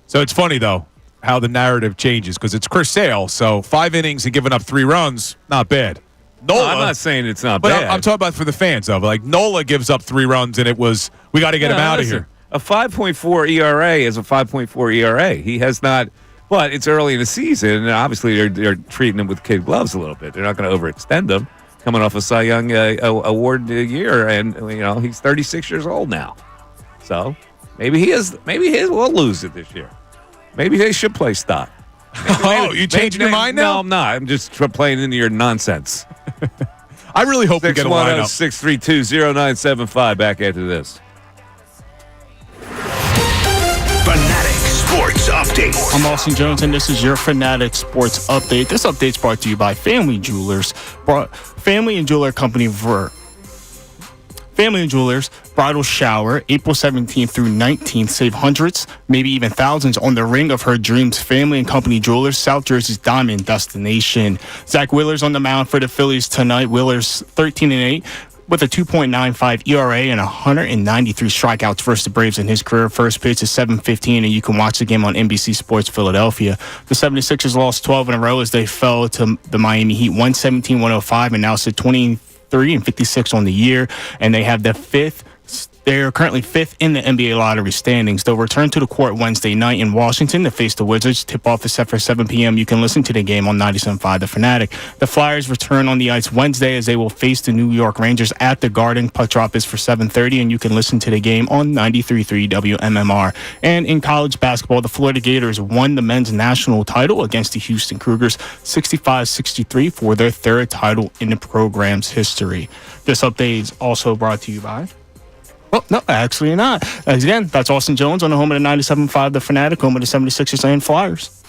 So it's funny, though, how the narrative changes because it's Chris Sale. So 5 innings and giving up 3 runs, not bad. Nola, no, I'm not saying it's not but bad. I'm talking about for the fans, though. Like Nola gives up 3 runs, and it was we got to get him out of here. A 5.4 ERA is a 5.4 ERA. He has not, but it's early in the season, and obviously they're treating him with kid gloves a little bit. They're not going to overextend him. Coming off a Cy Young award year, and he's 36 years old now. So maybe he will lose it this year. Maybe they should play Stott. You changing your mind now? No, I'm not. I'm just playing into your nonsense. I really hope we get a lineup. 610-632-0975 back after this. Fanatic Sports Update. I'm Austin Jones, and this is your Fanatic Sports Update. This update's brought to you by Family Jewelers. Family and Jeweler Company Family and Jewelers Bridal Shower, April 17th through 19th. Save hundreds, maybe even thousands on the ring of her dreams. Family and Company Jewelers, South Jersey's diamond destination. Zach Wheeler's on the mound for the Phillies tonight. Wheeler's 13-8. With a 2.95 ERA and 193 strikeouts versus the Braves in his career. First pitch is 7:15, and you can watch the game on NBC Sports Philadelphia. The 76ers lost 12 in a row as they fell to the Miami Heat 117-105 and now sit 23-56 on the year. And they have they're currently 5th in the NBA lottery standings. They'll return to the court Wednesday night in Washington to face the Wizards. Tip-off is set for 7 p.m. You can listen to the game on 97.5 The Fanatic. The Flyers return on the ice Wednesday as they will face the New York Rangers at the Garden. Puck drop is for 7:30, and you can listen to the game on 93.3 WMMR. And in college basketball, the Florida Gators won the men's national title against the Houston Cougars 65-63 for their 3rd title in the program's history. This update is also brought to you by... Well, no, actually not. Again, that's Austin Jones on the home of the 97.5 The Fanatic, home of the 76ers and Flyers.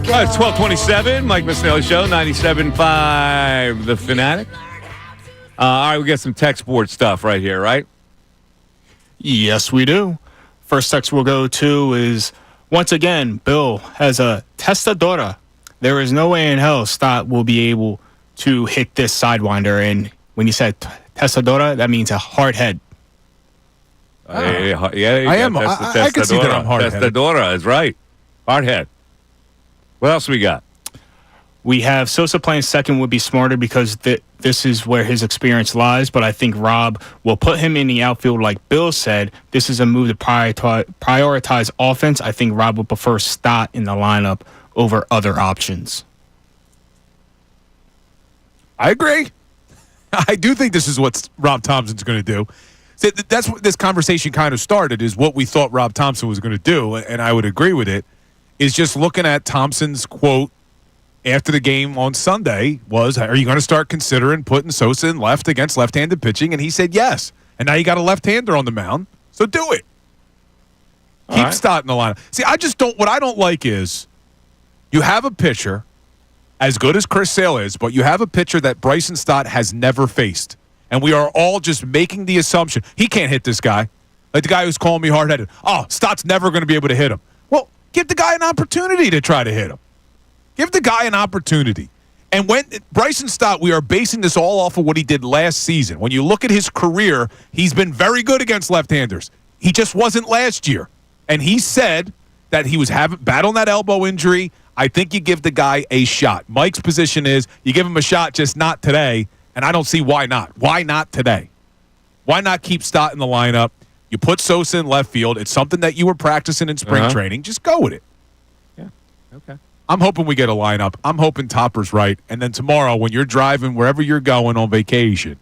Well, it's 12:27. Mike Missanelli Show, 97.5 The Fanatic. All right, we got some tech sports stuff right here, right? Yes, we do. First text we'll go to is, once again, Bill has a testadora. There is no way in hell Stott will be able to hit this Sidewinder. And when you said testadora, that means a hard head. Yeah, I am. I can see that I'm hard-headed. Testadora is right. Hard head. What else we got? We have Sosa playing second would be smarter because this is where his experience lies, but I think Rob will put him in the outfield like Bill said. This is a move to prioritize offense. I think Rob would prefer Stott in the lineup over other options. I agree. I do think this is what Rob Thompson's going to do. So that's what this conversation kind of started, is what we thought Rob Thompson was going to do, and I would agree with it, is just looking at Thompson's quote after the game on Sunday was, are you going to start considering putting Sosa in left against left-handed pitching? And he said yes. And now you got a left-hander on the mound, so do it. Keep Stott in the lineup. See, what I don't like is you have a pitcher as good as Chris Sale is, but you have a pitcher that Bryson Stott has never faced. And we are all just making the assumption, he can't hit this guy. Like the guy who's calling me hard-headed. Oh, Stott's never going to be able to hit him. Well, give the guy an opportunity to try to hit him. Give the guy an opportunity. And when Bryson Stott, we are basing this all off of what he did last season. When you look at his career, he's been very good against left-handers. He just wasn't last year. And he said that he was battling that elbow injury. I think you give the guy a shot. Mike's position is you give him a shot, just not today. And I don't see why not. Why not today? Why not keep Stott in the lineup? You put Sosa in left field. It's something that you were practicing in spring training. Just go with it. Yeah, okay. I'm hoping we get a lineup. I'm hoping Topper's right. And then tomorrow, when you're driving wherever you're going on vacation,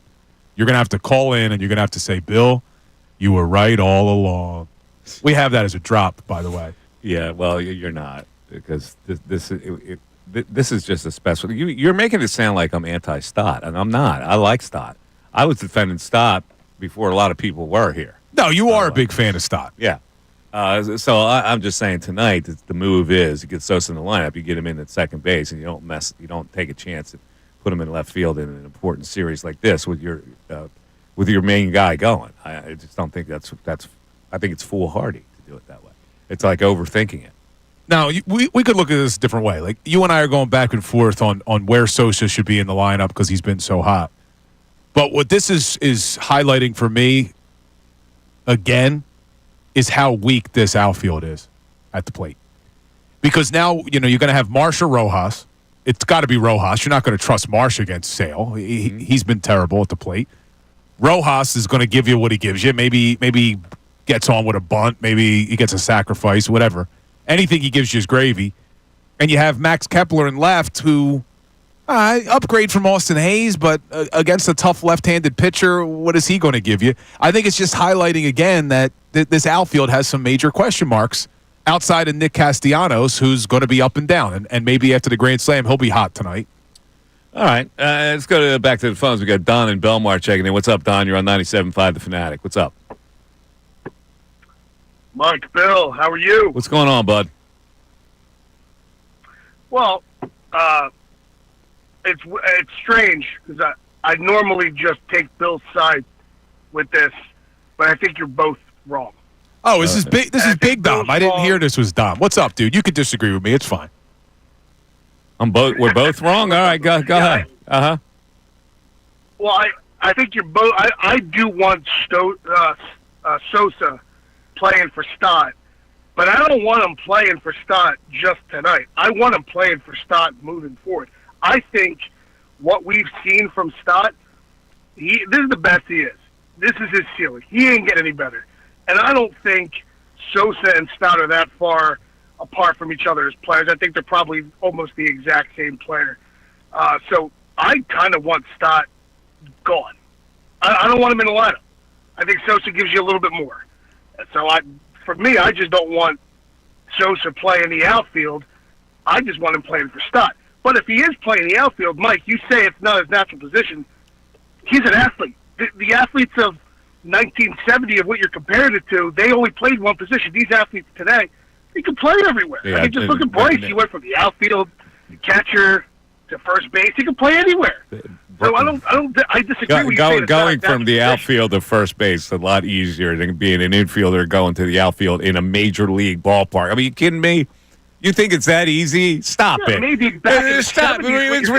you're going to have to call in and you're going to have to say, Bill, you were right all along. We have that as a drop, by the way. Yeah, well, you're not, because this is just a special. You're making it sound like I'm anti-Stott, and I'm not. I like Stott. I was defending Stott before a lot of people were here. No, you are a big fan of Stott. Yeah. So I'm just saying tonight the move is you get Sosa in the lineup, you get him in at second base, and you don't take a chance and put him in left field in an important series like this with your main guy going. I just don't think that's. I think it's foolhardy to do it that way. It's like overthinking it. Now, we could look at this a different way. Like, you and I are going back and forth on where Sosa should be in the lineup because he's been so hot. But what this is highlighting for me, again, is how weak this outfield is at the plate. Because now, you're going to have Marsh or Rojas. It's got to be Rojas. You're not going to trust Marsh against Sale. He's been terrible at the plate. Rojas is going to give you what he gives you. Maybe gets on with a bunt. Maybe he gets a sacrifice, whatever. Anything he gives you is gravy. And you have Max Kepler in left, who upgrade from Austin Hayes, but against a tough left-handed pitcher, what is he going to give you? I think it's just highlighting again that this outfield has some major question marks outside of Nick Castellanos, who's going to be up and down. And maybe after the Grand Slam, he'll be hot tonight. All right. Let's go back to the phones. We got Don and Belmar checking in. What's up, Don? You're on 97.5 The Fanatic. What's up? Mike, Bill, how are you? What's going on, bud? Well, it's strange because I normally just take Bill's side with this, but I think you're both wrong. Oh, this is big. This is big, Dom. I didn't hear this was Dom. What's up, dude? You could disagree with me. It's fine. We're both wrong. All right, go ahead. Well, I think you're both. I do want Sosa playing for Stott, but I don't want him playing for Stott just tonight. I want him playing for Stott moving forward. I think what we've seen from Stott, this is the best he is. This is his ceiling. He ain't getting any better. And I don't think Sosa and Stott are that far apart from each other as players. I think they're probably almost the exact same player. So I kind of want Stott gone. I don't want him in the lineup. I think Sosa gives you a little bit more. So for me, I just don't want Sosa playing the outfield. I just want him playing for Stott. But if he is playing the outfield, Mike, you say it's not his natural position. He's an athlete. The athletes of 1970, of what you're comparing it to, they only played one position. These athletes today, He can play everywhere. Yeah, I mean, just look at Bryce. He went from the outfield, the catcher, to first base. He can play anywhere. So I disagree with you. Going from the outfield to first base is a lot easier than being an infielder going to the outfield in a major league ballpark. I mean, you kidding me? You think it's that easy? Stop it. Maybe back in the Stop. 70s, It's but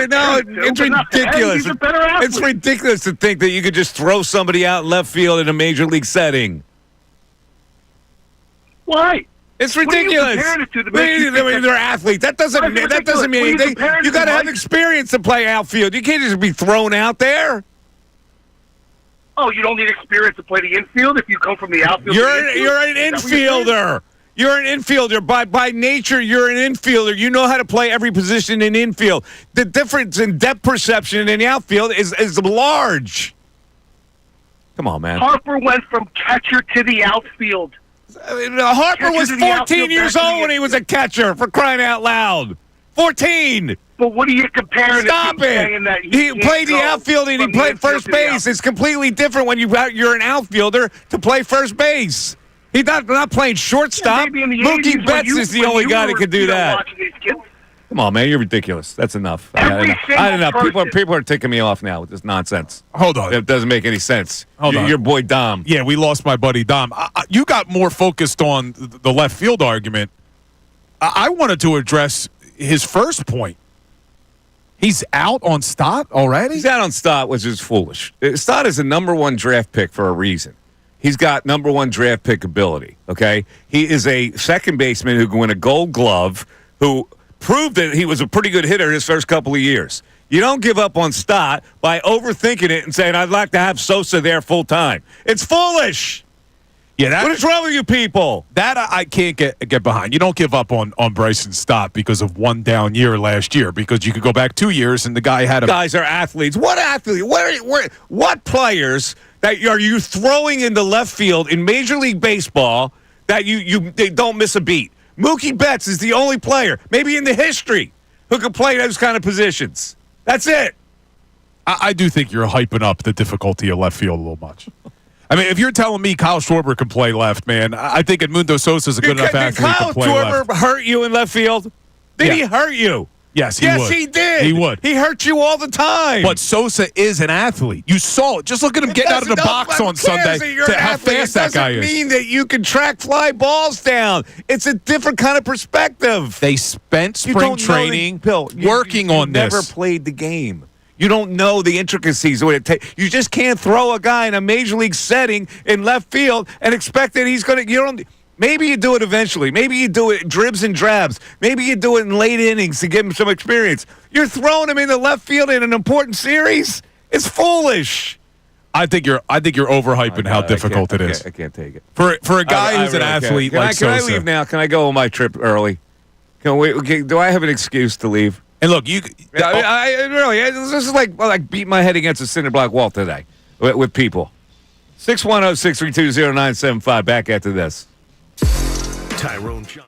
ridiculous. he's a better athlete. It's ridiculous to think that you could just throw somebody out in left field in a major league setting. Why? It's What are you ridiculous. comparing it to that makes you think They're athletes. That doesn't Why is it mean ridiculous? What are you anything. comparing You it to, got to have Mike? experience to play outfield. You can't just be thrown out there. Oh, you don't need experience to play the infield if you come from the outfield. You're to the infield? an Is that what you're saying? infielder. You're an infielder. By nature, you're an infielder. You know how to play every position in infield. The difference in depth perception in the outfield is large. Come on, man. Harper went from catcher to the outfield. Harper was Catcher to the 14 outfield, years back to the old when he was a catcher, for crying out loud. 14. But what are you comparing Stop it to? Saying it. that He can't played the go outfield and he from the played infield first to the base. outfield? It's completely different when you're an outfielder to play first base. He's not playing shortstop. Maybe in the Mookie 80s when Betts you- is the when only you guy were, that can do you know, that. watching these kids. Come on, man. You're ridiculous. That's enough. I Every had enough. single People are ticking me off now with this nonsense. Hold on. It doesn't make any sense. Hold on. Your boy Dom. Yeah, we lost my buddy Dom. You got more focused on the left field argument. I wanted to address his first point. He's out on Stott already? He's out on Stott, which is foolish. Stott is a number one draft pick for a reason. He's got number one draft pick ability, okay? He is a second baseman who can win a gold glove, who proved that he was a pretty good hitter his first couple of years. You don't give up on Stott by overthinking it and saying, I'd like to have Sosa there full time. It's foolish. Yeah, what is wrong with you people? That I can't get behind. You don't give up on Bryson Stott because of one down year last year, because you could go back 2 years and the guy had a... Guys are athletes. What athlete? What players that are you throwing into left field in Major League Baseball that they don't miss a beat? Mookie Betts is the only player, maybe in the history, who can play those kind of positions. That's it. I do think you're hyping up the difficulty of left field a little much. I mean, if you're telling me Kyle Schwarber can play left, man, I think Edmundo Sosa is a good enough athlete to play left. Did Kyle Schwarber hurt you in left field? Did he hurt you? Yes, he would. Yes, he did. He would. He hurt you all the time. But Sosa is an athlete. You saw it. Just look at him getting out of the box on Sunday to how fast that guy is. It doesn't mean that you can track fly balls down. It's a different kind of perspective. They spent spring training working on this. Never played the game. You don't know the intricacies of what it takes. You just can't throw a guy in a major league setting in left field and expect that he's going to. You don't. Maybe you do it eventually. Maybe you do it dribs and drabs. Maybe you do it in late innings to give him some experience. You're throwing him into left field in an important series. It's foolish. I think you're overhyping how difficult it is. I can't take it. For a guy who's an athlete like Sosa. Can I leave now? Can I go on my trip early? Do I have an excuse to leave? And look, this is like beat my head against a cinder block wall today with people. 610-632-0975. Back after this. Tyrone John.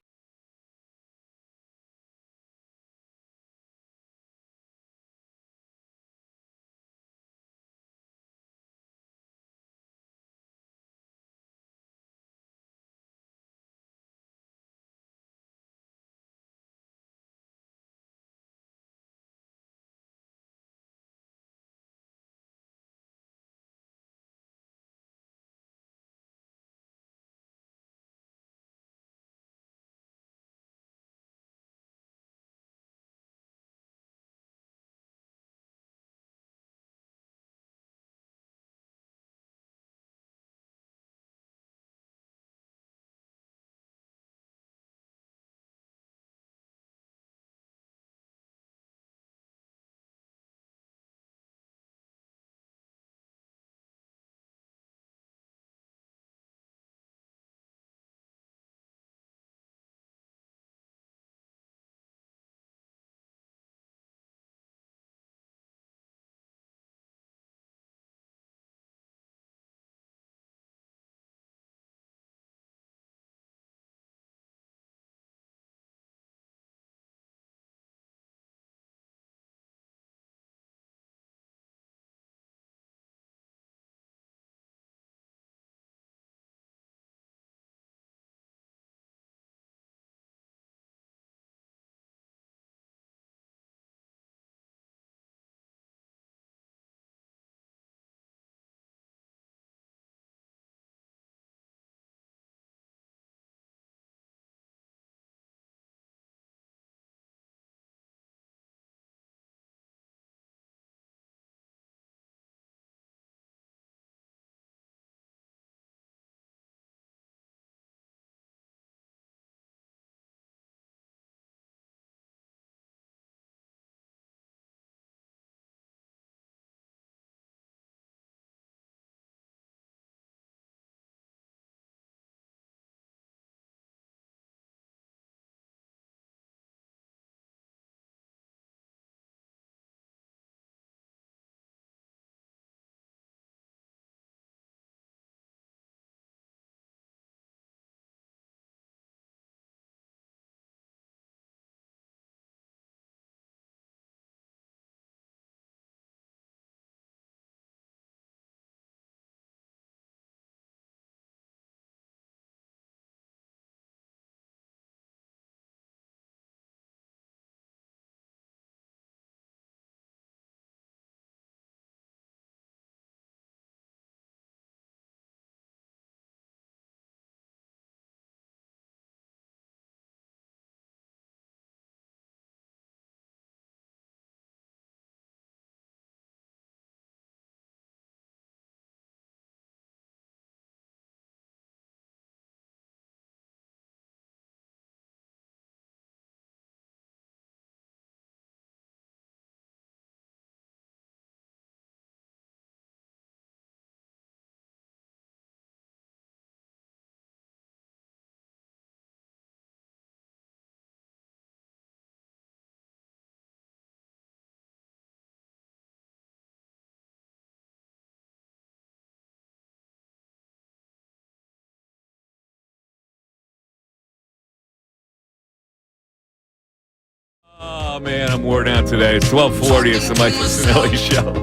Oh, man, I'm worn out today. It's 12:40. It's the Mike Missanelli Show.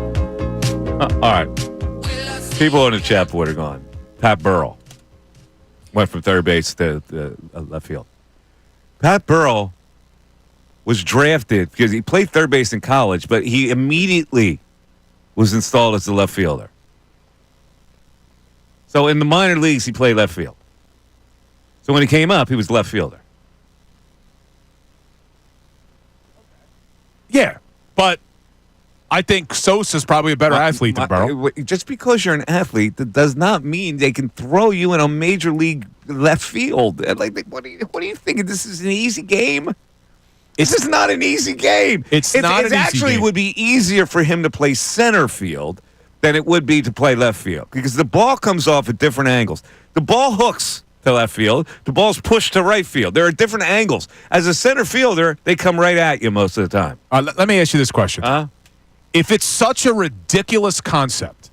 All right. People on the chat board are gone. Pat Burrell went from third base to left field. Pat Burrell was drafted because he played third base in college, but he immediately was installed as the left fielder. So in the minor leagues, he played left field. So when he came up, he was left fielder. Yeah, but I think Sosa's probably a better athlete than Burrow. Just because you're an athlete, that does not mean they can throw you in a major league left field. Like, what are you thinking? This is an easy game? This is not an easy game. It actually would be easier for him to play center field than it would be to play left field because the ball comes off at different angles. The ball hooks to left field. The ball's pushed to right field. There are different angles. As a center fielder, they come right at you most of the time. Let me ask you this question. If it's such a ridiculous concept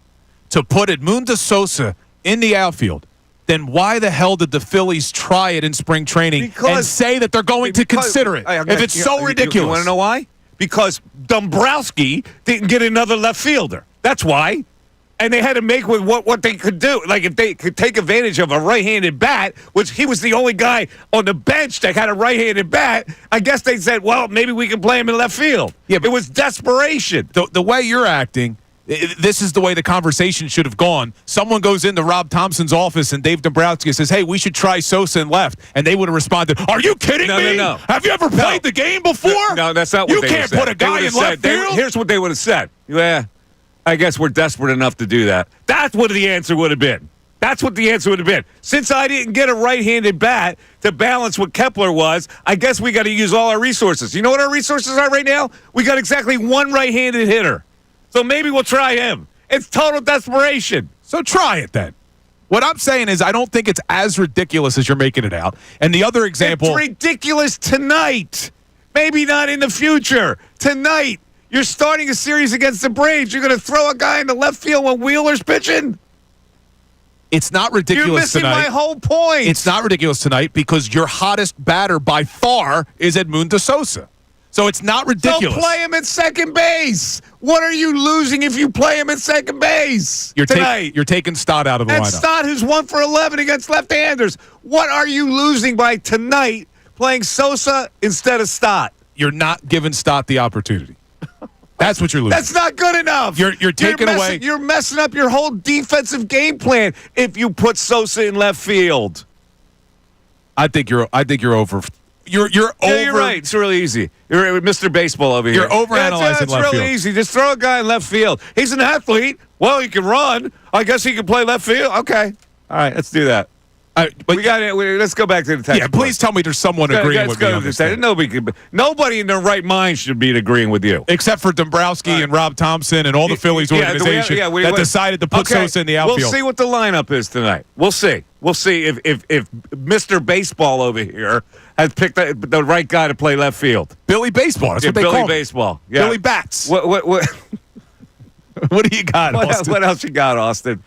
to put Edmundo Sosa in the outfield, then why the hell did the Phillies try it in spring training and say that they're going to consider it? If it's so ridiculous. You want to know why? Because Dombrowski didn't get another left fielder. That's why. And they had to make with what they could do. Like, if they could take advantage of a right-handed bat, which he was the only guy on the bench that had a right-handed bat, I guess they said, well, maybe we can play him in left field. Yeah, but it was desperation. The way you're acting, this is the way the conversation should have gone. Someone goes into Rob Thompson's office and Dave Dombrowski says, hey, we should try Sosa in left. And they would have responded, are you kidding me? No. Have you ever played the game before? No, that's not what they would have said. You can't put a guy in left field? Here's what they would have said. Yeah, I guess we're desperate enough to do that. That's what the answer would have been. That's what the answer would have been. Since I didn't get a right-handed bat to balance what Kepler was, I guess we got to use all our resources. You know what our resources are right now? We got exactly one right-handed hitter. So maybe we'll try him. It's total desperation. So try it then. What I'm saying is I don't think it's as ridiculous as you're making it out. And the other example... It's ridiculous tonight. Maybe not in the future. Tonight, you're starting a series against the Braves. You're going to throw a guy in the left field when Wheeler's pitching? It's not ridiculous You're missing tonight. my whole point. It's not ridiculous tonight because your hottest batter by far is Edmundo Sosa. So it's not ridiculous. So play him at second base. What are you losing if you play him at second base tonight? You're taking Stott out of the lineup. Stott, who's 1 for 11 against left-handers. What are you losing by tonight playing Sosa instead of Stott? You're not giving Stott the opportunity. That's what you're losing. That's not good enough. You're taking away. You're messing up your whole defensive game plan if you put Sosa in left field. I think you're over. You're over. You're right. It's really easy. You're Mr. Baseball over here. You're overanalyzing it's left really field. easy. Just throw a guy in left field. He's an athlete. Well, he can run. I guess he can play left field. Okay. All right. Let's do that. But let's go back to the text. Yeah, please tell me there's someone agreeing with me on this. Nobody in their right mind should be agreeing with you. Except for Dombrowski and Rob Thompson and all the Phillies organization that decided to put Sosa in the outfield. We'll see what the lineup is tonight. We'll see. We'll see if Mr. Baseball over here has picked the right guy to play left field. Billy Baseball. That's what they Billy call him. Baseball. Yeah. Billy Bats. What What do you got, Austin? What else you got, Austin?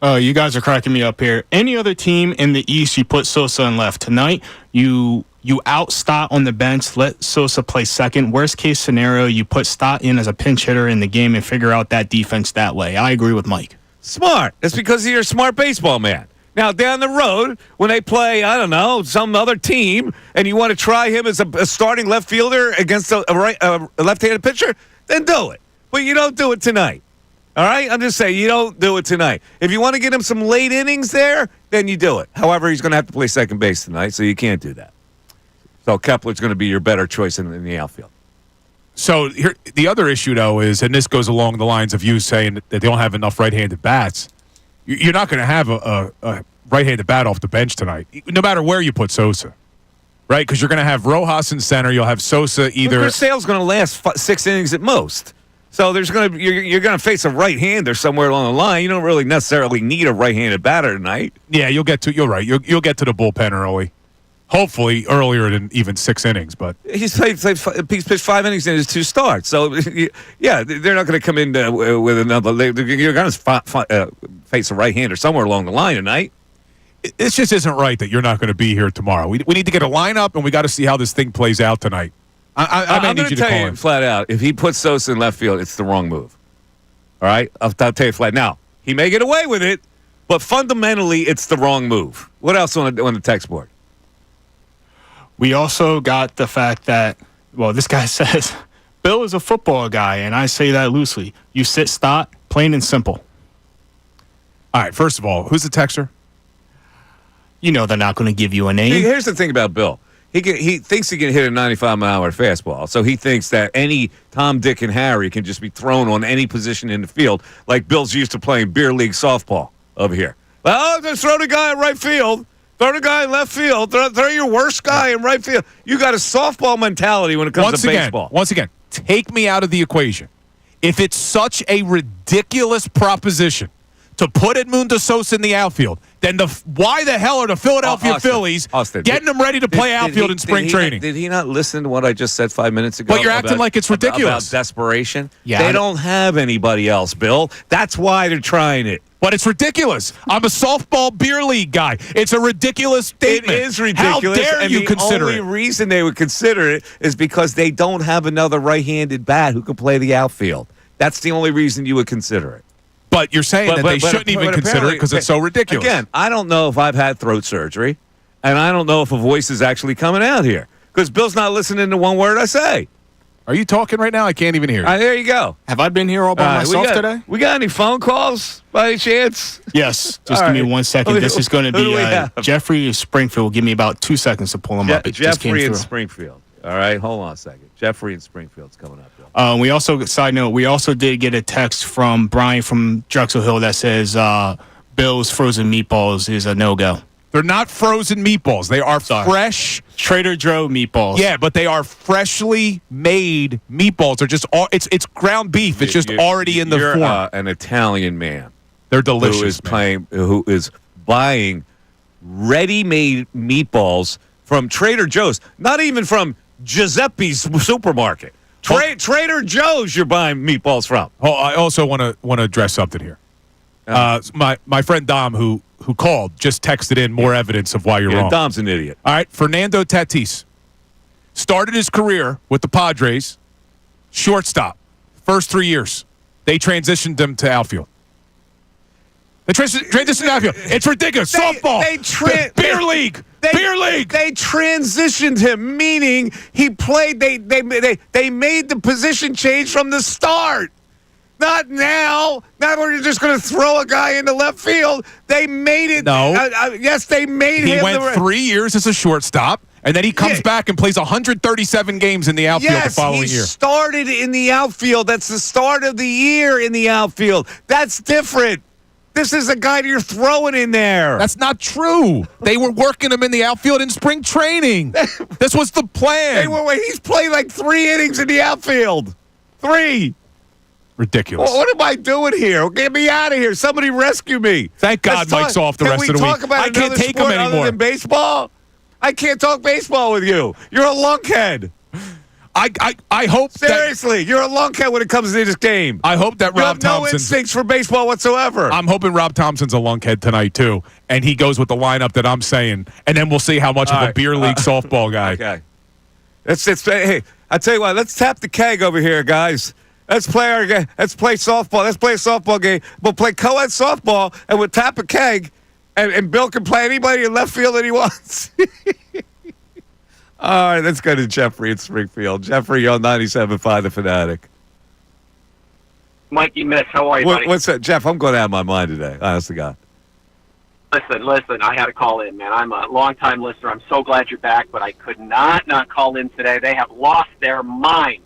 You guys are cracking me up here. Any other team in the East, you put Sosa in left. Tonight, you out Stott on the bench, let Sosa play second. Worst case scenario, you put Stott in as a pinch hitter in the game and figure out that defense that way. I agree with Mike. Smart. It's because you're a smart baseball man. Now, down the road, when they play, I don't know, some other team, and you want to try him as a starting left fielder against a left-handed pitcher, then do it. But you don't do it tonight. All right? I'm just saying, you don't do it tonight. If you want to get him some late innings there, then you do it. However, he's going to have to play second base tonight, so you can't do that. So Kepler's going to be your better choice in the outfield. So here, the other issue, though, is, and this goes along the lines of you saying that they don't have enough right-handed bats, you're not going to have a right-handed bat off the bench tonight, no matter where you put Sosa. Right? Because you're going to have Rojas in center. You'll have Sosa either. Chris Sale's going to last 6 innings at most. So you're going to face a right-hander somewhere along the line. You don't really necessarily need a right-handed batter tonight. Yeah, you're right. You'll get to the bullpen early. Hopefully earlier than even 6 innings. But he's pitched 5 innings in his 2 starts. So yeah, they're not going to come in with another. You're going to face a right-hander somewhere along the line tonight. It just isn't right that you're not going to be here tomorrow. We need to get a lineup, and we got to see how this thing plays out tonight. I may I'm need going you to to tell call you him. flat out, if he puts Sosa in left field, it's the wrong move. All right? I'll tell you flat. Now, he may get away with it, but fundamentally, it's the wrong move. What else on the text board? We also got the fact that, well, this guy says, Bill is a football guy, and I say that loosely. You sit Stott, plain and simple. All right, first of all, who's the texter? You know they're not going to give you a name. Here's the thing about Bill. He thinks he can hit a 95-mile-an-hour fastball, so he thinks that any Tom, Dick, and Harry can just be thrown on any position in the field, like Bill's used to playing beer league softball over here. Well, just throw the guy in right field, throw the guy in left field, throw your worst guy in right field. You got a softball mentality when it comes to baseball. Once again, take me out of the equation. If it's such a ridiculous proposition to put Edmundo Sosa in the outfield, then why the hell are the Philadelphia Phillies getting him ready to play outfield in spring training? Did he not listen to what I just said 5 minutes ago? But you're acting like it's ridiculous. About desperation. Yeah, they don't have anybody else, Bill. That's why they're trying it. But it's ridiculous. I'm a softball beer league guy. It's a ridiculous statement. It is ridiculous. How dare you consider it? The only reason they would consider it is because they don't have another right-handed bat who can play the outfield. That's the only reason you would consider it. But you're saying that they shouldn't even consider it because it's so ridiculous. Again, I don't know if I've had throat surgery, and I don't know if a voice is actually coming out here because Bill's not listening to one word I say. Are you talking right now? I can't even hear you. There you go. Have I been here all by myself today? We got any phone calls by any chance? Yes. Just give me 1 second. This is going to be Jeffrey Springfield. Give me about 2 seconds to pull him up. It just came Jeffrey in through. Springfield. All right, hold on a second. Jeffrey in Springfield's coming up. We also, side note, we also did get a text from Brian from Drexel Hill that says Bill's frozen meatballs is a no-go. They're not frozen meatballs. They are fresh Trader Joe meatballs. Yeah, but they are freshly made meatballs. They're just it's ground beef. It's just already in the form. You're an Italian man. They're delicious. Who is buying ready-made meatballs from Trader Joe's, not even from Giuseppe's supermarket. Trader Joe's you're buying meatballs from. Oh, I also want to address something here. My friend Dom, who called, just texted in more evidence of why you're wrong. Dom's an idiot. All right, Fernando Tatis started his career with the Padres, shortstop. First 3 years, they transitioned him to outfield. They transitioned to outfield. It's ridiculous. Softball. Beer league. Beer league. They transitioned him, meaning he played. They made the position change from the start. Not now. Not when you're just going to throw a guy into left field. They made it. No. Yes, they made him. He went 3 years as a shortstop, and then he comes back and plays 137 games in the outfield the following year. He started in the outfield. That's the start of the year in the outfield. That's different. This is a guy you're throwing in there. That's not true. They were working him in the outfield in spring training. This was the plan. He's played like 3 innings in the outfield. 3. Ridiculous. What am I doing here? Get me out of here. Somebody rescue me. Thank God Mike's off the rest of the week. I can't take him anymore. Other than baseball? I can't talk baseball with you. You're a lunkhead. I hope seriously, you're a lunkhead when it comes to this game. I hope that Rob Thompson. No instincts for baseball whatsoever. I'm hoping Rob Thompson's a lunkhead tonight too, and he goes with the lineup that I'm saying, and then we'll see how much of a beer league softball guy. Okay. Hey, I tell you what. Let's tap the keg over here, guys. Let's play softball. Let's play a softball game. We'll play co-ed softball, and we'll tap a keg, and Bill can play anybody in left field that he wants. All right, let's go to Jeffrey in Springfield. Jeffrey, you're on 97.5 The Fanatic. Mikey Miss, how are you, buddy? What's that? Jeff, I'm going out of my mind today, honest to God. Listen, I had to call in, man. I'm a long-time listener. I'm so glad you're back, but I could not call in today. They have lost their mind.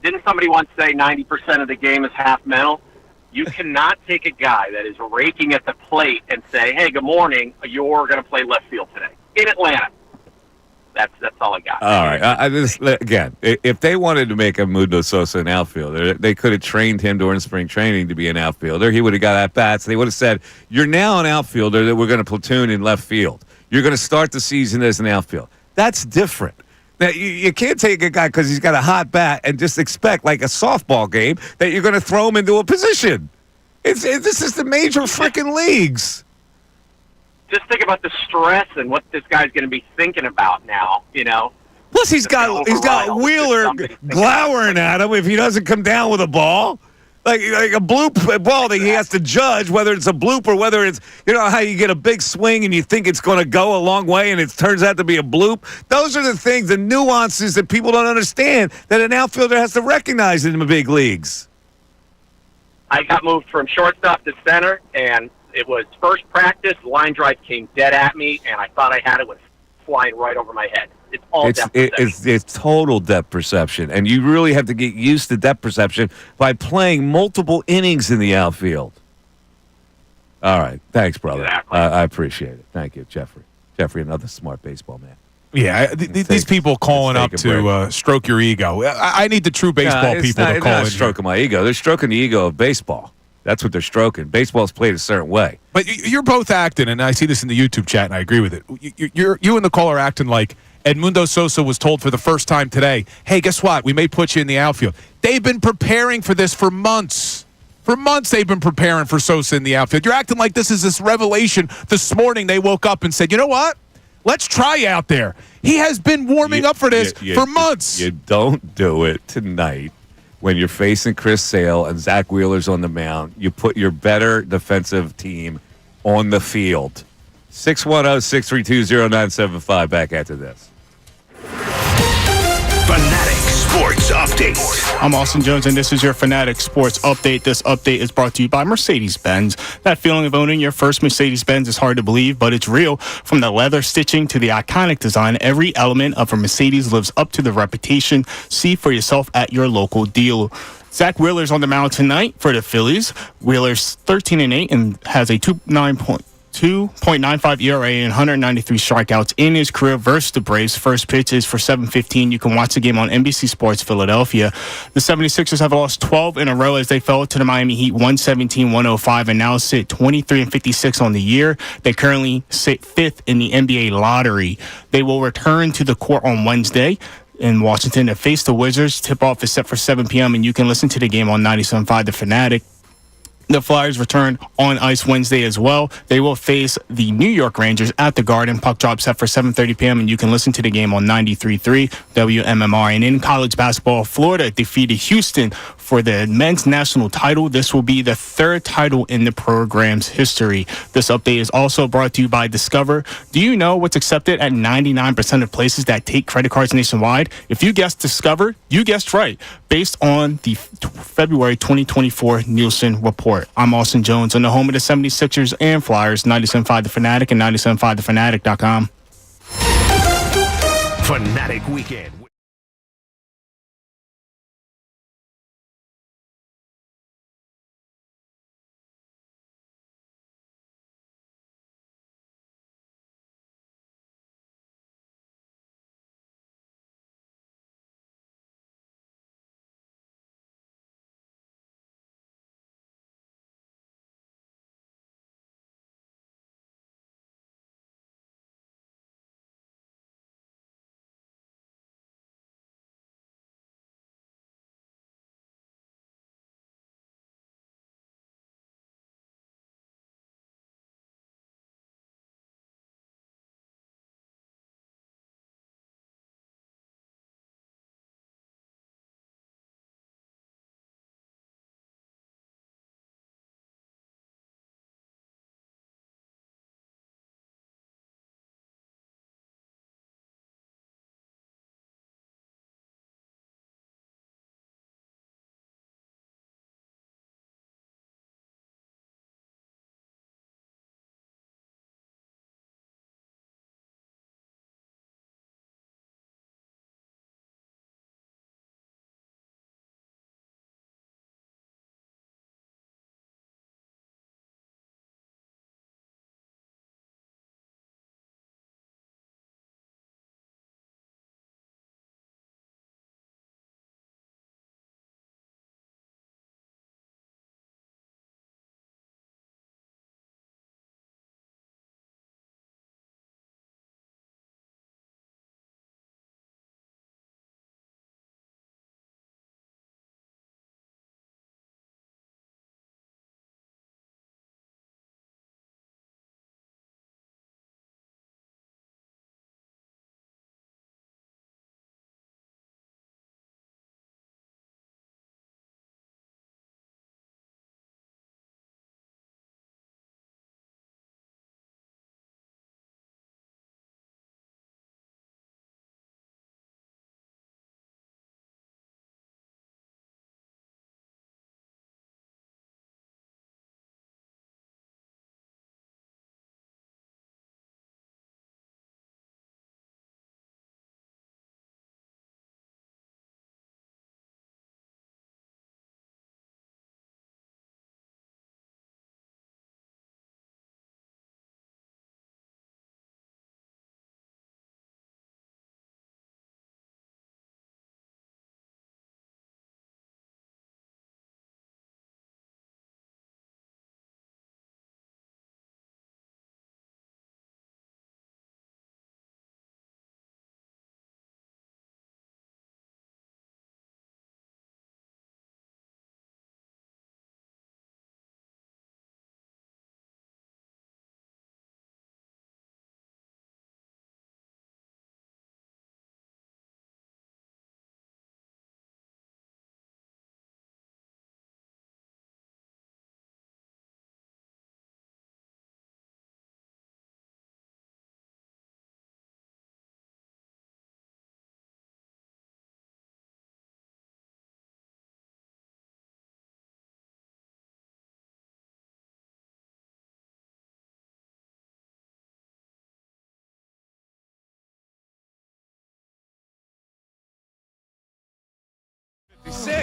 Didn't somebody once say 90% of the game is half mental? You cannot take a guy that is raking at the plate and say, hey, good morning, you're going to play left field today in Atlanta. That's all I got. All right. Again, if they wanted to make Edmundo Sosa an outfielder, they could have trained him during spring training to be an outfielder. He would have got at-bats. They would have said, you're now an outfielder that we're going to platoon in left field. You're going to start the season as an outfield. That's different. Now, you can't take a guy because he's got a hot bat and just expect, like a softball game, that you're going to throw him into a position. This is the major freaking leagues. Just think about the stress and what this guy's going to be thinking about now, Plus, he's got Wheeler glowering at him if he doesn't come down with a ball. Like a bloop ball that he has to judge whether it's a bloop or whether it's, how you get a big swing and you think it's going to go a long way and it turns out to be a bloop. Those are the things, the nuances that people don't understand that an outfielder has to recognize in the big leagues. I got moved from shortstop to center, and it was first practice. The line drive came dead at me, and I thought I had it. Was flying right over my head. It's all depth perception. It's total depth perception, and you really have to get used to depth perception by playing multiple innings in the outfield. All right. Thanks, brother. Exactly. I appreciate it. Thank you, Jeffrey. Jeffrey, another smart baseball man. Yeah, these people calling up to stroke your ego. I need the true baseball people to call in. They're not stroking my ego. They're stroking the ego of baseball. That's what they're stroking. Baseball's played a certain way. But you're both acting, and I see this in the YouTube chat, and I agree with it. You and the caller are acting like Edmundo Sosa was told for the first time today, hey, guess what? We may put you in the outfield. They've been preparing for this for months. For months they've been preparing for Sosa in the outfield. You're acting like this is this revelation. This morning they woke up and said, you know what? Let's try you out there. He has been warming up for this for months. You don't do it tonight. When you're facing Chris Sale and Zach Wheeler's on the mound, you put your better defensive team on the field. 610-632-0975. Back after this. Fanatic Sports Update. I'm Austin Jones, and this is your Fanatic Sports Update. This update is brought to you by Mercedes-Benz. That feeling of owning your first Mercedes-Benz is hard to believe, but it's real. From the leather stitching to the iconic design, every element of a Mercedes lives up to the reputation. See for yourself at your local dealer. Zach Wheeler's on the mound tonight for the Phillies. Wheeler's 13-8 and has a 2.95 ERA and 193 strikeouts in his career versus the Braves. First pitch is for 7:15. You can watch the game on NBC Sports Philadelphia. The 76ers have lost 12 in a row as they fell to the Miami Heat 117-105 and now sit 23-56 on the year. They currently sit fifth in the NBA lottery. They will return to the court on Wednesday in Washington to face the Wizards. Tip-off is set for 7 p.m. and you can listen to the game on 97.5 The Fanatic. The Flyers return on ice Wednesday as well. They will face the New York Rangers at the Garden. Puck drop set for 7:30 p.m. and you can listen to the game on 93.3 WMMR. And in college basketball, Florida defeated Houston for the men's national title. This will be the third title in the program's history. This update is also brought to you by Discover. Do you know what's accepted at 99% of places that take credit cards nationwide? If you guessed Discover, you guessed right, based on the February 2024 Nielsen report. I'm Austin Jones on the home of the 76ers and Flyers, 97.5 The Fanatic and 97.5thefanatic.com. Fanatic Weekend.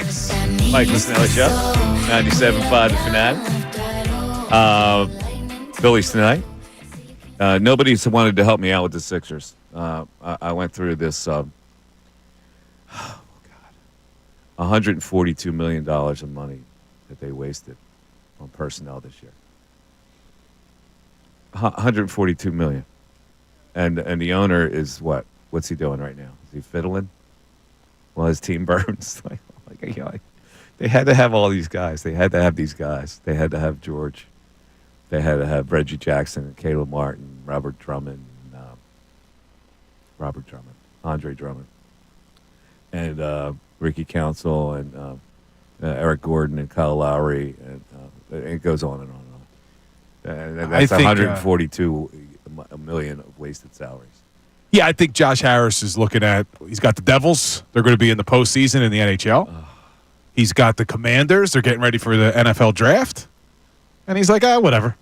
Fanatics. Mike Missanelli Show, 97.5 The Fanatic. Phillies tonight. Nobody's wanted to help me out with the Sixers. I went through this $142 million of money that they wasted on personnel this year. $142 million. And the owner is what? What's he doing right now? Is he fiddling? Well, his team burns. They had to have all these guys. They had to have these guys. They had to have George. They had to have Reggie Jackson and Caleb Martin, Andre Drummond, and Ricky Council and Eric Gordon and Kyle Lowry, and it goes on and on and on. And that's 142 million of wasted salaries. Yeah, I think Josh Harris is looking at. He's got the Devils. They're going to be in the postseason in the NHL. He's got the Commanders. They're getting ready for the NFL draft, and he's like, whatever,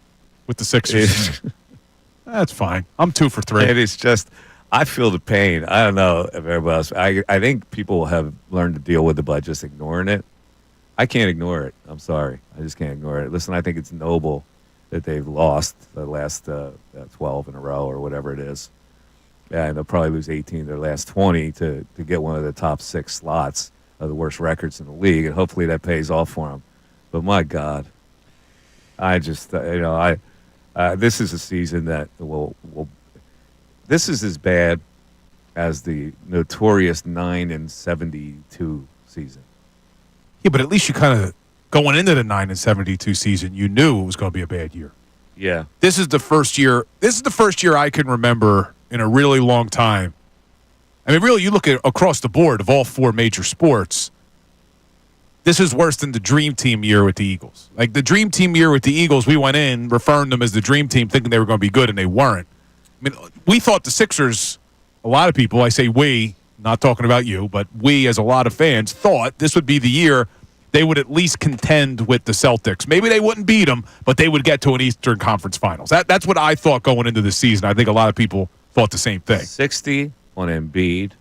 with the Sixers. That's fine. I'm 2 for 3. It is just. I feel the pain. I don't know if everybody else. I think people have learned to deal with it by just ignoring it. I can't ignore it. I'm sorry. I just can't ignore it. Listen, I think it's noble that they've lost the last 12 in a row or whatever it is. And they'll probably lose 18 their last 20 to get one of the top 6 slots of the worst records in the league. And hopefully that pays off for them. But my God, I just, this is a season that will this is as bad as the notorious 9-72 season. Yeah, but at least you kind of going into the 9-72 season, you knew it was going to be a bad year. Yeah. This is the first year I can remember in a really long time. I mean, really, you look at across the board of all 4 major sports, this is worse than the Dream Team year with the Eagles. Like the Dream Team year with the Eagles, we went in referring them as the Dream Team, thinking they were going to be good, and they weren't. I mean, we thought the Sixers, a lot of people, I say we, not talking about you, but we as a lot of fans thought this would be the year they would at least contend with the Celtics. Maybe they wouldn't beat them, but they would get to an Eastern Conference Finals. That's what I thought going into the season. I think a lot of people thought the same thing. 60 on Embiid,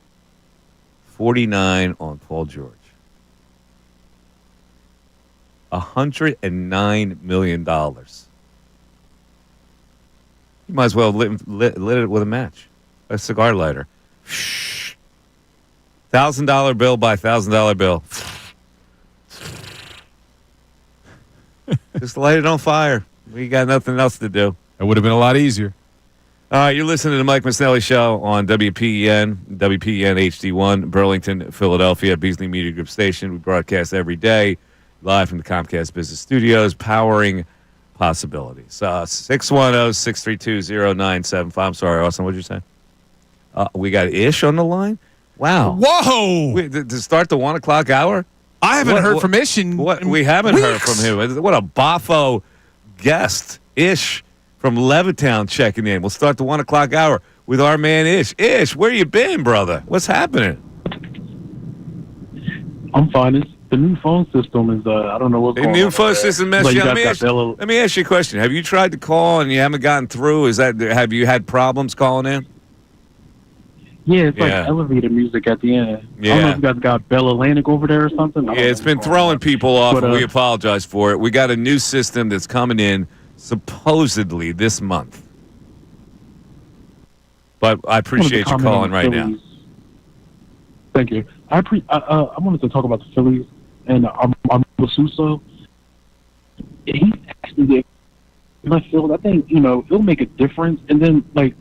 49 on Paul George. $109 million. You might as well lit it with a match, a cigar lighter. $1,000 bill by $1,000 bill. Just light it on fire. We got nothing else to do. It would have been a lot easier. All right, you're listening to the Mike Missanelli Show on WPEN HD1, Burlington, Philadelphia, Beasley Media Group station. We broadcast every day live from the Comcast Business Studios, powering possibilities. 610-632-0975. I'm sorry, Austin, what did you say? We got Ish on the line? Wow. Whoa! To start the 1 o'clock hour? I haven't heard from Ish in we haven't weeks. heard from him. What a boffo guest. Ish from Levittown checking in. We'll start the 1 o'clock hour with our man Ish. Ish, where you been, brother? What's happening? I'm fine. The new phone system is, I don't know what's going on. The new phone system messed you up. Let me ask you a question. Have you tried to call and you haven't gotten through? Have you had problems calling in? Yeah, it's like elevator music at the end. Yeah. I don't know if you guys got Bell Atlantic over there or something. Yeah, it's been throwing people off, and we apologize for it. We got a new system that's coming in supposedly this month. But I appreciate you calling right now. Thank you. I wanted to talk about the Phillies and Sousa. He's actually in my field. I think it'll make a difference. And then like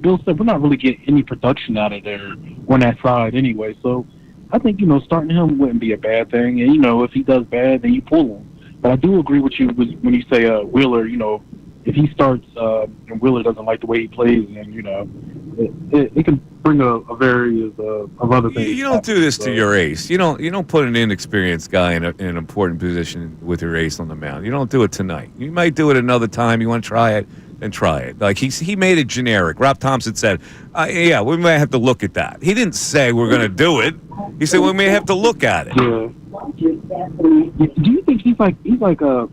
Bill said, we're not really getting any production out of there on that side anyway. So I think starting him wouldn't be a bad thing. And if he does bad, then you pull him. But I do agree with you when you say Wheeler. If he starts and Wheeler doesn't like the way he plays, then it can bring a variety of other things. You don't do this to your ace. You don't put an inexperienced guy in an important position with your ace on the mound. You don't do it tonight. You might do it another time. You want to try it, then try it. Like he made it generic. Rob Thompson said, "Yeah, we may have to look at that." He didn't say we're going to do it. He said we may have to look at it. Yeah. Do you think he's like because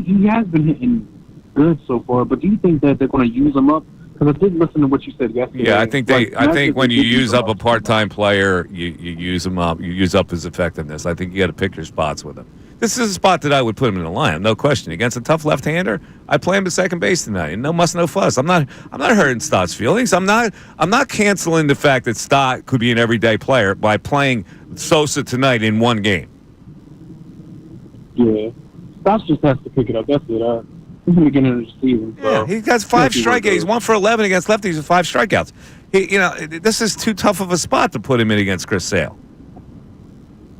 he has been hitting good so far, but do you think that they're going to use him up because I did listen to what you said yesterday. Yeah, I think Like, when you use up a Nationals- part-time player, you use him up. You use up his effectiveness. I think you got to pick your spots with him. This is a spot that I would put him in the lineup, no question. Against a tough left-hander, I play him at second base tonight. And no muss, no fuss. I'm not hurting Stott's feelings. I'm not canceling the fact that Stott could be an everyday player by playing Sosa tonight in one game. Yeah. Stott just has to pick it up. That's it. He's in the beginning of the season. So Yeah, he got 5 We'll see where it strikeouts. He's goes. 1 for 11 against lefties with 5 strikeouts. This is too tough of a spot to put him in against Chris Sale.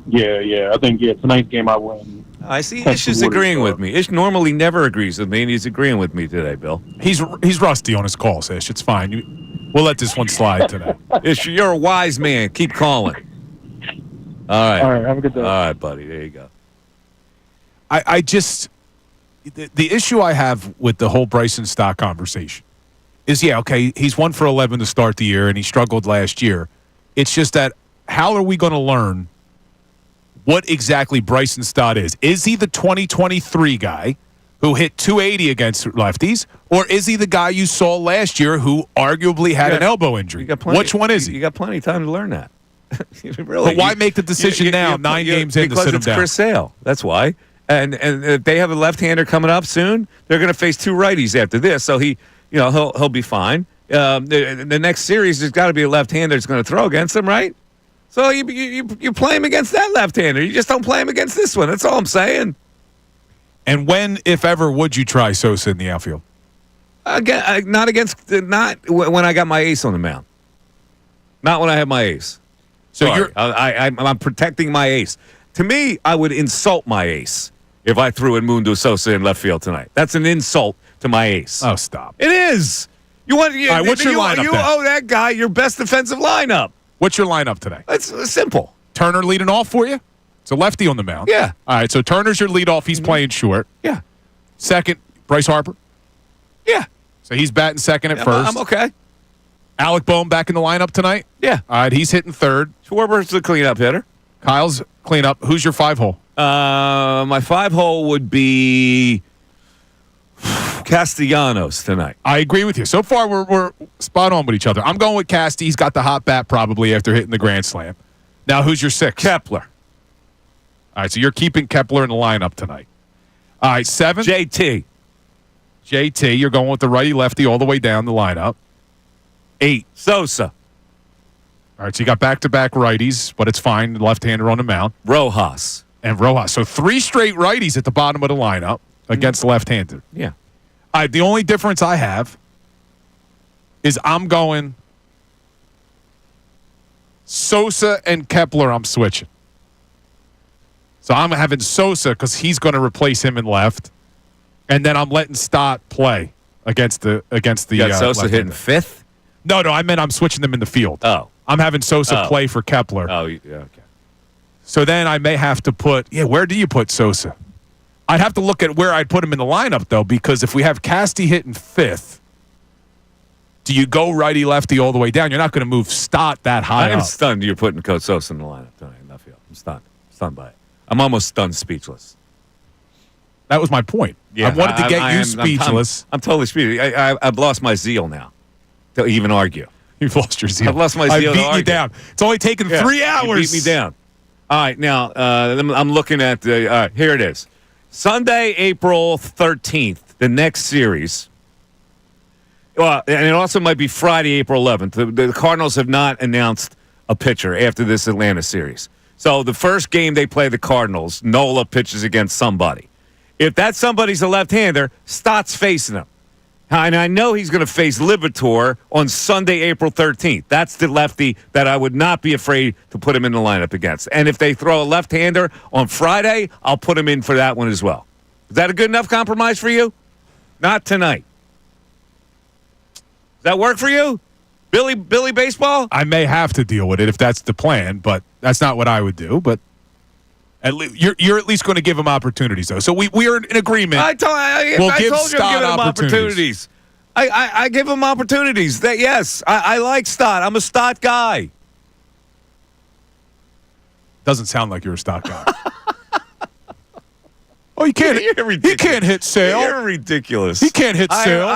Yeah. I think tonight's game I win. I see Test Ish is the waters, agreeing with me. Ish normally never agrees with me, and he's agreeing with me today, Bill. He's rusty on his calls, Ish. It's fine. We'll let this one slide today. Ish, you're a wise man. Keep calling. All right. All right, have a good day. All right, buddy. There you go. I just the issue I have with the whole Bryson Stott conversation is, okay, he's 1 for 11 to start the year, and he struggled last year. It's just that how are we going to learn what exactly Bryson Stott is? Is he the 2023 guy who hit 280 against lefties, or is he the guy you saw last year who arguably had an elbow injury? Which one is he? You got plenty of time to learn that. Really? But why make the decision now, 9 games in, to sit him Because it's down? Chris Sale. That's why. And if they have a left-hander coming up soon, they're going to face 2 righties after this. So he'll be fine. The next series, there's got to be a left-hander that's going to throw against him, right? So you play him against that left-hander. You just don't play him against this one. That's all I'm saying. And when, if ever, would you try Sosa in the outfield? Again, not when I got my ace on the mound. Not when I have my ace. So Sorry. I'm protecting my ace. To me, I would insult my ace if I threw in Mundo Sosa in left field tonight. That's an insult to my ace. Oh, stop. It is. All right, what's your lineup You then? owe that guy your best defensive lineup. What's your lineup today? It's simple. Turner leading off for you? It's a lefty on the mound. Yeah. All right, so Turner's your leadoff. He's playing short. Yeah. Second, Bryce Harper. Yeah. So he's batting second at Yeah, first. I'm okay. Alec Boehm back in the lineup tonight? Yeah. All right, he's hitting third. Schwarber's the cleanup hitter. Kyle's cleanup. Who's your 5-hole? My 5-hole would be Castellanos tonight. I agree with you. So far, we're spot on with each other. I'm going with Casti. He's got the hot bat probably after hitting the grand slam. Now, who's your 6? Kepler. All right, so you're keeping Kepler in the lineup tonight. All right, 7? JT, you're going with the righty-lefty all the way down the lineup. 8. Sosa. All right, so you got back-to-back righties, but it's fine. Left-hander on the mound. Rojas. And Rojas. So 3 straight righties at the bottom of the lineup against the left-hander. Yeah. All right, the only difference I have is I'm going Sosa and Kepler. I'm switching. So I'm having Sosa because he's going to replace him in left, and then I'm letting Stott play against the You got Sosa left-hander. hitting 5th? No, I meant I'm switching them in the field. Oh. I'm having Sosa Oh. play for Kepler. Oh, yeah, okay. So then I may have to put, where do you put Sosa? I'd have to look at where I'd put him in the lineup, though, because if we have Casti hitting 5th, do you go righty-lefty all the way down? You're not going to move Stott that high I am up. stunned you're putting Coach Sosa in the lineup tonight in left field. I'm stunned. Stunned by it. I'm almost stunned speechless. That was my point. I wanted to get you speechless. I'm totally speechless. I've lost my zeal now to even argue. You've lost your zeal. I've lost my zeal I've to beaten you argue. down. It's only taken 3 hours. You beat me down. All right, now I'm looking at the. All right, here it is. Sunday, April 13th, the next series. Well, and it also might be Friday, April 11th. The Cardinals have not announced a pitcher after this Atlanta series. So the first game they play the Cardinals, Nola pitches against somebody. If that somebody's a left-hander, Stott's facing him. And I know he's going to face Liberatore on Sunday, April 13th. That's the lefty that I would not be afraid to put him in the lineup against. And if they throw a left-hander on Friday, I'll put him in for that one as well. Is that a good enough compromise for you? Not tonight. Does that work for you? Billy Baseball? I may have to deal with it if that's the plan, but that's not what I would do. But you're at least going to give him opportunities, though. So we're in agreement. I told you I'm giving him opportunities. I give him opportunities. Yes, I like Stott. I'm a Stott guy. Doesn't sound like you're a Stott guy. Oh, you can't. You're He can't hit Sale. You're ridiculous. He can't hit Sale.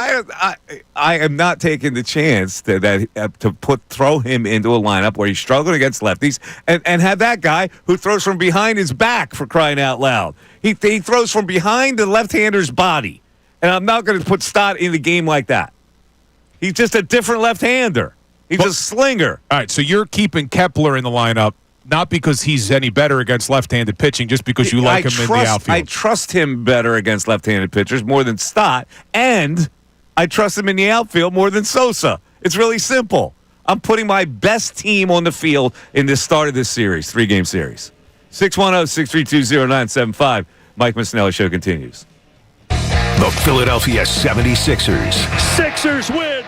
I am not taking the chance to throw him into a lineup where he's struggling against lefties and have that guy who throws from behind his back, for crying out loud. He throws from behind the left-hander's body, and I'm not going to put Stott in the game like that. He's just a different left-hander. He's a slinger. All right, so you're keeping Kepler in the lineup. Not because he's any better against left-handed pitching, just because you like him in the outfield. I trust him better against left-handed pitchers more than Stott, and I trust him in the outfield more than Sosa. It's really simple. I'm putting my best team on the field in this start of this series, 3-game series. 610-632-0975. Mike Missanelli Show continues. The Philadelphia 76ers. Sixers win.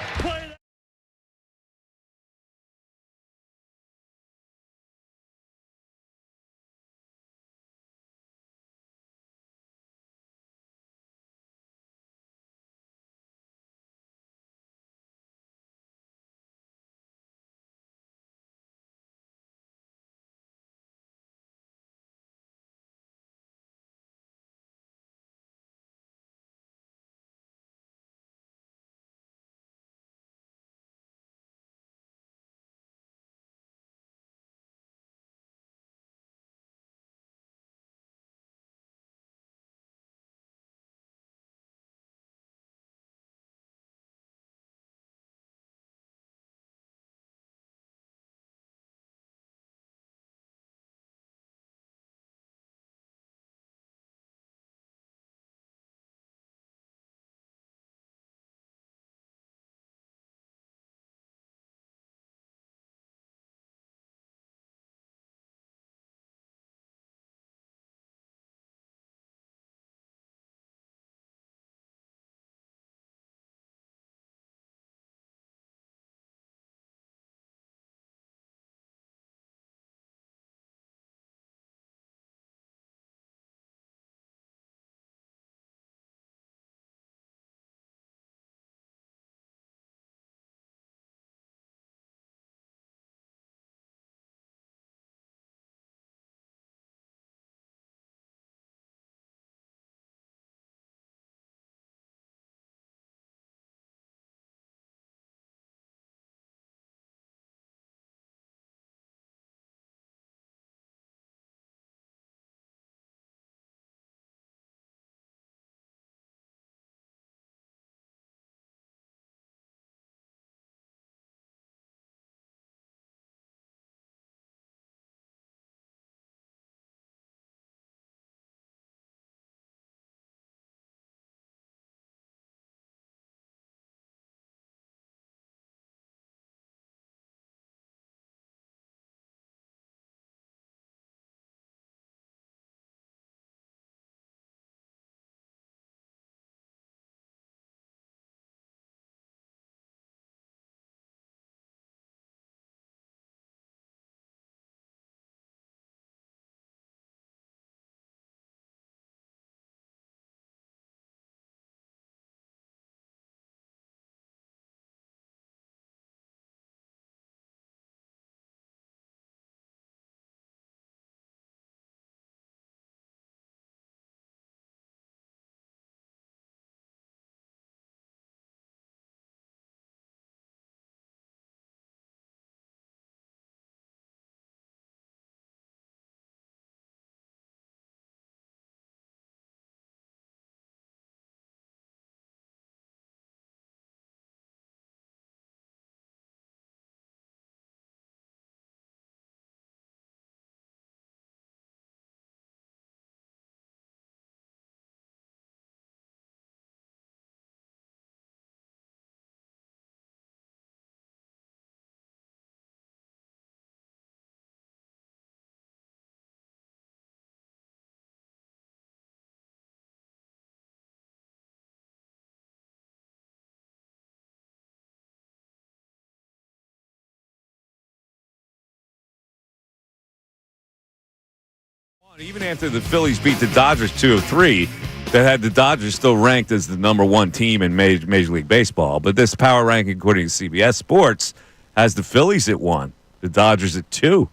Even after the Phillies beat the Dodgers 2-3, that had the Dodgers still ranked as the number one team in Major League Baseball. But this power ranking, according to CBS Sports, has the Phillies at 1, the Dodgers at 2.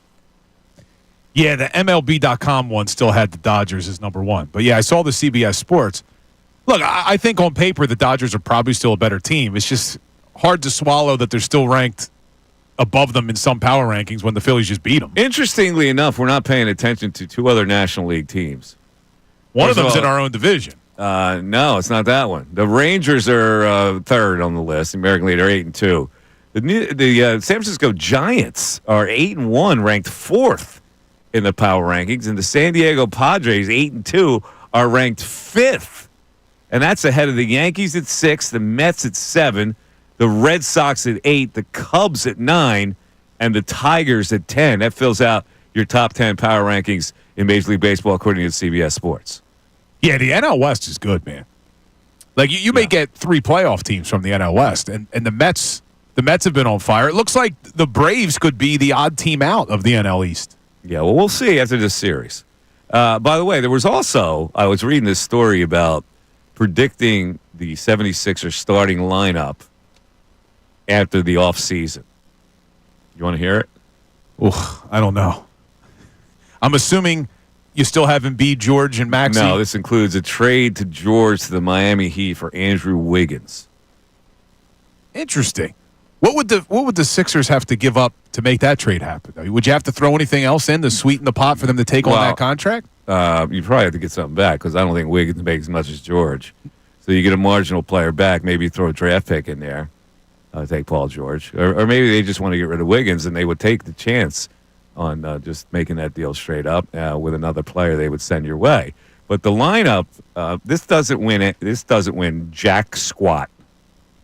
Yeah, the MLB.com one still had the Dodgers as number one. But, yeah, I saw the CBS Sports. Look, I think on paper the Dodgers are probably still a better team. It's just hard to swallow that they're still ranked above them in some power rankings when the Phillies just beat them. Interestingly enough, we're not paying attention to two other National League teams. One of them's in our own division. No, it's not that one. The Rangers are third on the list. The American League are 8-2. The San Francisco Giants are 8-1, ranked fourth in the power rankings, and the San Diego Padres 8-2 are ranked fifth, and that's ahead of the Yankees at 6, the Mets at 7, the Red Sox at 8, the Cubs at 9, and the Tigers at 10. That fills out your top 10 power rankings in Major League Baseball according to CBS Sports. Yeah, the NL West is good, man. Like you may get 3 playoff teams from the NL West, and the Mets have been on fire. It looks like the Braves could be the odd team out of the NL East. Yeah, well, we'll see after this series. By the way, there was also, I was reading this story about predicting the 76ers starting lineup after the offseason. You want to hear it? Ooh, I don't know. I'm assuming you still have Embiid, George, and Maxey. No, this includes a trade to George to the Miami Heat for Andrew Wiggins. Interesting. What would the Sixers have to give up to make that trade happen? I mean, would you have to throw anything else in to sweeten the pot for them to take on that contract? You probably have to get something back because I don't think Wiggins makes as much as George. So you get a marginal player back, maybe throw a draft pick in there, take Paul George. Or maybe they just want to get rid of Wiggins and they would take the chance on just making that deal straight up with another player they would send your way. But the lineup, this doesn't win jack squat.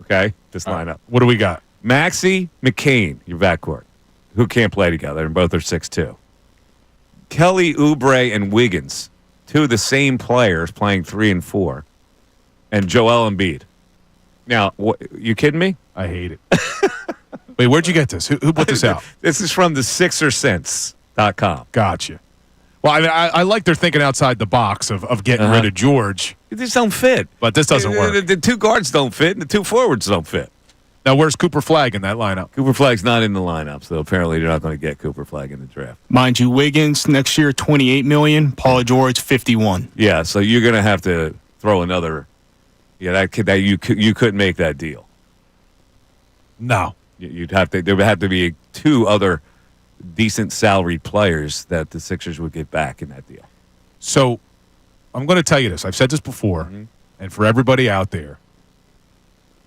Okay? This lineup. What do we got? Maxey, McCain, your backcourt, who can't play together, and both are 6'2". Kelly Oubre and Wiggins, two of the same players playing 3 and 4, and Joel Embiid. Now, you kidding me? I hate it. Wait, where'd you get this? Who put this out? This is from the SixerSense.com. Gotcha. Well, I mean, I like they're thinking outside the box of getting rid of George. It just don't fit. But this doesn't work. The 2 guards don't fit, and the 2 forwards don't fit. Now, where's Cooper Flagg in that lineup? Cooper Flagg's not in the lineup, so apparently they're not going to get Cooper Flagg in the draft. Mind you, Wiggins next year $28 million, Paul George $51. Yeah, so you're going to have to throw another. Yeah, you couldn't make that deal. No, you'd have to. There would have to be 2 other decent salaried players that the Sixers would get back in that deal. So, I'm going to tell you this. I've said this before, and for everybody out there.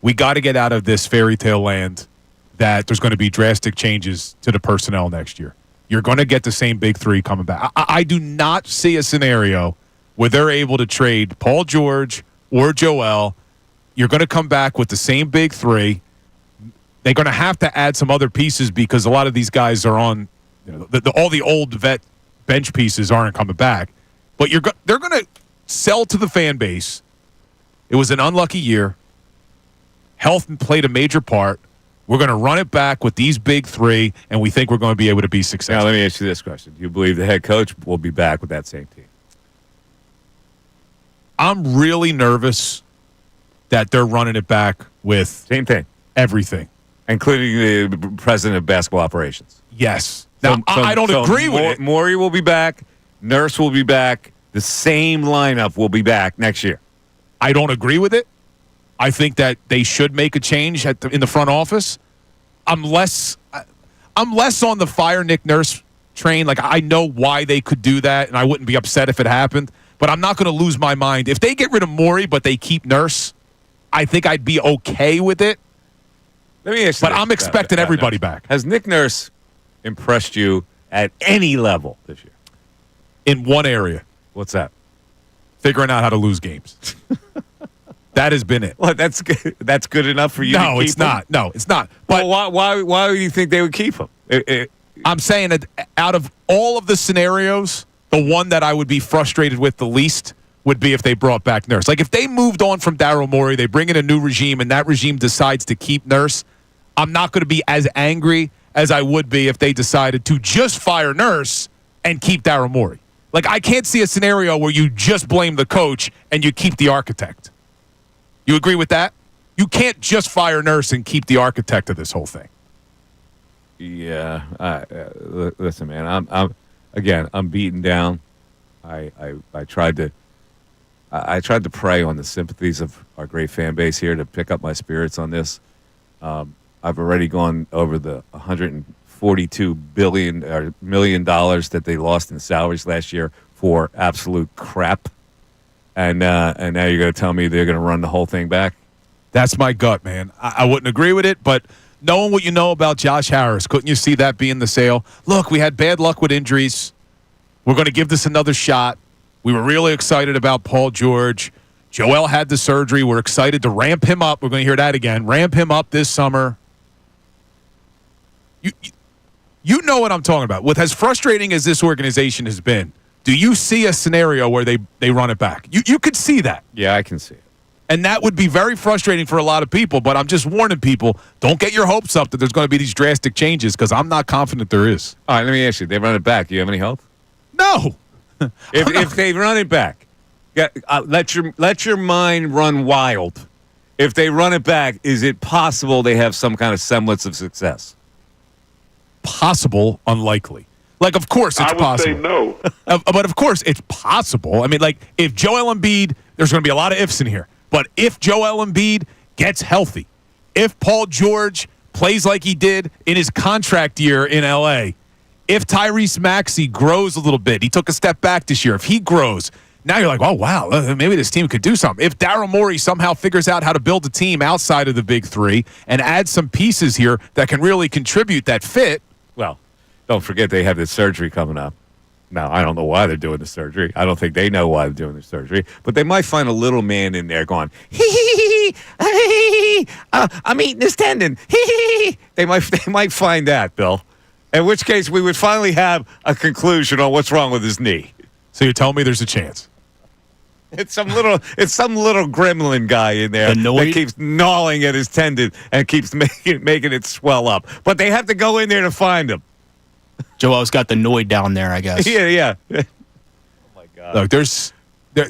We got to get out of this fairy tale land that there's going to be drastic changes to the personnel next year. You're going to get the same big 3 coming back. I do not see a scenario where they're able to trade Paul George or Joel. You're going to come back with the same big 3. They're going to have to add some other pieces because a lot of these guys are on, all the old vet bench pieces aren't coming back. But they're going to sell to the fan base. It was an unlucky year. Health played a major part. We're going to run it back with these big 3, and we think we're going to be able to be successful. Now, let me ask you this question. Do you believe the head coach will be back with that same team? I'm really nervous that they're running it back with same thing, everything, including the president of basketball operations. Yes. Now, I don't agree with it. Morey will be back. Nurse will be back. The same lineup will be back next year. I don't agree with it. I think that they should make a change in the front office. I'm less on the fire Nick Nurse train. Like, I know why they could do that, and I wouldn't be upset if it happened. But I'm not going to lose my mind. If they get rid of Morey, but they keep Nurse, I think I'd be okay with it. Let me ask you but I'm expecting everybody back. Has Nick Nurse impressed you at any level this year? In one area. What's that? Figuring out how to lose games. That has been it. Well, that's good. That's good enough for you to keep him? No, it's not. No, it's not. But well, why do you think they would keep him? I'm saying that out of all of the scenarios, the one that I would be frustrated with the least would be if they brought back Nurse. Like, if they moved on from Daryl Morey, they bring in a new regime, and that regime decides to keep Nurse, I'm not going to be as angry as I would be if they decided to just fire Nurse and keep Daryl Morey. Like, I can't see a scenario where you just blame the coach and you keep the architect. You agree with that? You can't just fire Nurse and keep the architect of this whole thing. Yeah. Listen, man, again, I'm beaten down. I tried to prey on the sympathies of our great fan base here to pick up my spirits on this. I've already gone over the $142 million that they lost in salaries last year for absolute crap, and now you're going to tell me they're going to run the whole thing back? That's my gut, man. I wouldn't agree with it, but knowing what you know about Josh Harris, couldn't you see that being the sale? Look, we had bad luck with injuries. We're going to give this another shot. We were really excited about Paul George. Joel had the surgery. We're excited to ramp him up. We're going to hear that again. Ramp him up this summer. You know what I'm talking about. With as frustrating as this organization has been, do you see a scenario where they run it back? You could see that. Yeah, I can see it. And that would be very frustrating for a lot of people, but I'm just warning people, don't get your hopes up that there's going to be these drastic changes because I'm not confident there is. All right, let me ask you. They run it back. Do you have any hope? No. If they run it back, let your mind run wild. If they run it back, is it possible they have some kind of semblance of success? Possible, unlikely. Like, of course it's possible. I would say no. But of course it's possible. I mean, like, if Joel Embiid, there's going to be a lot of ifs in here. But if Joel Embiid gets healthy, if Paul George plays like he did in his contract year in L.A., if Tyrese Maxey grows a little bit, he took a step back this year. If he grows, now you're like, oh, wow, maybe this team could do something. If Daryl Morey somehow figures out how to build a team outside of the big three and add some pieces here that can really contribute that fit. Well, don't forget they have this surgery coming up. Now, I don't know why they're doing the surgery. I don't think they know why they're doing the surgery. But they might find a little man in there going, I'm eating this tendon. They might find that, Bill. In which case, we would finally have a conclusion on what's wrong with his knee. So you're telling me there's a chance? It's some little gremlin guy in there that keeps gnawing at his tendon and keeps making it swell up. But they have to go in there to find him. Joel's got the Noid down there, I guess. Yeah. Oh my God. Look,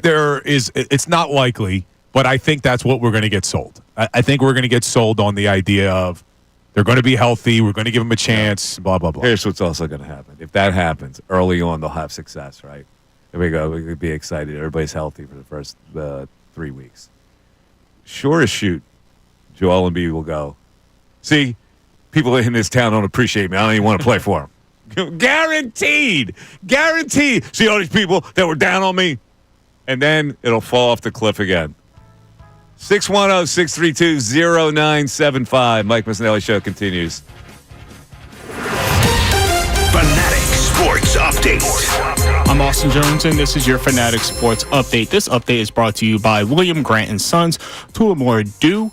there is. It's not likely, but I think that's what we're going to get sold. I think we're going to get sold on the idea of they're going to be healthy. We're going to give them a chance. Blah blah blah. Here's what's also going to happen. If that happens early on, they'll have success, right? There we go. We could be excited. Everybody's healthy for the first 3 weeks. Sure as shoot, Joel Embiid will go. See, people in this town don't appreciate me. I don't even want to play for them. Guaranteed. See all these people that were down on me? And then it'll fall off the cliff again. 610-632-0975. Mike Missanelli Show continues. Fanatic Sports Update. I'm Austin Jones, and this is your Fanatic Sports Update. This update is brought to you by William Grant & Sons, Tullamore Dew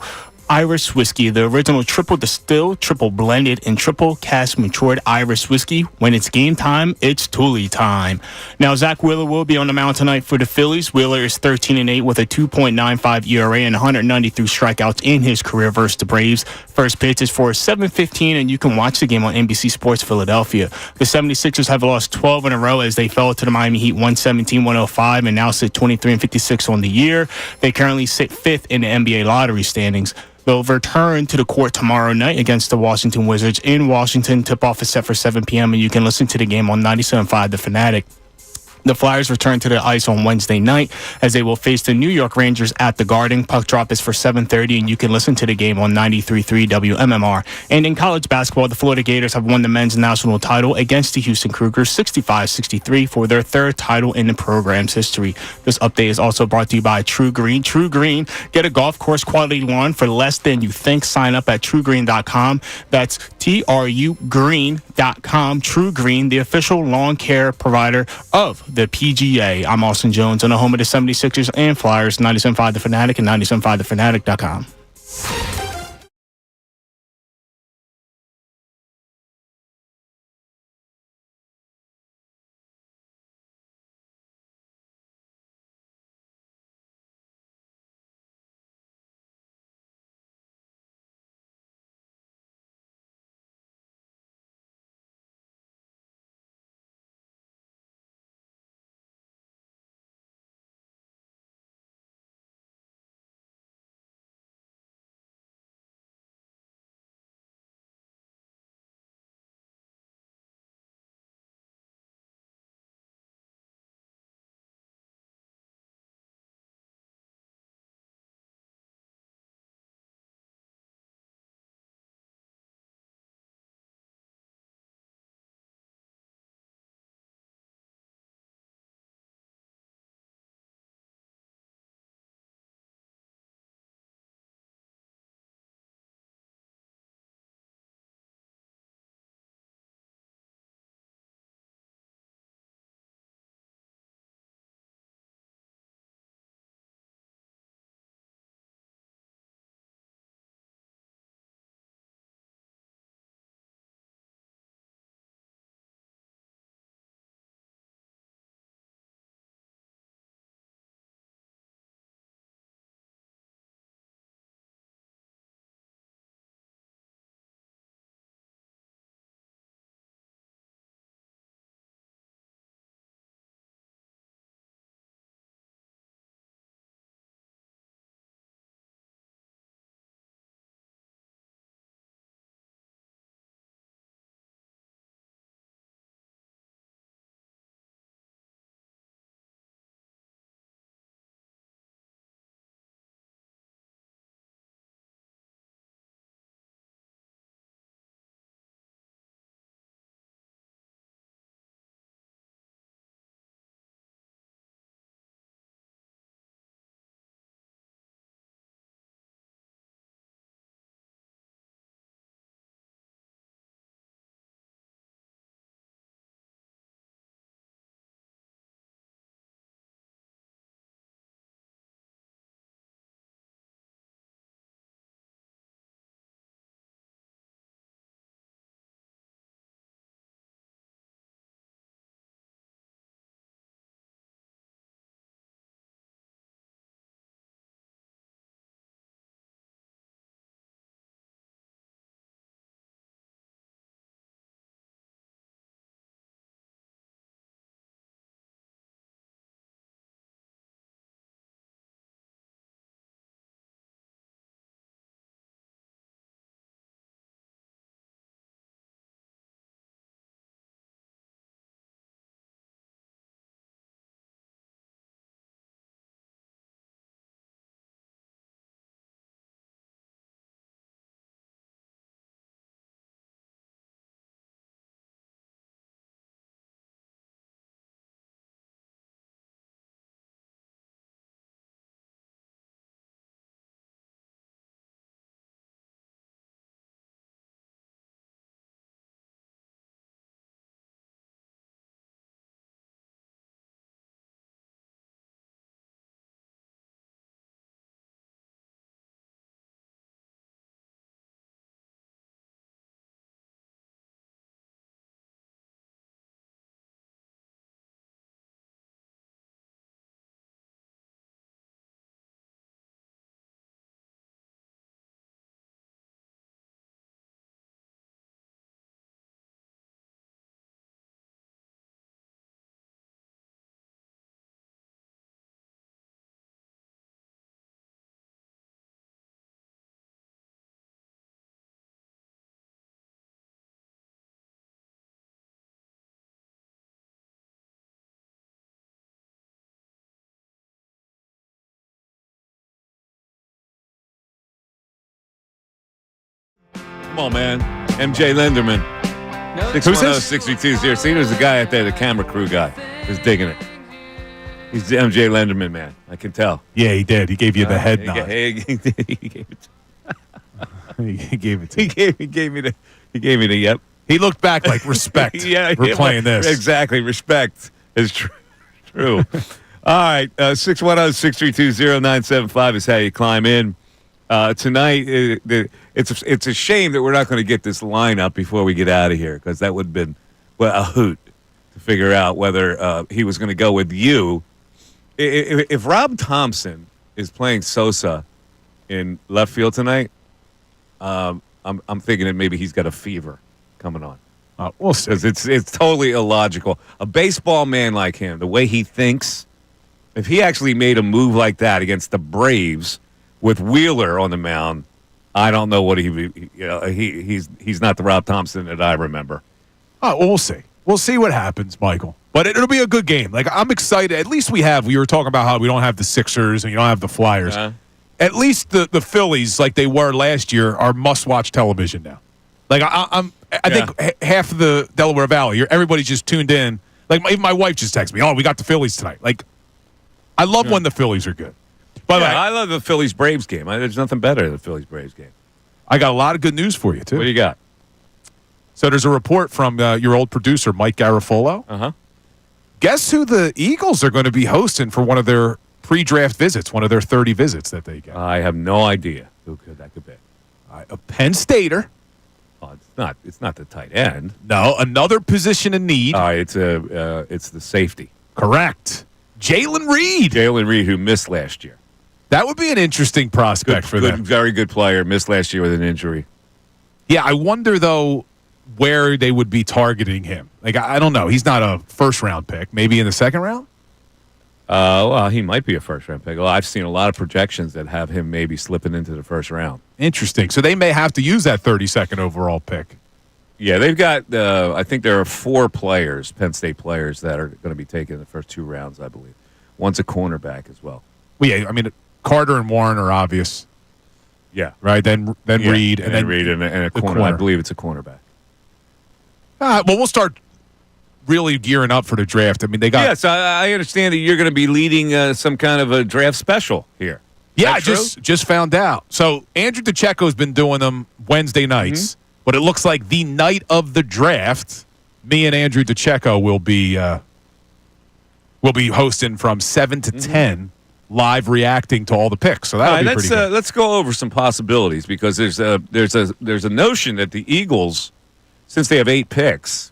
Irish Whiskey, the original triple distilled, triple blended, and triple cask matured Irish whiskey. When it's game time, it's Tully time. Now, Zach Wheeler will be on the mound tonight for the Phillies. Wheeler is 13-8 with a 2.95 ERA and 193 strikeouts in his career versus the Braves. First pitch is for 7:15, and you can watch the game on NBC Sports Philadelphia. The 76ers have lost 12 in a row as they fell to the Miami Heat 117-105 and now sit 23-56 on the year. They currently sit fifth in the NBA lottery standings. They'll return to the court tomorrow night against the Washington Wizards in Washington. Tip-off is set for 7 p.m., and you can listen to the game on 97.5 The Fanatic. The Flyers return to the ice on Wednesday night as they will face the New York Rangers at the Garden. Puck drop is for 7:30, and you can listen to the game on 93.3 WMMR. And in college basketball, the Florida Gators have won the men's national title against the Houston Cougars 65-63 for their third title in the program's history. This update is also brought to you by True Green. True Green, get a golf course quality lawn for less than you think. Sign up at truegreen.com. That's TRUgreen.com. True Green, the official lawn care provider of the PGA. I'm Austin Jones on the home of the 76ers and Flyers, 97.5 The Fanatic and 97.5thefanatic.com. Come on, man. MJ Lenderman. 610-6320. See, there's a guy out there, the camera crew guy, who's digging it. He's the MJ Lenderman, man. I can tell. Yeah, he did. He gave you the head nod. He gave it. He gave it to you. He gave me the yep. He looked back like respect. We're playing this. Exactly. Respect is true. All right. 610-632-0975 is how you climb in. Tonight, it's a shame that we're not going to get this lineup before we get out of here, because that would have been a hoot to figure out whether he was going to go with you. If Rob Thompson is playing Sosa in left field tonight, I'm thinking that maybe he's got a fever coming on. We'll see. 'Cause it's totally illogical. A baseball man like him, the way he thinks, if he actually made a move like that against the Braves with Wheeler on the mound, I don't know what he's not the Rob Thompson that I remember. Oh, we'll see. We'll see what happens, Michael. But it'll be a good game. Like, I'm excited. At least we were talking about how we don't have the Sixers and you don't have the Flyers. At least the Phillies, like they were last year, are must-watch television now. Like, I think half of the Delaware Valley, everybody's just tuned in. Like, even my wife just texted me, we got the Phillies tonight. Like, I love when the Phillies are good. By the way, I love the Phillies-Braves game. There's nothing better than the Phillies-Braves game. I got a lot of good news for you, too. What do you got? So there's a report from your old producer, Mike Garafolo. Uh-huh. Guess who the Eagles are going to be hosting for one of their pre-draft visits, one of their 30 visits that they get? I have no idea who that could be. A Penn Stater. Oh, it's not the tight end. No, another position in need. It's the safety. Correct. Jalen Reed. Jalen Reed, who missed last year. That would be an interesting prospect for them. Very good player. Missed last year with an injury. Yeah, I wonder, though, where they would be targeting him. Like, I don't know. He's not a first-round pick. Maybe in the second round? Well, he might be a first-round pick. Well, I've seen a lot of projections that have him maybe slipping into the first round. Interesting. So they may have to use that 32nd overall pick. Yeah, they've got, I think there are 4 players, Penn State players, that are going to be taken in the first 2 rounds, I believe. One's a cornerback as well. Well, yeah, I mean, Carter and Warren are obvious. Yeah. Right? Then Reed. And then Reed and a corner. I believe it's a cornerback. Well, we'll start really gearing up for the draft. I mean, they got... Yes, I understand that you're going to be leading some kind of a draft special here. Yeah, I just found out. So Andrew DeCecco's been doing them Wednesday nights, but it looks like the night of the draft, me and Andrew DeCecco will be hosting from 7 to 10, live reacting to all the picks. So that'll be pretty good. Let's go over some possibilities, because there's a notion that the Eagles, since they have 8 picks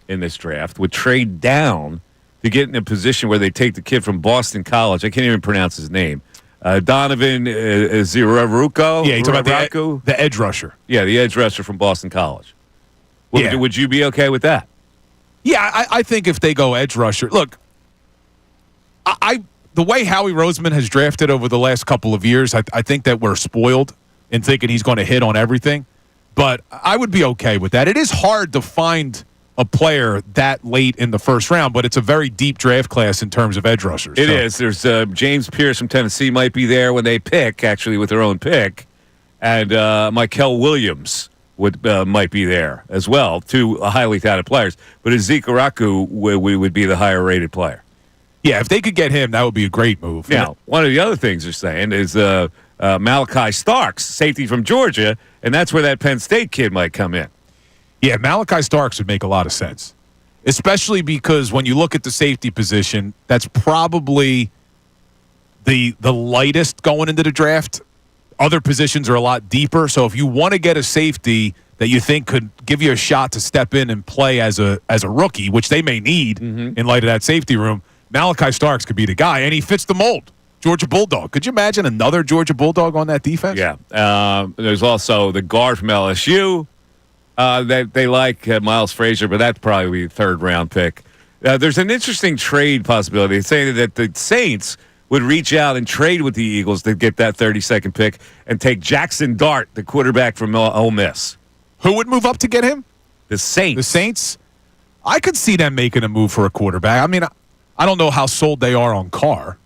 in this draft, would trade down to get in a position where they take the kid from Boston College. I can't even pronounce his name. Donovan Ziraruko. Yeah, you're talking about the edge rusher. Yeah, the edge rusher from Boston College. Would you be okay with that? Yeah, I think if they go edge rusher, look, the way Howie Roseman has drafted over the last couple of years, I think that we're spoiled in thinking he's going to hit on everything. But I would be okay with that. It is hard to find a player that late in the first round, but it's a very deep draft class in terms of edge rushers. It is. There's James Pierce from Tennessee might be there when they pick, actually, with their own pick. And Mikel Williams might be there as well, 2 highly touted players. But Ezekiel Raku would be the higher-rated player. Yeah, if they could get him, that would be a great move. Now, one of the other things they're saying is Malachi Starks, safety from Georgia, and that's where that Penn State kid might come in. Yeah, Malachi Starks would make a lot of sense, especially because when you look at the safety position, that's probably the lightest going into the draft. Other positions are a lot deeper, so if you want to get a safety that you think could give you a shot to step in and play as a rookie, which they may need in light of that safety room, Malachi Starks could be the guy, and he fits the mold. Georgia Bulldog. Could you imagine another Georgia Bulldog on that defense? Yeah. There's also the guard from LSU. They like Miles Frazier, but that's probably a 3rd-round pick. There's an interesting trade possibility. It's saying that the Saints would reach out and trade with the Eagles to get that 32nd pick and take Jackson Dart, the quarterback from Ole Miss. Who would move up to get him? The Saints. The Saints? I could see them making a move for a quarterback. I mean, I don't know how sold they are on Carr.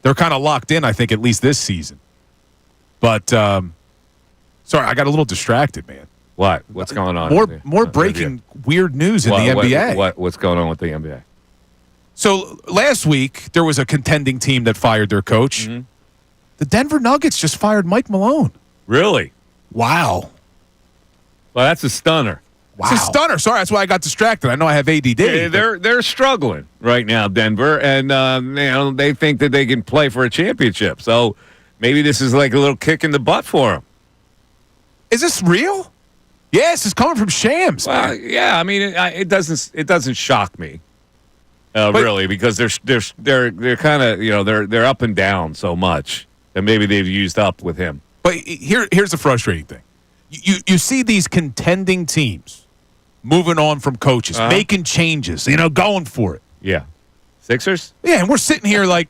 They're kind of locked in, I think, at least this season. But, sorry, I got a little distracted, man. What? What's going on? More breaking weird news in the NBA. What's going on with the NBA? So last week, there was a contending team that fired their coach. Mm-hmm. The Denver Nuggets just fired Mike Malone. Really? Wow. Well, that's a stunner. Wow. It's a stunner. Sorry, that's why I got distracted. I know I have ADD. Yeah, they're struggling right now, Denver, and they think that they can play for a championship. So maybe this is like a little kick in the butt for them. Is this real? Yes, it's coming from Shams. Well, yeah. I mean, it doesn't shock me, really, because they're kind of they're up and down so much, and maybe they've used up with him. But here's the frustrating thing: you see these contending teams moving on from coaches, making changes, going for it. Yeah, Sixers. Yeah, and we're sitting here like,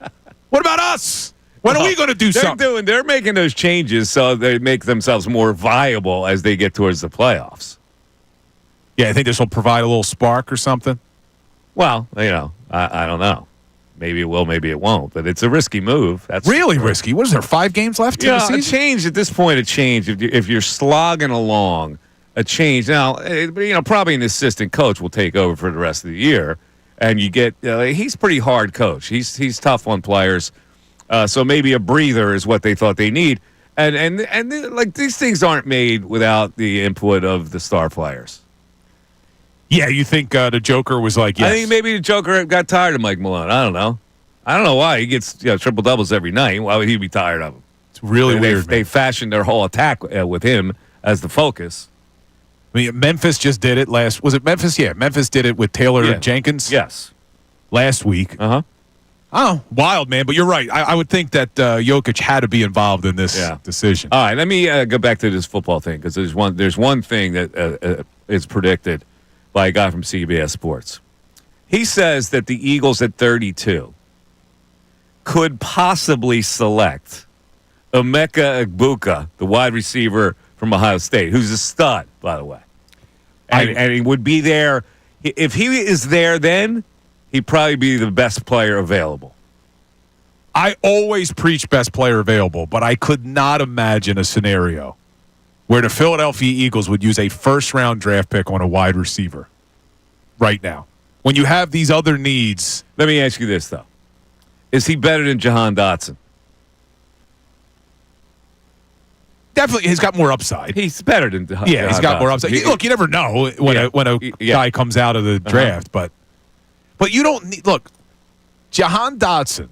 what about us? When are we going to do something? They're making those changes so they make themselves more viable as they get towards the playoffs. Yeah, I think this will provide a little spark or something. Well, I don't know. Maybe it will, maybe it won't. But it's a risky move. That's really risky. What is there? 5 games left in the season? A change at this point. A change if you're slogging along. A change now. Probably an assistant coach will take over for the rest of the year, and you get. He's a pretty hard coach. He's tough on players. So maybe a breather is what they thought they need, and like these things aren't made without the input of the star players. Yeah, you think the Joker was like, yes. I think maybe the Joker got tired of Mike Malone. I don't know why. He gets triple doubles every night. Why would he be tired of him? It's really weird. They fashioned their whole attack with him as the focus. I mean, Memphis just did it last. Was it Memphis? Yeah, Memphis did it with Taylor Jenkins. Yes, last week. Oh, wild, man. But you're right. I would think that Jokic had to be involved in this decision. All right, let me go back to this football thing because there's one thing that is predicted by a guy from CBS Sports. He says that the Eagles at 32 could possibly select Emeka Egbuka, the wide receiver from Ohio State, who's a stud, by the way. And he would be there. If he is there then, he'd probably be the best player available. I always preach best player available, but I could not imagine a scenario where the Philadelphia Eagles would use a first-round draft pick on a wide receiver right now. When you have these other needs. Let me ask you this, though. Is he better than Jahan Dotson? Definitely, he's got more upside. He's better than Jahan Dotson. Yeah, he's got more upside. Look, you never know when a guy comes out of the draft, but you don't need – look, Jahan Dotson,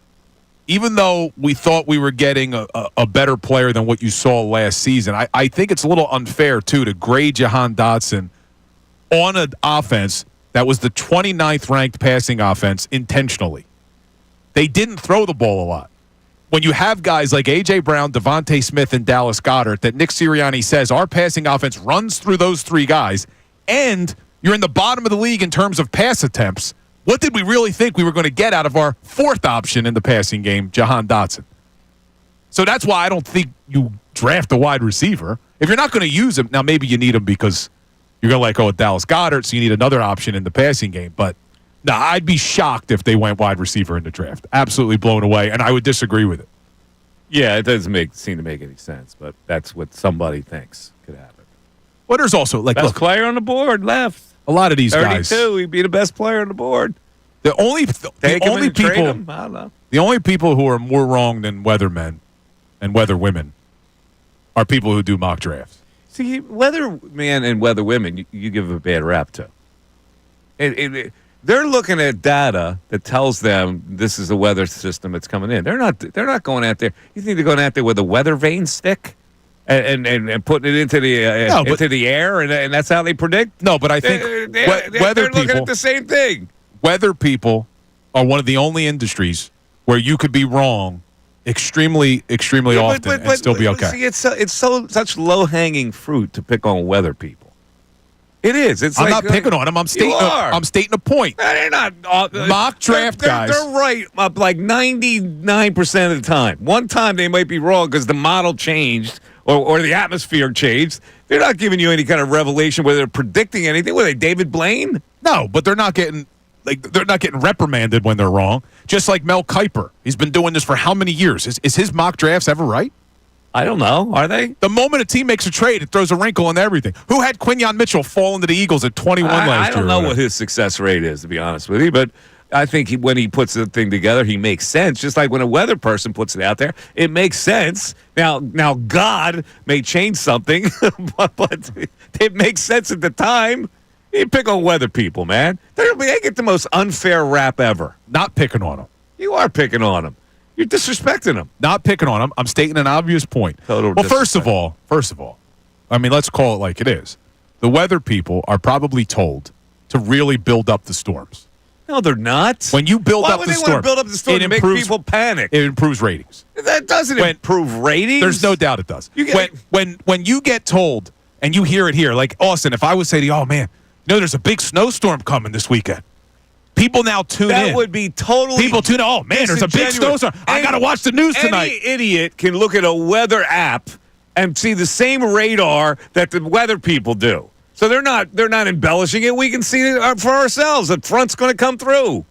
even though we thought we were getting a better player than what you saw last season, I think it's a little unfair, too, to grade Jahan Dotson on an offense that was the 29th ranked passing offense intentionally. They didn't throw the ball a lot. When you have guys like A.J. Brown, Devontae Smith, and Dallas Goedert that Nick Sirianni says our passing offense runs through those 3 guys, and you're in the bottom of the league in terms of pass attempts, what did we really think we were going to get out of our 4th option in the passing game, Jahan Dotson? So that's why I don't think you draft a wide receiver. If you're not going to use him, now maybe you need him because you're going to let go of Dallas Goedert, so you need another option in the passing game. But no, I'd be shocked if they went wide receiver in the draft. Absolutely blown away, and I would disagree with it. Yeah, it doesn't seem to make any sense, but that's what somebody thinks could happen. Well, there's also best player on the board left. A lot of these 32, guys. 32, he'd be the best player on the board. The only people I don't know. The only people who are more wrong than weathermen and weatherwomen are people who do mock drafts. See, weatherman and weatherwomen, you give a bad rap to. They're looking at data that tells them this is a weather system that's coming in. They're not going out there. You think they're going out there with a weather vane stick and putting it into the air and that's how they predict? No, but I think they're looking at the same thing. Weather people are one of the only industries where you could be wrong extremely often and still be okay. See, it's such low-hanging fruit to pick on weather people. It is. I'm not picking on them. I'm stating a point. No, they're not. Mock draft guys. They're right like 99% of the time. One time they might be wrong because the model changed or the atmosphere changed. They're not giving you any kind of revelation where they're predicting anything. Were they David Blaine? No, but they're not getting reprimanded when they're wrong. Just like Mel Kiper. He's been doing this for how many years? Is his mock drafts ever right? I don't know. Are they? The moment a team makes a trade, it throws a wrinkle in everything. Who had Quinyon Mitchell fall into the Eagles at 21 last year? I don't know what his success rate is, to be honest with you, but I think when he puts the thing together, he makes sense. Just like when a weather person puts it out there, it makes sense. Now God may change something, but it makes sense at the time. You pick on weather people, man. They get the most unfair rap ever. Not picking on them. You are picking on them. You're disrespecting them. Not picking on them. I'm stating an obvious point. Total well, first of all, I mean, let's call it like it is. The weather people are probably told to really build up the storms. No, they're not. When you build up the storm, want to build up the storm to make people panic? It improves ratings. That doesn't improve ratings. There's no doubt it does. When you get told and you hear it here, like Austin, if I would say to you, oh man, there's a big snowstorm coming this weekend. People now tune in. That would be totally. People tune in. Oh man, there's a big snowstorm. I got to watch the news tonight. Any idiot can look at a weather app and see the same radar that the weather people do. So they're not embellishing it. We can see it for ourselves. The front's going to come through.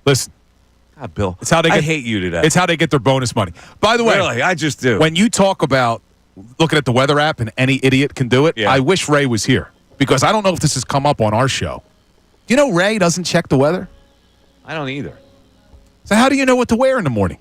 Listen, God, Bill, it's how they I hate you today. It's how they get their bonus money. By the way, really, I just do. When you talk about looking at the weather app and any idiot can do it, I wish Ray was here because I don't know if this has come up on our show. Do you know Ray doesn't check the weather? I don't either. So how do you know what to wear in the morning?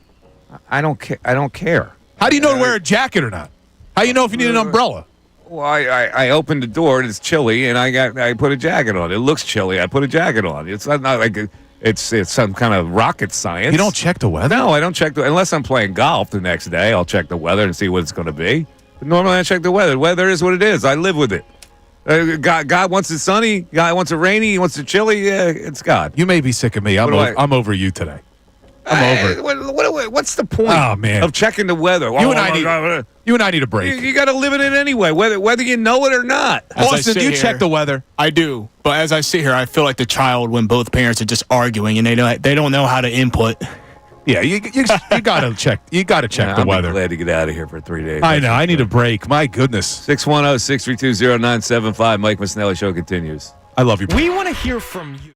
I don't care. I don't care. How do you know to wear a jacket or not? How do you know if you need an umbrella? Well, I opened the door and it's chilly, and I put a jacket on. It looks chilly. I put a jacket on. It's not like it's some kind of rocket science. You don't check the weather? No, I don't check unless I'm playing golf the next day. I'll check the weather and see what it's going to be. But normally I check the weather. The weather is what it is. I live with it. God wants it sunny. God wants it rainy. He wants it chilly. It's God. You may be sick of me. I'm over you today. I'm over it. What's the point of checking the weather? You and I need a break. You got to live in it anyway, whether you know it or not. Austin, you check the weather. I do, but as I sit here, I feel like the child when both parents are just arguing and they don't know how to input. Yeah, you gotta check. You gotta check the weather. I'm glad to get out of here for 3 days. I know. I need a break. My goodness. 610-632-0975. Mike Missanelli Show continues. I love you. We want to hear from you.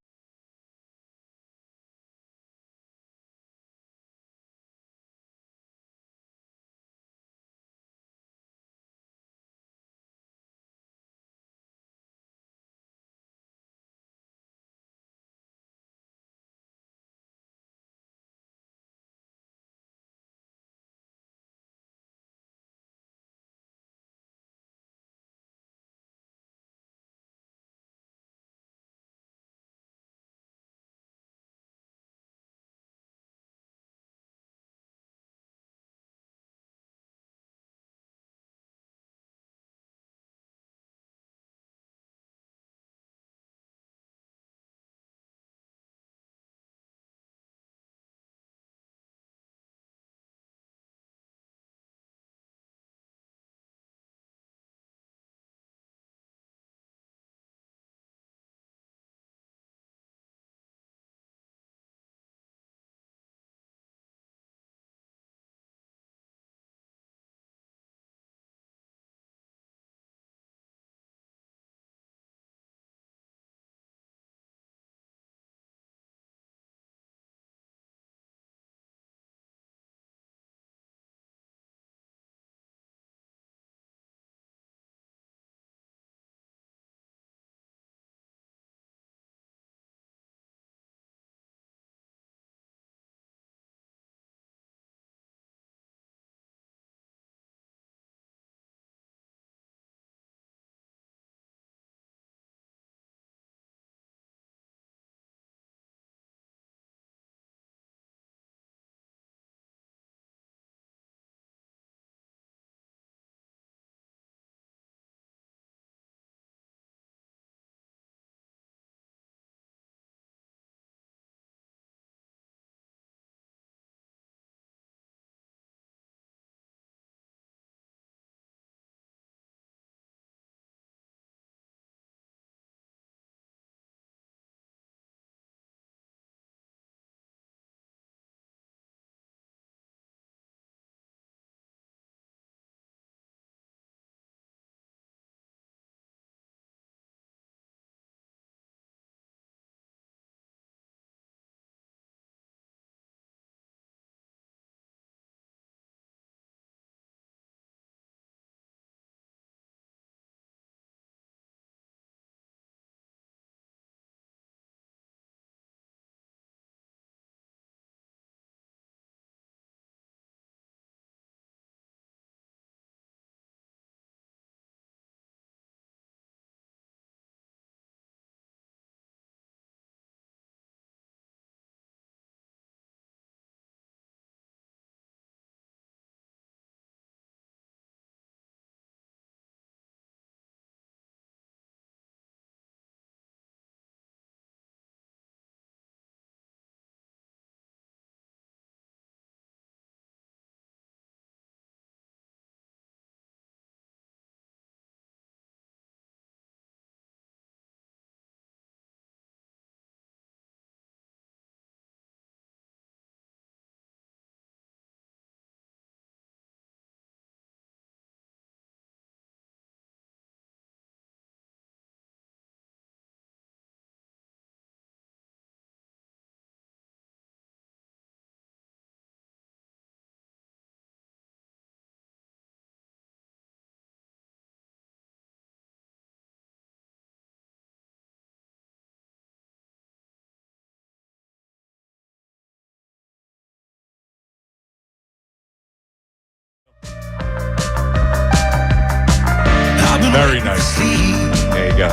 Very nice. There you go.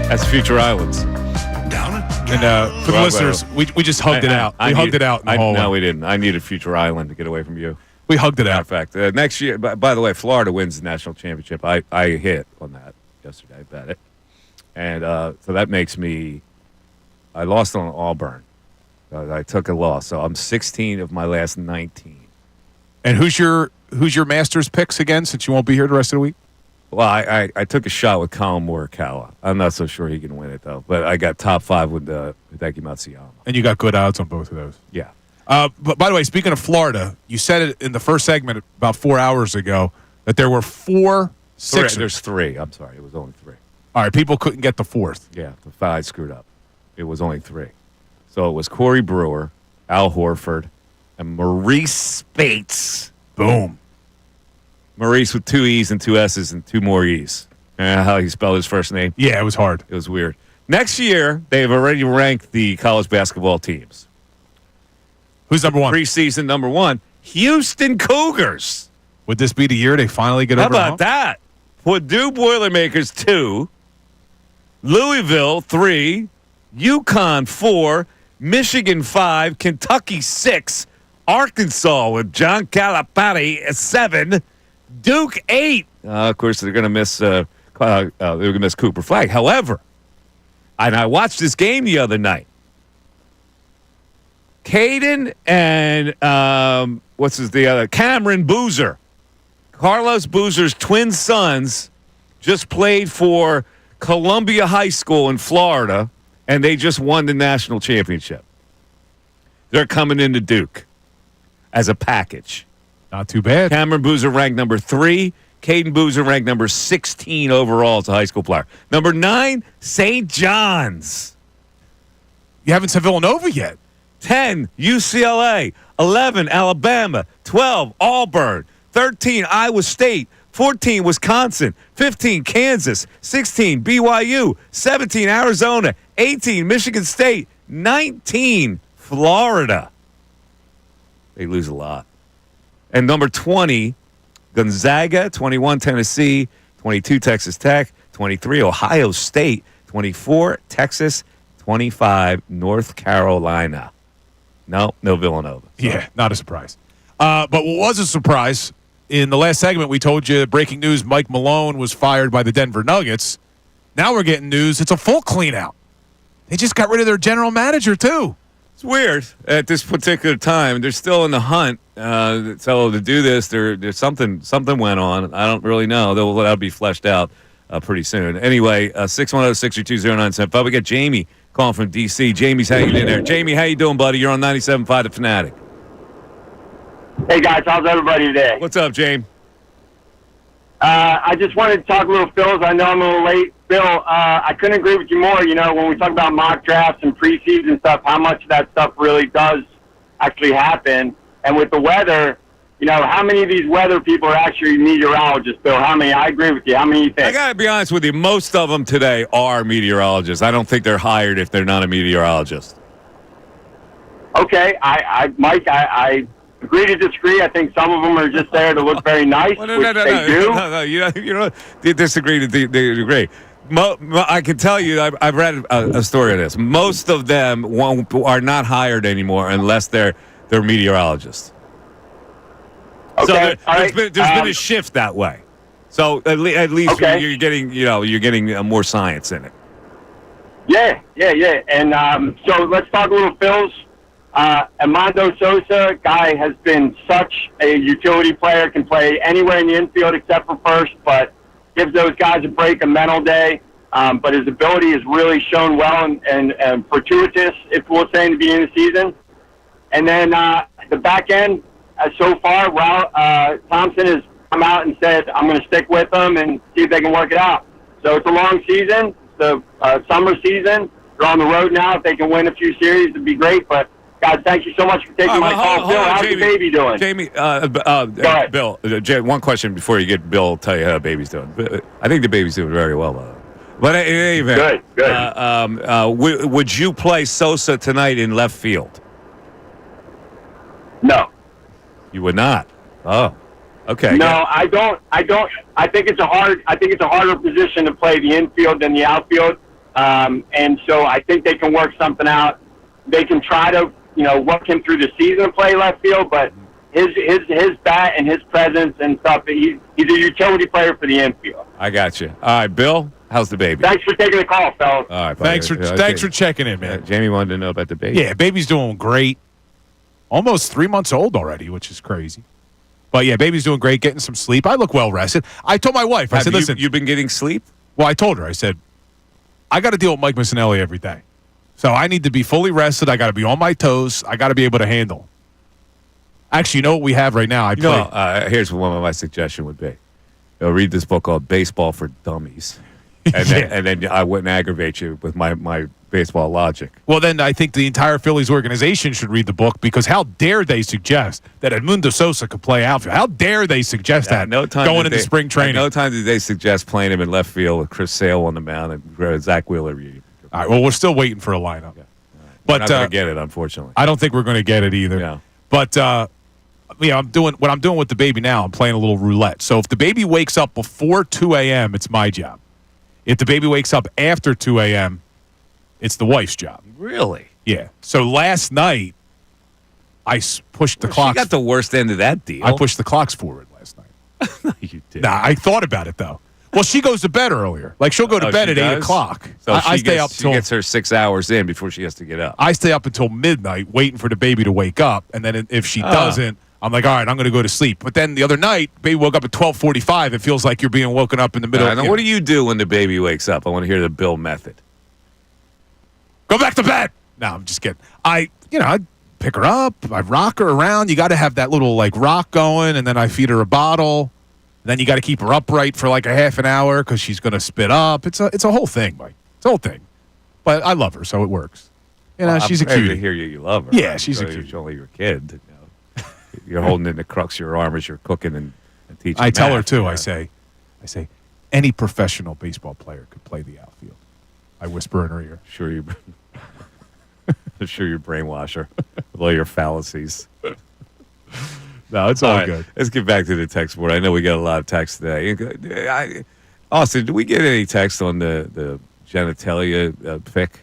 That's Future Islands. And for the listeners, we just hugged it out. We hugged it out in the hallway. No, we didn't. I needed Future Island to get away from you. We hugged it out. In fact, next year, by the way, Florida wins the national championship. I hit on that yesterday. I bet it. And so that makes me, I lost on Auburn. I took a loss. So I'm 16 of my last 19. And who's your Masters picks again, since you won't be here the rest of the week? Well, I took a shot with Colin Morikawa. I'm not so sure he can win it, though. But I got top 5 with Hideki Matsuyama. And you got good odds on both of those. Yeah. But by the way, speaking of Florida, you said it in the first segment about 4 hours ago that there were 4 Sixers. There's 3. I'm sorry. It was only 3. All right. People couldn't get the 4th. Yeah. The 5 screwed up. It was only 3. So it was Corey Brewer, Al Horford, and Maurice Spates. Boom. Maurice with 2 E's and 2 S's and 2 more E's. How he spelled his first name? Yeah, it was hard. It was weird. Next year, they've already ranked the college basketball teams. Who's number 1? Preseason number 1, Houston Cougars. Would this be the year they finally get How over the about hump? that? Purdue Boilermakers 2, Louisville 3, UConn 4, Michigan 5, Kentucky 6, Arkansas with John Calipari 7, Duke 8. Of course, they're going to miss. They're going to miss Cooper Flagg. However, and I watched this game the other night. Caden and Cameron Boozer, Carlos Boozer's twin sons, just played for Columbia High School in Florida, and they just won the national championship. They're coming into Duke as a package. Not too bad. Cameron Boozer ranked number 3. Caden Boozer ranked number 16 overall as a high school player. Number 9, St. John's. You haven't said Villanova yet. 10, UCLA. 11, Alabama. 12, Auburn. 13, Iowa State. 14, Wisconsin. 15, Kansas. 16, BYU. 17, Arizona. 18, Michigan State. 19, Florida. They lose a lot. And number 20, Gonzaga. 21, Tennessee. 22, Texas Tech. 23, Ohio State. 24, Texas. 25, North Carolina. No Villanova. Sorry. Yeah, not a surprise. But what was a surprise, in the last segment, we told you breaking news, Mike Malone was fired by the Denver Nuggets. Now we're getting news, it's a full clean-out. They just got rid of their general manager, too. It's weird at this particular time. They're still in the hunt. So to do this, there's something went on. I don't really know. That'll be fleshed out pretty soon. Anyway, 610-632-0975. We got Jamie calling from D.C. Jamie's hanging in there. Jamie, how you doing, buddy? You're on 97.5 The Fanatic. Hey, guys. How's everybody today? What's up, Jamie? I just wanted to talk a little Phils. I know I'm a little late. Bill, I couldn't agree with you more. You know, when we talk about mock drafts and preseason stuff, how much of that stuff really does actually happen. And with the weather, you know, how many of these weather people are actually meteorologists, Bill? How many? I agree with you. How many do you think? I got to be honest with you. Most of them today are meteorologists. I don't think they're hired if they're not a meteorologist. Okay. Mike, I agree to disagree. I think some of them are just there to look very nice, which they do. No, you don't disagree to agree. I can tell you, I've read a story of this. Most of them are not hired anymore unless they're meteorologists. Okay. So there's been a shift that way. So at least you're getting more science in it. Yeah. And so let's talk a little Phils. Armando Sosa, guy has been such a utility player, can play anywhere in the infield except for first, but gives those guys a break, a mental day. But his ability has really shown well and fortuitous, if we'll say, in the beginning of the season. And then the back end, so far, Thompson has come out and said, I'm going to stick with them and see if they can work it out. So it's a long season, the summer season. They're on the road now. If they can win a few series, it'd be great. But, guys, thank you so much for taking my call. Bill, how's the baby doing? Jamie, Bill, one question before you get Bill tell you how the baby's doing. I think the baby's doing very well, by the way. But in any event, good. Would you play Sosa tonight in left field? No. You would not? Oh. Okay. No, yeah. I don't. I think it's a harder position to play the infield than the outfield. And so I think they can work something out. They can try to, work him through the season and play left field, but his bat and his presence and stuff, he's a utility player for the infield. I got you. All right, Bill, how's the baby? Thanks for taking the call, fellas. All right, buddy. Thanks for checking in, man. Jamie wanted to know about the baby. Yeah, baby's doing great. Almost 3 months old already, which is crazy. But yeah, baby's doing great, getting some sleep. I look well rested. I told my wife, I said, listen. You've been getting sleep? Well, I told her, I said, I got to deal with Mike Missanelli every day. So I need to be fully rested. I got to be on my toes. I got to be able to handle. Actually, you know what we have right now? Here's what my suggestion would be. Read this book called Baseball for Dummies. And then I wouldn't aggravate you with my baseball logic. Well, then I think the entire Phillies organization should read the book, because how dare they suggest that Edmundo Sosa could play outfield? How dare they suggest that going into spring training? No time did they suggest playing him in left field with Chris Sale on the mound and Zach Wheeler. All right, well, we're still waiting for a lineup. Yeah. Right. But we're not going to get it, unfortunately. I don't think we're going to get it either. Yeah. But I'm doing with the baby now. I'm playing a little roulette. So if the baby wakes up before 2 a.m., it's my job. If the baby wakes up after 2 a.m., it's the wife's job. Really? Yeah. So last night, I pushed the clocks. She got the worst end of that deal. I pushed the clocks forward last night. No, you did. Nah, I thought about it, though. Well, she goes to bed earlier. Like, she'll go to bed at 8 o'clock. So I stay up till... She gets her 6 hours in before she has to get up. I stay up until midnight waiting for the baby to wake up. And then if she doesn't, I'm like, all right, I'm going to go to sleep. But then the other night, baby woke up at 12:45. It feels like you're being woken up in the middle. Now, what do you do when the baby wakes up? I want to hear the Bill method. Go back to bed. No, I'm just kidding. I pick her up. I rock her around. You got to have that little rock going, and then I feed her a bottle. Then you got to keep her upright for like a half an hour because she's going to spit up. It's a whole thing, Mike. It's a whole thing. But I love her, so it works. She's a cutie. To hear you love her. Yeah, she's a cutie. She's only your kid. You're holding in the crux of your arm as you're cooking and teaching. I tell her too. I say, any professional baseball player could play the outfield. I whisper in her ear. Sure you brainwash her with all your fallacies. No, it's all good. Let's get back to the text board. I know we got a lot of texts today. Austin, did we get any text on the genitalia pick?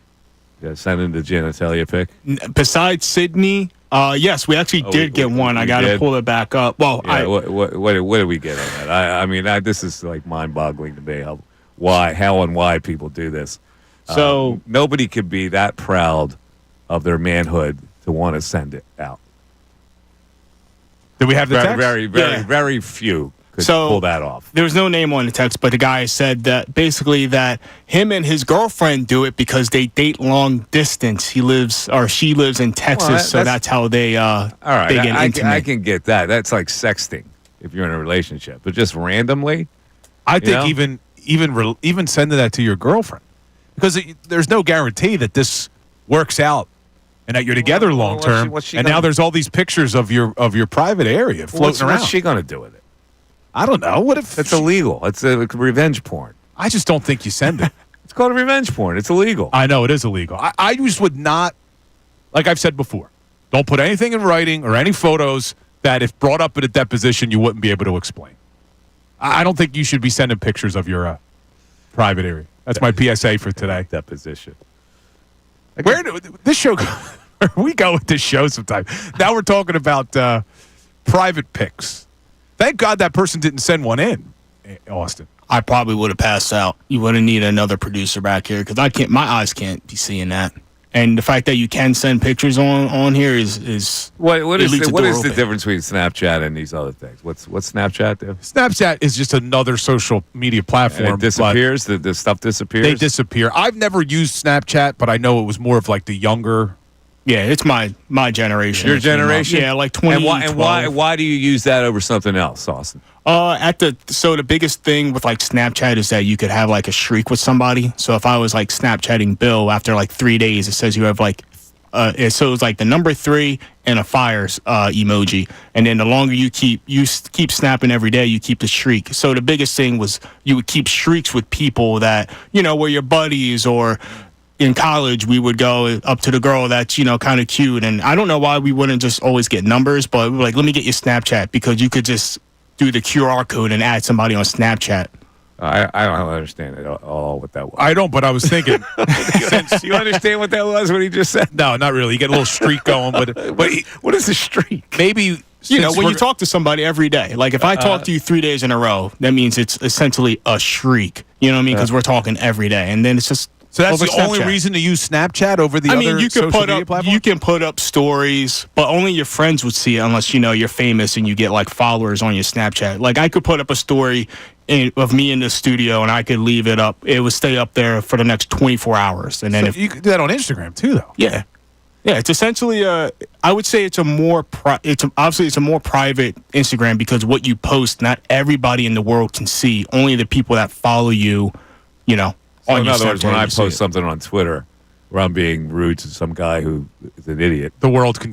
Send in the genitalia pick? Besides Sydney, yes, we actually did get one. I got to pull it back up. Well, yeah, what did we get on that? I mean, this is like mind-boggling to me how and why people do this. So nobody could be that proud of their manhood to want to send it out. Do we have the text? Very few could pull that off. There was no name on the text, but the guy said that basically that him and his girlfriend do it because they date long distance. She lives in Texas, so that's how they all right. They get intimate. I can get that. That's like sexting if you're in a relationship, but just randomly. I think even sending that to your girlfriend, because there's no guarantee that this works out and that you're together long term. And now there's all these pictures of your private area floating around. What's she going to do with it? I don't know. What if it's illegal? It's a revenge porn. I just don't think you send it. It's called revenge porn. It's illegal. I know it is illegal. I just would not, like I've said before, don't put anything in writing or any photos that if brought up at a deposition you wouldn't be able to explain. I don't think you should be sending pictures of your private area. That's my PSA for today. Deposition. Where this show? Where we go with this show sometime. Now we're talking about private pics. Thank God that person didn't send one in, Austin. I probably would have passed out. You wouldn't need another producer back here because my eyes can't be seeing that. And the fact that you can send pictures on here is what is the difference between Snapchat and these other things? What's Snapchat do? Snapchat is just another social media platform. And it disappears. The stuff disappears. They disappear. I've never used Snapchat, but I know it was more of like the younger. Yeah, it's my generation. Your generation? Yeah, like 20. And why do you use that over something else, Austin? So the biggest thing with like Snapchat is that you could have like a streak with somebody. So if I was like Snapchatting Bill after like 3 days, it says you have like so it's like the number 3 and a fire emoji, and then the longer you keep snapping every day, you keep the streak. So the biggest thing was you would keep streaks with people that were your buddies, or in college we would go up to the girl that's kind of cute, and I don't know why we wouldn't just always get numbers, but we were like, let me get your Snapchat, because you could just do the QR code and add somebody on Snapchat. I don't understand at all what that was. I don't, but I was thinking. You understand what that was? What he just said? No, not really. You get a little streak going, but what is a streak? Maybe when you talk to somebody every day, like if I talk to you 3 days in a row, that means it's essentially a streak. You know what I mean? Because we're talking every day, and then it's just. So that's over the only Snapchat. reason to use Snapchat over the other you can social put media up platforms? you can put up stories, but only your friends would see it unless you're famous and you get like followers on your Snapchat. Like I could put up a story of me in the studio and I could leave it up. It would stay up there for the next 24 hours, and then So you could do that on Instagram too, though. yeah, it's essentially I would say it's a more obviously it's a more private Instagram because what you post, not everybody in the world can see. Only the people that follow you, So on in your other words, when Snapchat, I you see post it. something on Twitter where I'm being rude to some guy who is an idiot, the world can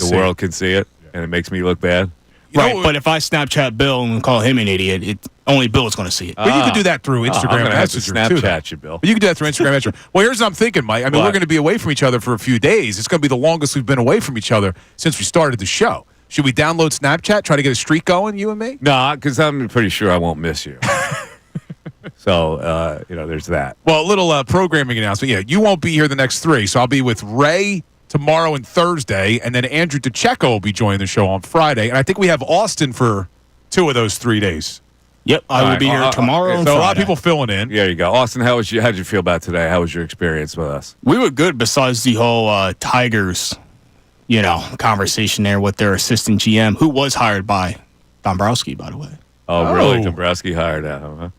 see it, and it makes me look bad. Right, but if I Snapchat Bill and call him an idiot, only Bill's going to see it. But you could do that through Instagram I'm gonna have to Messenger too. Snapchat you, Bill. But you can do that through Instagram Messenger. Well, here's what I'm thinking, Mike. I mean, What? we're going to be away from each other for a few days. It's going to be the longest we've been away from each other since we started the show. Should we download Snapchat, try to get a streak going, you and me? No, because I'm pretty sure I won't miss you. So, there's that. Well, a little programming announcement. Yeah, you won't be here the next 3, so I'll be with Ray tomorrow and Thursday, and then Andrew DeCecco will be joining the show on Friday. And I think we have Austin for 2 of those 3 days. Yep, I will be here tomorrow and So a lot of Friday. people filling in. There you go. Austin, how'd you feel about today? How was your experience with us? We were good besides the whole Tigers, conversation there with their assistant GM, who was hired by Dombrowski, by the way. Oh, really? Dombrowski hired out, huh?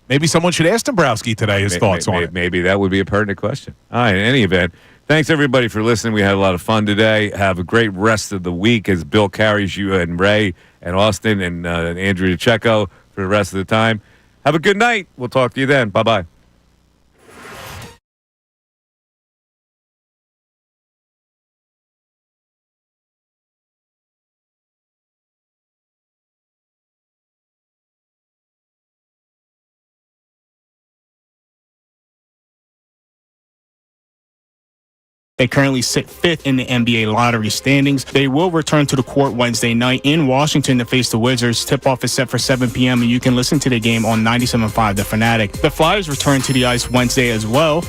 Maybe someone should ask Dombrowski today his thoughts on it. Maybe that would be a pertinent question. All right, in any event, thanks everybody for listening. We had a lot of fun today. Have a great rest of the week as Bill carries you and Ray and Austin and Andrew DeCecco for the rest of the time. Have a good night. We'll talk to you then. Bye-bye. They currently sit 5th in the NBA lottery standings. They will return to the court Wednesday night in Washington to face the Wizards. Tip-off is set for 7 p.m., and you can listen to the game on 97.5 The Fanatic. The Flyers return to the ice Wednesday as well.